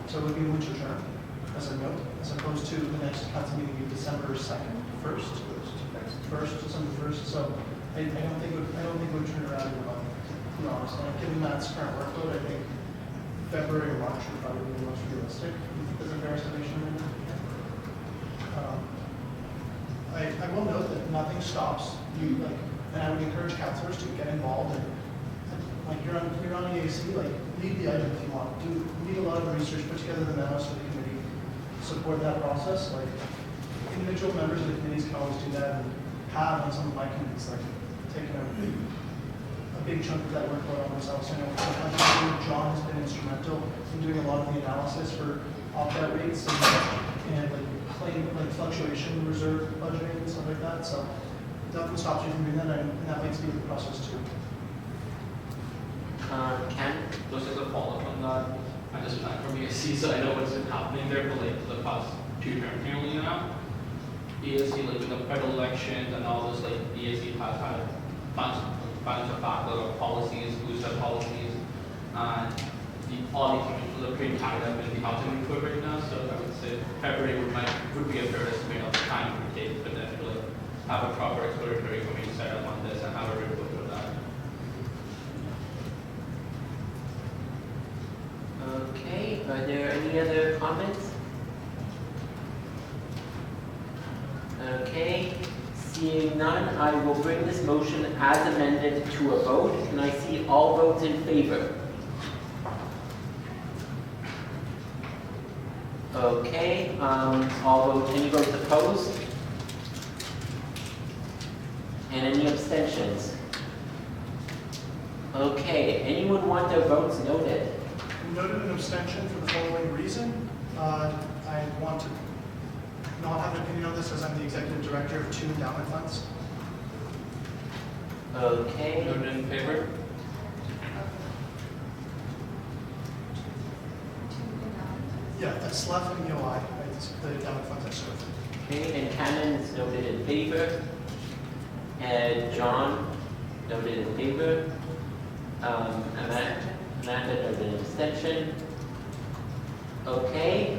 So it would be a winter term as a note, as opposed to the next council meeting be December 2nd, 1st, December 1st. So I don't think it would turn around in a month, to be honest. And given Matt's current workload, I think February or March would probably be the most realistic. As a fair estimation right now. I will note that nothing stops you, like, and I would encourage counselors to get involved and, like, you're on EAC, like, lead the item if you want. Lead a lot of research, put together the memos for the committee, support that process. Like, individual members of the committees can always do that, and have on some of my committees, like, taken a big chunk of that workload on themselves. I know John has been instrumental in doing a lot of the analysis for opt-out rates and like claim, like fluctuation reserve budgeting and stuff like that. So nothing stops you from doing that, and that might speed the process too. Ken? Just as a follow-up on that, I just plan from ESC, so I know what's been happening there for like the past 2 terms nearly now. ESC, like with the federal elections and all this, like ESC has had bunch of backlog of policies, booster policies, and all these things are pretty tied up in the housing report right now. So I would say February would be a fair estimate of the time it would take, but then to like have a proper exploratory committee set up on this and have a report of that. Okay, are there any other comments? Okay, seeing none, I will bring this motion as amended to a vote. Can I see all votes in favor? Okay, all votes, any votes opposed? And any abstentions? Okay, anyone want their votes noted? Noted an abstention for the following reason. I want to not have an opinion on this as I'm the executive director of 2 endowment funds. Okay. Noted in favor? Yeah, that's SLEF and EOI, right? It's the endowment funds I serve. Okay, and Canon is noted in favor. And John noted in favor. Amanda noted in abstention. Okay.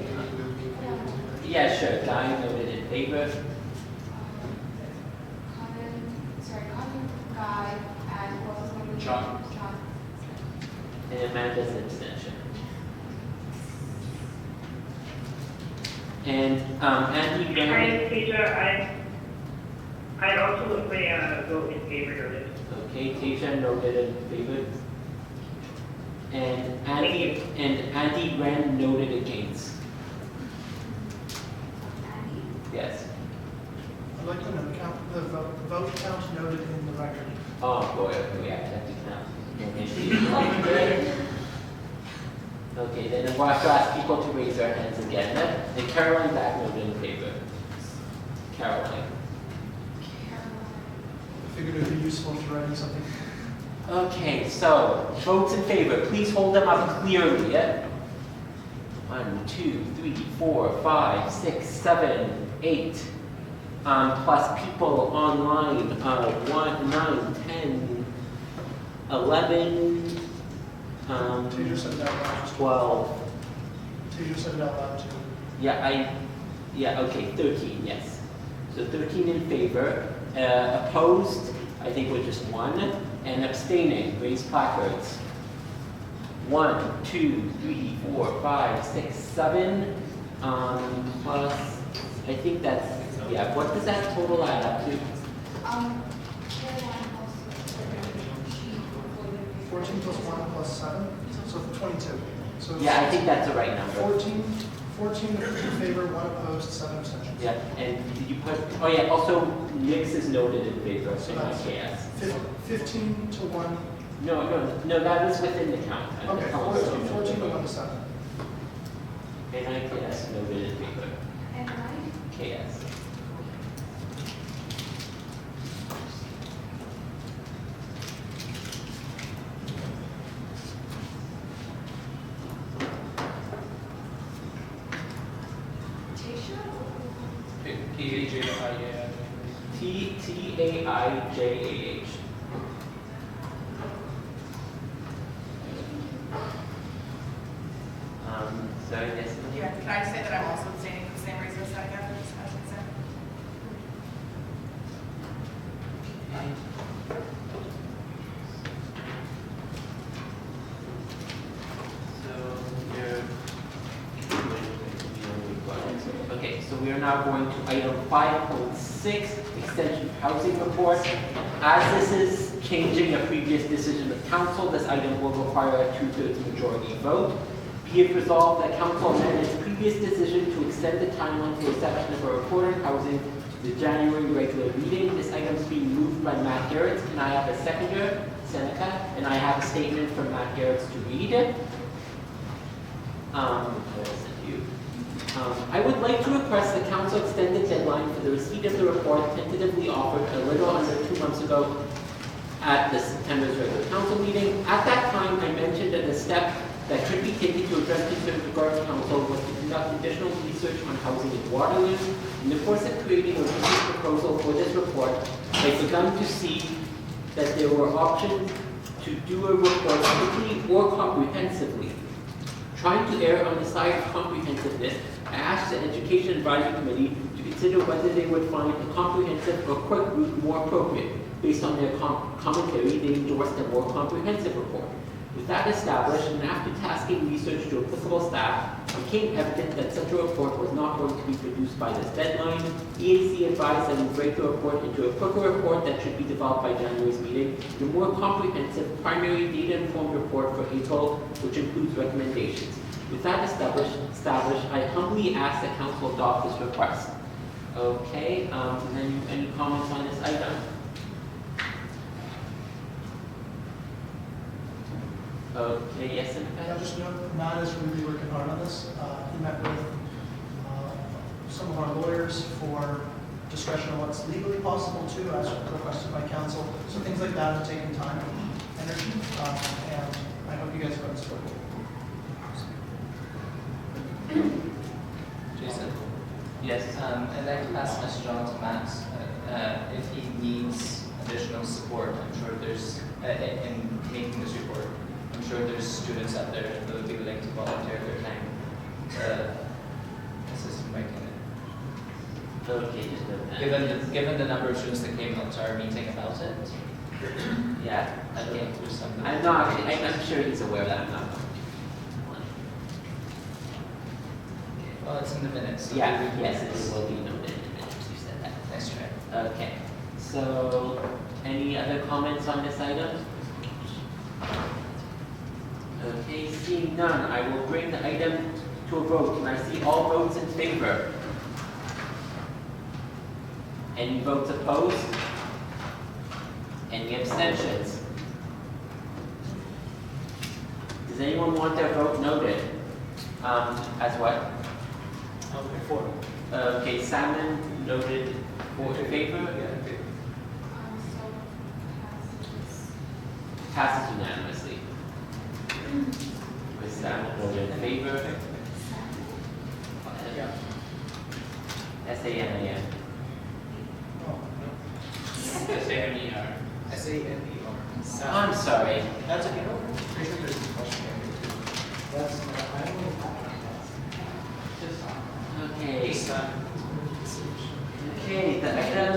Yeah, sure. Guy noted in favor. Common, Guy, and what was the name? John. And Amanda's an abstention. And Andy Hi, Bennett. Tasia, I'd also look my vote in favor of it. Okay, Tasia noted in favor. And Andy Wren noted against. Yes. I'd like to note the vote count noted in the record. Oh, boy, okay, I have to count. Okay, then we'll have to ask people to raise their hands again. And Caroline back noted in favor. Caroline. I figured it would be useful if you're writing something. Okay, so votes in favor. Please hold them up clearly. Yeah? 1, 2, 3, 4, 5, 6, 7, 8. Plus people online. 1, 9, 10, 11. Tasia said it out loud. 12. Tasia said it out loud too. Yeah, okay, 13, yes. So 13 in favor. Opposed, I think we're just 1. And abstaining, raise placards. 1, 2, 3, 4, 5, 6, 7. Plus, I think that's, yeah, what does that total add up to? 14 plus 1 plus 7, so 22. So Yeah, I think that's the right number. 14, 14 in favor, 1 opposed, 7 abstentions. Yeah, and did you put, oh yeah, also Nix is noted in favor, so So not that's KS. 15 to 1. No, that was within the count. Okay, 14 to 1 to 7. And I KS noted in favor. And I, KS. Tasha? T-A-J-I-A. Taijah. Sorry, yes. Yeah, can I just say that I'm also abstaining for the same reasons that I got this as consent? Okay, so we are now going to item 5.6, extension of housing report. As this is changing a previous decision of council, this item will require a 2/3 majority vote. Be it resolved that council amend its previous decision to extend the timeline for reception of a report on housing to the January regular meeting. This item is being moved by Matt Garrett, and I have a seconder, Seneca, and I have a statement from Matt Garrett to read. I would like to request the council extend the deadline for the receipt of the report tentatively offered a little under 2 months ago at the September's regular council meeting. At that time, I mentioned that the step that could be taken to address concerns regarding council was to conduct additional research on housing in Waterloo. In the course of creating a research proposal for this report, I've begun to see that there were options to do a report quickly or comprehensively. Trying to err on the side of comprehensiveness, I asked the Education Advisory Committee to consider whether they would find a comprehensive or quick route more appropriate. Based on their commentary, they endorsed a more comprehensive report. With that established, and after tasking research to applicable staff, it became evident that such a report was not going to be produced by this deadline. EAC advised that we break the report into a quicker report that should be developed by January's meeting, and a more comprehensive primary data-informed report for April, which includes recommendations. With that established, I humbly ask that council adopt this request. Okay, any comments on this item? Okay, yes, and And I'll just note, Matt is really working hard on this. He met with some of our lawyers for discussion on what's legally possible too, as requested by council. So things like that have taken time and energy, and I hope you guys are support. Jason? Yes. I'd like to pass Mr. John to Matt. If he needs additional support, I'm sure there's, in making this report, I'm sure there's students out there who would be willing to volunteer their time to assist in making it. Okay, just note that. Given the number of students that came up to our meeting about it, Yeah, so okay. there's some. I'm not, I'm sure he's aware that I'm not. Well, it's in the minutes. So Yeah, we- yes, it will be noted in the minutes, you said that. Nice try. Okay, so any other comments on this item? Okay, seeing none, I will bring the item to a vote. Can I see all votes in favor? Any votes opposed? Any abstentions? Does anyone want their vote noted? As what? For. Okay, Salmon noted for in favor? so Passes unanimously. With Salmon voted in favor. Yeah. SANAN. S-A-M-E-R. S-A-N-E-R. I'm sorry. That's okay. Basically, there's a question. That's, Okay. Okay, the item.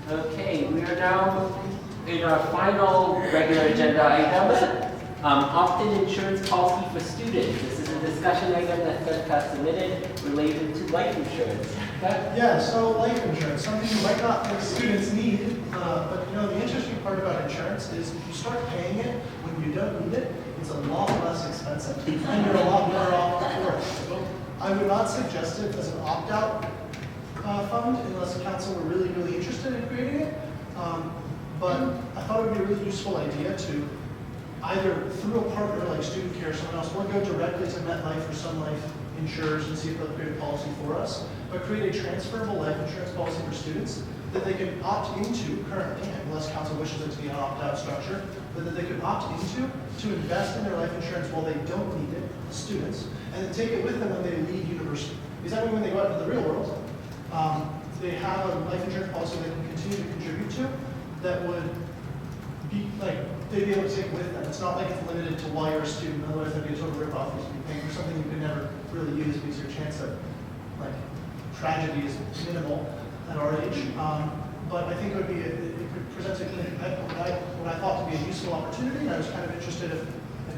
Okay, we are now in our final regular agenda item. Opt-in insurance policy for students. This is a discussion item that FedCat submitted related to life insurance. Yeah, so life insurance, something you might not think students need, but you know, the interesting part about insurance is if you start paying it when you don't need it, it's a lot less expensive, and you're a lot better off for it. So I would not suggest it as an opt-out fund unless the council were really, really interested in creating it. But I thought it would be a really useful idea to either through a partner like Student Care or someone else, or go directly to MetLife or Sun Life insurers and see if they'll create a policy for us, but create a transferable life insurance policy for students that they can opt into currently, unless council wishes it to be an opt-out structure, but that they could opt into to invest in their life insurance while they don't need it, students, and then take it with them when they leave university. Because that way when they go out into the real world, they have a life insurance policy they can continue to contribute to that would be like, they'd be able to take with them. It's not like it's limited to while you're a student, otherwise that'd be a total rip-off. You'd be paying for something you could never really use because your chance of like tragedy is minimal at our age. But I think it would be, it presents what I thought to be a useful opportunity, and I was kind of interested if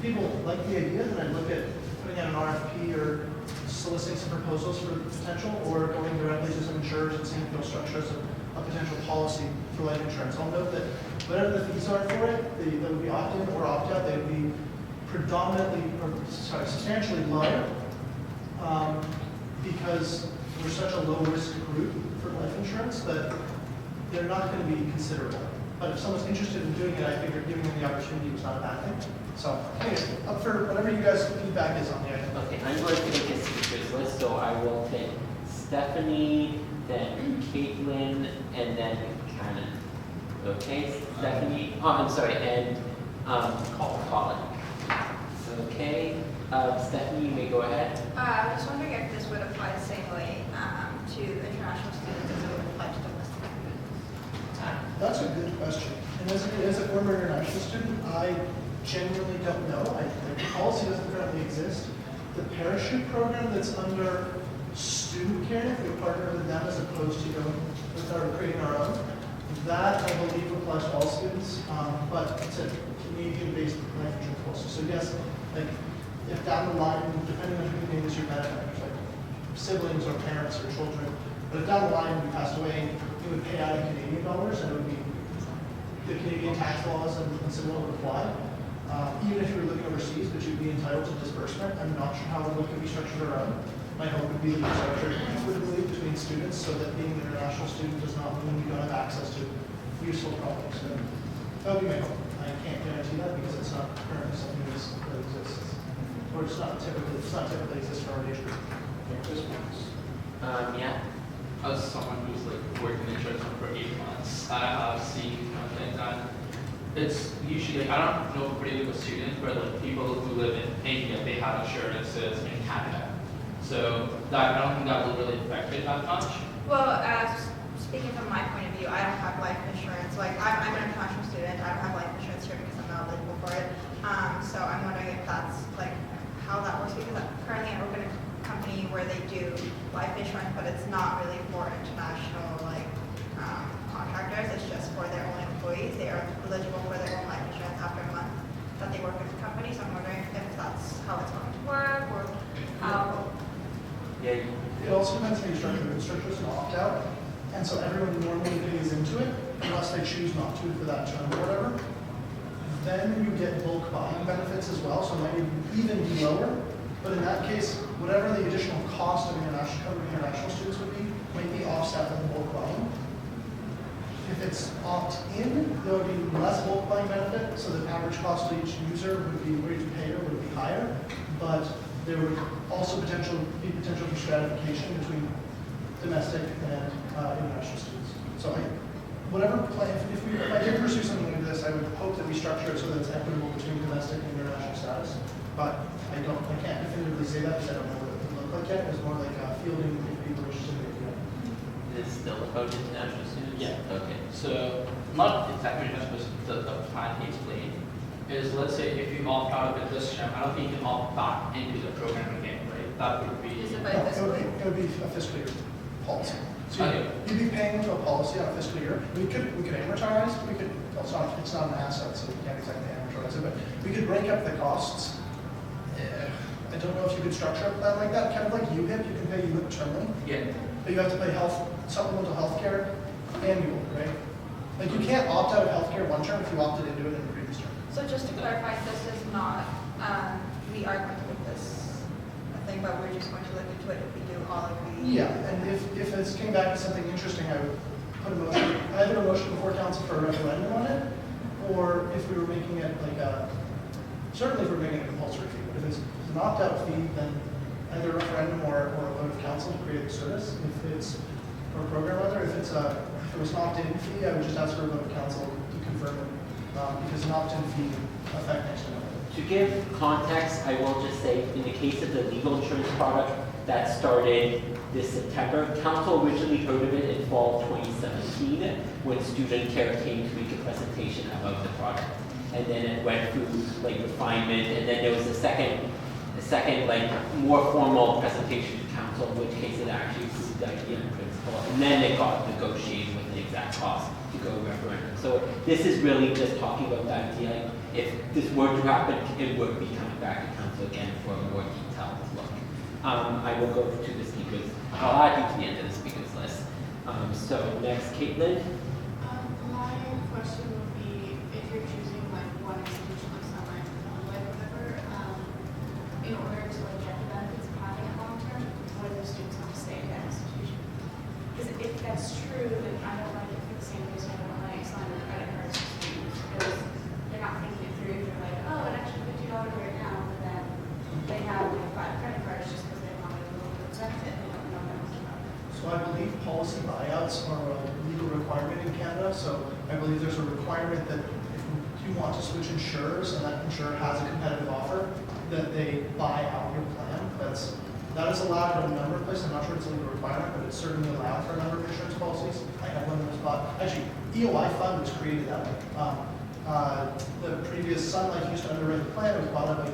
people like the idea, then I'd look at putting out an RFP or soliciting some proposals for the potential, or going directly to some insurers and seeing if they'll structure as a potential policy for life insurance. I'll note that whatever the fees are for it, they would be opt-in or opt-out. They would be substantially lower because we're such a low-risk group for life insurance that they're not going to be considerable. But if someone's interested in doing it, I figured giving them the opportunity was not a bad thing. So, anyway, up for whatever you guys' feedback is on the item. Okay, I'm going to make a secret list, so I will take Stephanie, then Caitlin, and then Canon. Okay, Stephanie, oh, I'm sorry, and Colin. Okay, Stephanie, you may go ahead. I was wondering if this would apply the same way to international students as it would apply to domestic students. That's a good question. And as a former international student, I genuinely don't know. The policy doesn't currently exist. The parachute program that's under Student Care, if we partner with them as opposed to creating our own, that I believe applies to all students, but it's a Canadian-based life insurance policy. So yes, like if down the line, depending on who names your benefactors, like siblings or parents or children, but if down the line we passed away, it would pay out in Canadian dollars, and it would be the Canadian tax laws and similar would apply. Even if you were living overseas, but you'd be entitled to disbursement. I'm not sure how it could be structured around. My hope would be that it's structured equitably between students so that being an international student does not mean you don't have access to useful products. So that would be my hope. I can't guarantee that because it's not currently something that exists. Or it's not typically exists for our age group. Yeah. As someone who's like working in insurance for 8 months, I have seen things that it's usually, I don't know particularly with students, but like people who live in India, they have insurances in Canada. So that, I don't think that will really affect it that much. Well, speaking from my point of view, I don't have life insurance. Like I'm an international student. I don't have life insurance here because I'm not eligible for it. So I'm wondering if that's like how that works, because currently I work in a company where they do life insurance, but it's not really for international contractors. It's just for their own employees. They are eligible for their own life insurance after a month that they work with the company. So I'm wondering if that's how it's going to work, or how. Yeah. It also depends on the structure. The structure is an opt-out, and so everyone normally pays into it unless they choose not to for that term or whatever. Then you get bulk buying benefits as well, so it might even be lower. But in that case, whatever the additional cost of international students would be, might be offset with the bulk buying. If it's opt-in, there would be less bulk buying benefit, so the average cost to each user would be, or each payer would be higher, but there would also be potential for stratification between domestic and international students. So whatever plan, if I did pursue something like this, I would hope that we structure it so that it's equitable between domestic and international status. But I can't definitively say that because I don't know what it would look like yet. It's more like fielding if people are interested in it. Is it still about international students? Yeah. Okay. So not exactly the plan he explained is, let's say if you opt out of it this term, I don't think you can opt back into the program again, right? That would be. Is it by fiscal year? It would be a fiscal year policy. So Okay. you'd be paying into a policy on a fiscal year. We could amortize. It's not an asset, so we can't exactly amortize it. But we could break up the costs. I don't know if you could structure a plan like that. Kind of like UHIP, you can pay UHIP terminally. Yeah. But you have to pay supplemental health care annual, right? Like you can't opt out of health care one term if you opted into it in the previous term. So just to clarify, this is not We are going to make this a thing, but we're just going to look into it if we do all agree. Yeah, and if it's came back as something interesting, I would put a motion, either a motion before council for a referendum on it, or if we were making it like certainly if we're making it a compulsory fee, but if it's an opt-out fee, then either a referendum or a vote of council to create the service. If it's, or a program rather, if it was an opt-in fee, I would just ask for a vote of council to confirm it, because an opt-in fee affect next to nothing. To give context, I will just say, in the case of the legal insurance product that started this September, council originally heard of it in fall 2017 when Student Care came to make a presentation about the product. And then it went through like refinement, and then there was a second like more formal presentation to council, in which case it actually approved the idea in principle. And then it got negotiated with the exact cost to go referendum. So this is really just talking about the idea. If this were to happen, it would be coming back to council again for a more detailed look. I will go to the speakers. I'll add you to the end of the speakers list. So next, Caitlin. My question would be, if you're choosing like one institution, like Sunlight, like whatever, in order to like get the benefits of having it long term, what do those students have to stay in that institution? Because if that's true, then I don't like it for the same reason I don't like signing credit cards for students, because they're not thinking it through. They're like, oh, an extra $50 right now, but then they have like 5 credit cards just because they wanted a little bit of benefit. They don't know that much about it. So I believe policy buyouts are a legal requirement in Canada, so I believe there's a requirement that if you want to switch insurers and that insurer has a competitive offer, that they buy out your plan. That is allowed in a number of places. I'm not sure it's a legal requirement, but it's certainly allowed for a number of insurance policies. I have one that was bought. Actually, EOI fund was created that way. The previous Sun Life used to underwrite the plan. It was bought out by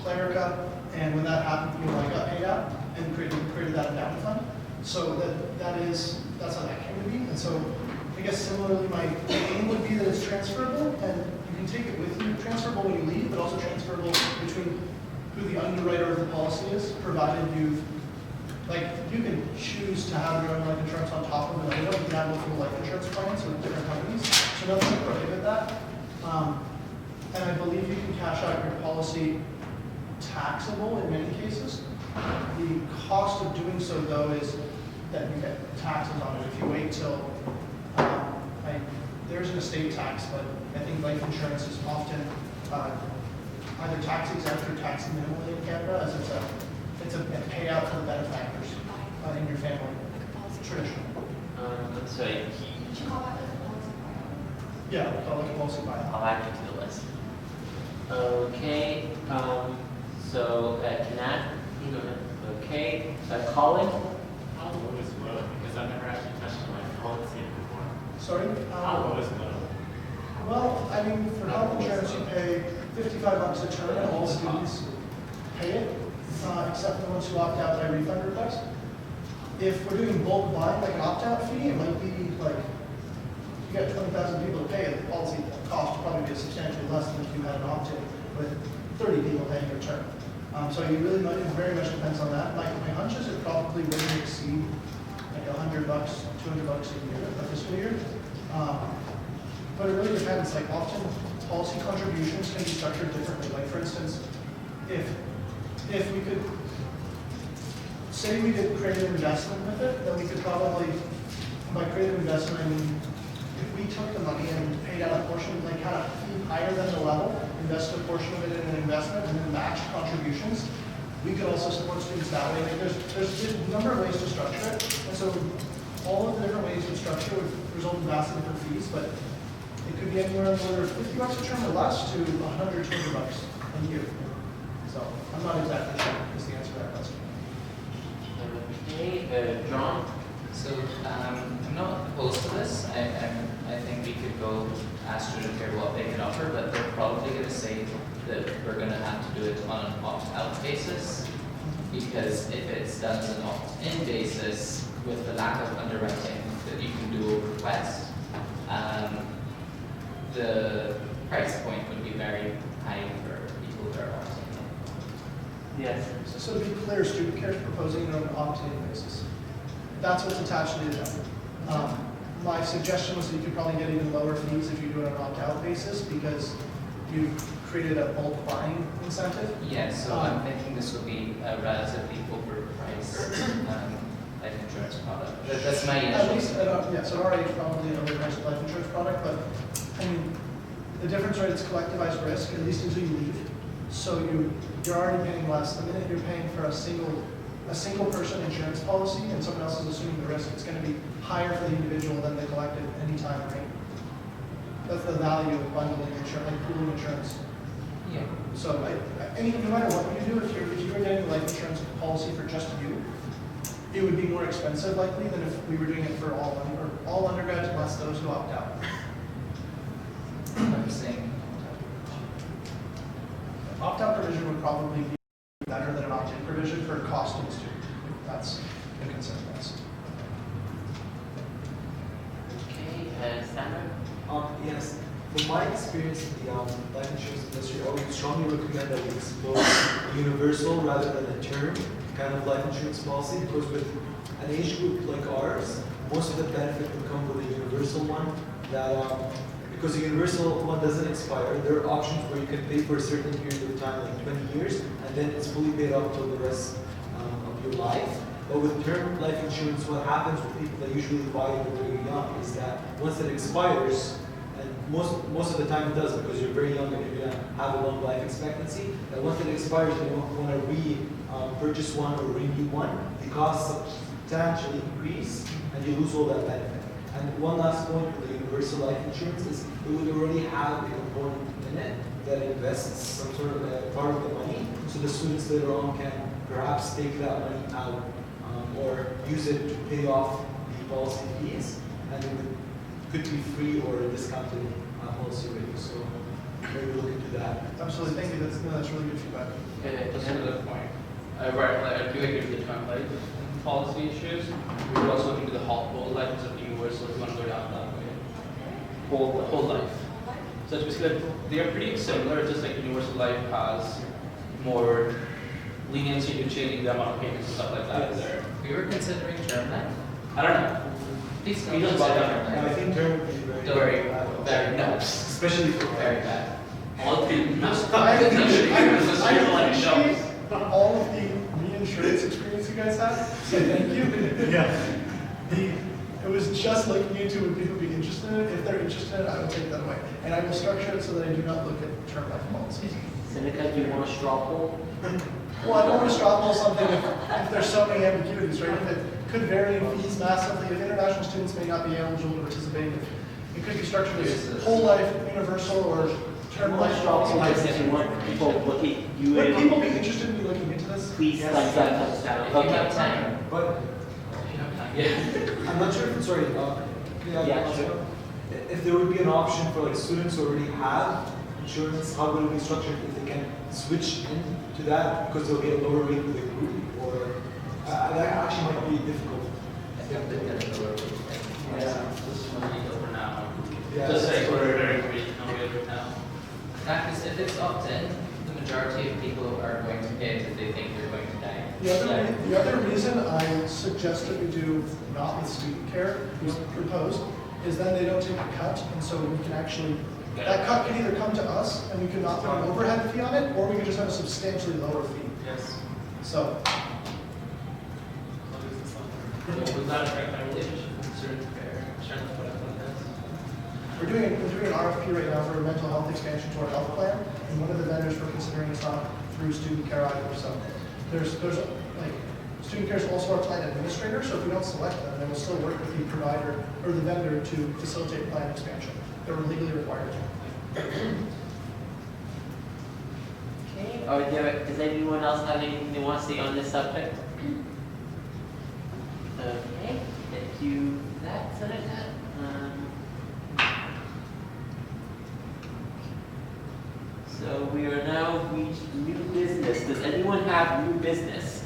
Clarica, and when that happened, EOI got paid out and created that endowment fund. So that's how that came to be. And so I guess similarly, my aim would be that it's transferable, and you can take it with you, transferable when you leave, but also transferable between who the underwriter of the policy is, provided you can choose to have your own life insurance on top of another one. You can have multiple life insurance plans with different companies, so nothing to prohibit that. And I believe you can cash out your policy taxable in many cases. The cost of doing so, though, is that you get taxes on it. If you wait till, there's an estate tax, but I think life insurance is often either tax exempt or tax minimally in Canada, as it's a payout for the benefactors in your family, traditional. I'm sorry. Yeah, we call it a policy buyout. I'll add you to the list. Okay. So Kanat. Okay. Colin. How low is low? Because I've never actually touched my policy before. Sorry? How low is low? Well, I mean, for health insurance, you pay $55 a term, and all students pay it, except the ones who opt out by refund request. If we're doing bulk buying, like an opt-out fee, it might be like, if you got 20,000 people to pay it, the policy cost will probably be substantially less than if you had an opt-in with 30 people paying your term. So you really might, it very much depends on that. My hunch is it probably wouldn't exceed like $100, $200 a year, a fiscal year. But it really depends. Like often policy contributions can be structured differently. Like for instance, if we could say we did creative investment with it, then we could probably, by creative investment, I mean if we took the money and paid out a portion, like kind of fee higher than the level, invest a portion of it in an investment, and then match contributions, we could also support students that way. Like there's a number of ways to structure it, and so all of the different ways to structure would result in vastly different fees, but it could be anywhere in the order of $50 a term or less to $100, $200 a year. So I'm not exactly sure is the answer to that question. Okay, John. So I'm not opposed to this. I think we could go ask Student Care what they can offer, but they're probably going to say that we're going to have to do it on an opt-out basis, because if it's done as an opt-in basis with the lack of underwriting that you can do over request, the price point would be very high for people who are opting in. Yes. So to be clear, Student Care is proposing it on an opt-in basis. That's what's attached to the agenda. My suggestion was that you could probably get even lower fees if you do it on an opt-out basis, because you've created a bulk buying incentive. Yeah, so I'm thinking this will be a relatively overpriced life insurance product. That's my At initial. least, yes, at our age, probably an overpriced life insurance product, but, I mean, the difference, right, it's collectivized risk, at least until you leave. So you're already paying less. The minute you're paying for a single person insurance policy and someone else is assuming the risk, it's gonna be higher for the individual than the collective anytime, right? That's the value of bundling insurance, like pooling insurance. Yeah. So no matter what you do, if you were getting a life insurance policy for just you, it would be more expensive likely than if we were doing it for all undergrads plus those who opt out. I'm saying. Opt-out provision would probably be better than an opt-in provision for cost to the student. That's the consensus. Okay, Sandra? Yes. From my experience in the life insurance industry, I would strongly recommend that we explore a universal rather than a term kind of life insurance policy, because with an age group like ours, most of the benefit will come with a universal one that because the universal one doesn't expire. There are options where you can pay for a certain period of time, like 20 years, and then it's fully paid off till the rest of your life. But with term life insurance, what happens with people that usually buy it when they're young is that once it expires, and most of the time it does because you're very young and you're gonna have a long life expectancy, that once it expires and you want to purchase one or renew one, the costs substantially increase and you lose all that benefit. And one last point with the universal life insurance is it would already have a component in it that invests some sort of part of the money, so the students later on can perhaps take that money out or use it to pay off the policy fees, and it could be free or a discounted policy rate. So maybe look into that. Absolutely, thank you. That's really good feedback. That's a good point. I do agree with the term life policy issues. We were also looking to the whole life as a universal if you want to go down that way. Whole life. So it's basically, they are pretty similar, it's just like universal life has more leniency to changing the amount of payments and stuff like that. Yes. We were considering term life. I don't know. Please You just bought that. And I think term would be very very no. especially for very bad. All three. I appreciate all of the reinsurance experience you guys have, so thank you. Yeah. It was just looking into would people be interested in it. If they're interested in it, I will take that away. And I will structure it so that I do not look at term life policies. Seneca, do you want a straw poll? Well, I don't want to straw poll something if there's so many ambiguities, right? If it could vary in fees massively, if international students may not be eligible to participate, it could be structured as whole life, universal, or term life straw poll. If you want people looking, you Would would people be interested in me looking into this? please thumbs up, thumbs down. If you have Okay. time. But I'm not sure if sorry. Yeah, sure. If there would be an option for like students who already have insurance, how would it be structured if they can switch into that because they'll get a lower rate with the group, or that actually might be difficult. I think they get a lower rate. Yeah, this is one detail for now. Yeah. Just like we're very right now. Because if it's opt-in, the majority of people are going to pay it if they think they're going to die. The other reason I suggested we do not with student care, was proposed, is then they don't take a cut, and so we can actually, that cut can either come to us, and we could not put an overhead fee on it, or we could just have a substantially lower fee. Yes. So, Was that affect my relationship with student care? Sharing what I've done this? we're doing an RFP right now for a mental health expansion to our health plan, and one of the vendors we're considering is not through student care either, so there's like, student care is also our plan administrator, so if we don't select them, then we'll still work with the provider or the vendor to facilitate plan expansion. That we're legally required to. Okay, does anyone else have anything they want to say on this subject? Okay, thank you for that, Seneca. So we are now reached new business. Does anyone have new business?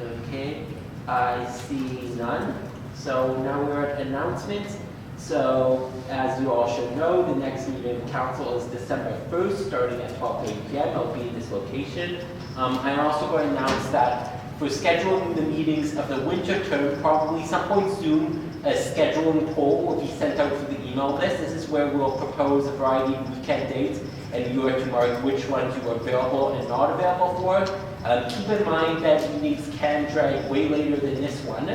Okay, I see none. So now we're at announcements. So as you all should know, the next meeting of council is December 1st, starting at 12:30 p.m. It'll be in this location. I also going to announce that for scheduling the meetings of the winter term. Probably some point soon, a scheduling poll will be sent out through the email list. This is where we'll propose a variety of weekend dates, and you are to mark which ones you are available and not available for. Keep in mind that meetings can drag way later than this one,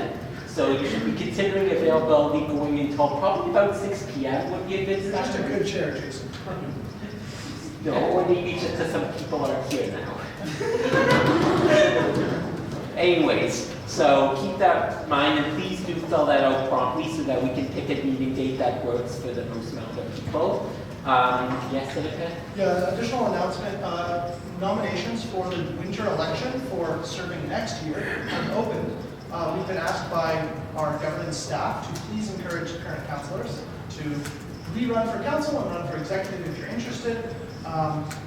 so you should be considering availability going until probably about 6 p.m. would be a good You're just a time. good chair, Jason. No, or maybe just because some people are here now. Anyways, so keep that in mind, and please do fill that out promptly so that we can pick a meeting date that works for the most amount of people. Yes, Seneca? Yeah, additional announcement, nominations for the winter election for serving next year are open. We've been asked by our governance staff to please encourage current councilors to rerun for council and run for executive if you're interested.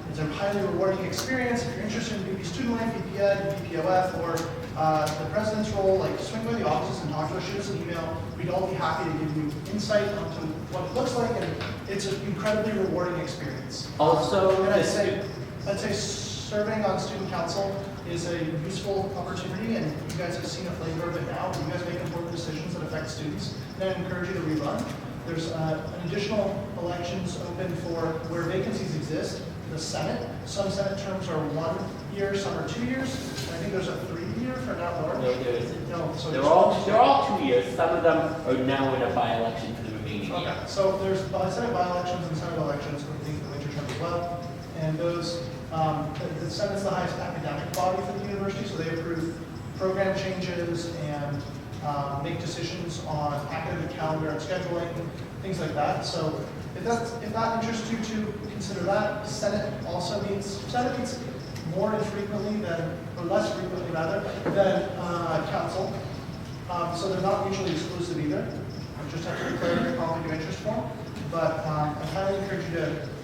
It's a highly rewarding experience. If you're interested in VP Student Life, VP Ed, VPOF, or the president's role, like swing by the offices and talk to us, shoot us an email. We'd all be happy to give you insight onto what it looks like, and it's an incredibly rewarding experience. Also, and I'd say serving on student council is a useful opportunity, and you guys have seen a flavor of it now. You guys make important decisions that affect students, and I encourage you to rerun. There's an additional elections open for where vacancies exist. The Senate, some Senate terms are 1 year, some are 2 years. I think there's a 3-year for now large. No, there isn't. No, so they're all 2 years. Some of them are now in a by-election for the remaining year. Okay, so there's Senate by-elections and Senate elections opening the winter term as well. And those, the Senate's the highest academic body for the university, so they approve program changes and make decisions on academic calendar and scheduling, things like that. So if that interests you to consider that. Senate also meets more infrequently than, or less frequently rather, than council. So they're not mutually exclusive either. You just have to declare your conflict of interest form. But I highly encourage you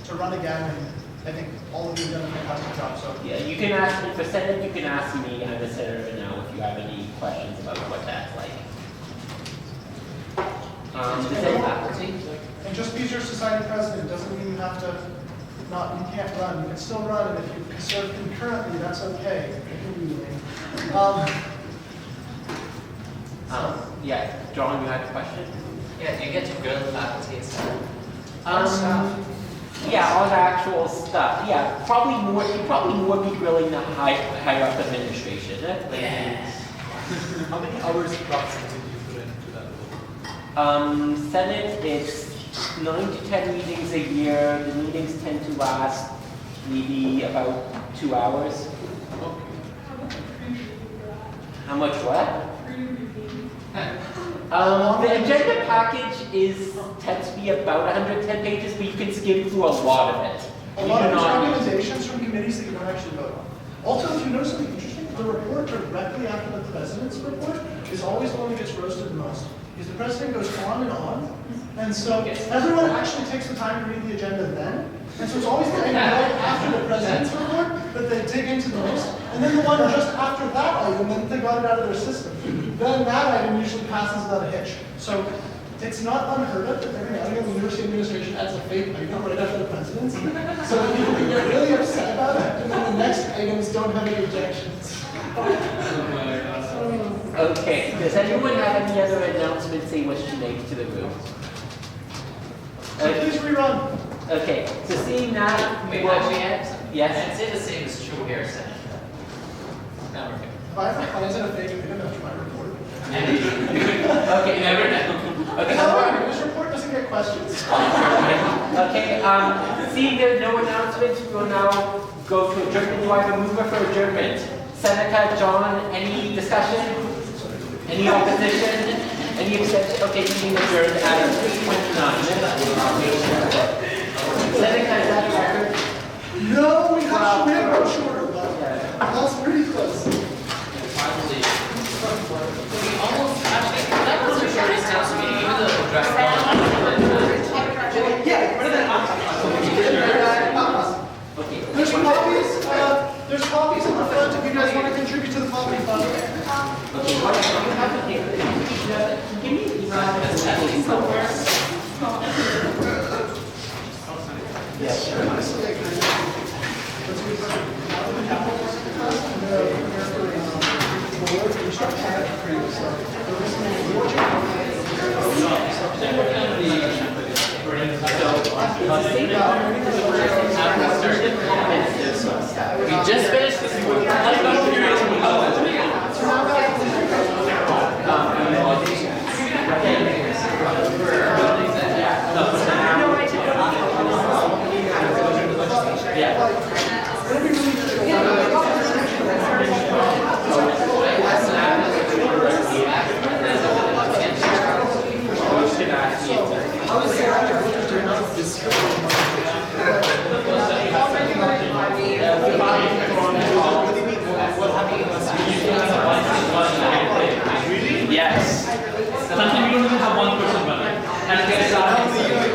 to run again, and I think all of you have done a fantastic job. So yeah, you can ask me for Senate. You can ask me. I'm the senator now. If you have any questions about what that's like. And just because you're society president doesn't mean you have to you can't run. You can still run, and if you serve concurrently, that's okay. Yeah, John, you had a question? Yeah, do you get to grill faculty and staff? Yeah, on actual stuff. Yeah, probably more be grilling the higher up administration. How many hours approximately do you put into that role? Senate, it's 9 to 10 meetings a year. The meetings tend to last maybe about 2 hours. How much what? The agenda package tends to be about 110 pages, but you can skim through a lot of it. A lot of these recommendations from committees that you don't actually vote on. Also, if you notice something interesting, the report directly after the president's report is always the one that gets roasted the most. Because the president goes on, and so everyone actually takes the time to read the agenda then. And so it's always the item right after the president's report that they dig into the most. And then the one just after that item, then they got it out of their system. Then that item usually passes without a hitch. So it's not unheard of that every now and again the university administration adds a fake item right after the president's. So that people can get really upset about it, and then the next items don't have any objections. Okay, does anyone have any other announcements they wish to make to the room? So please rerun. Okay, so seeing that, Wait, well, actually, yes? I'd say the same is true here, Senator. Now we're good. If I have plans in a fake item after my report. Okay, never know. Okay, However, this report doesn't get questions. Okay, seeing there's no announcements, we will now go to adjournment. Do I have a mover for adjournment? Seneca, John, any discussion? Any opposition? Any abstention? Okay, meeting adjourned at 3:29. Seneca, is that record? No, we have to go shorter, but that's pretty close. Almost, actually, that was the shortest council meeting, even though the draft There's copies. There's copies in the front if you guys want to contribute to the coffee fund. Okay, what do you have to do? Give me an email somewhere. Yeah, sure. Have a good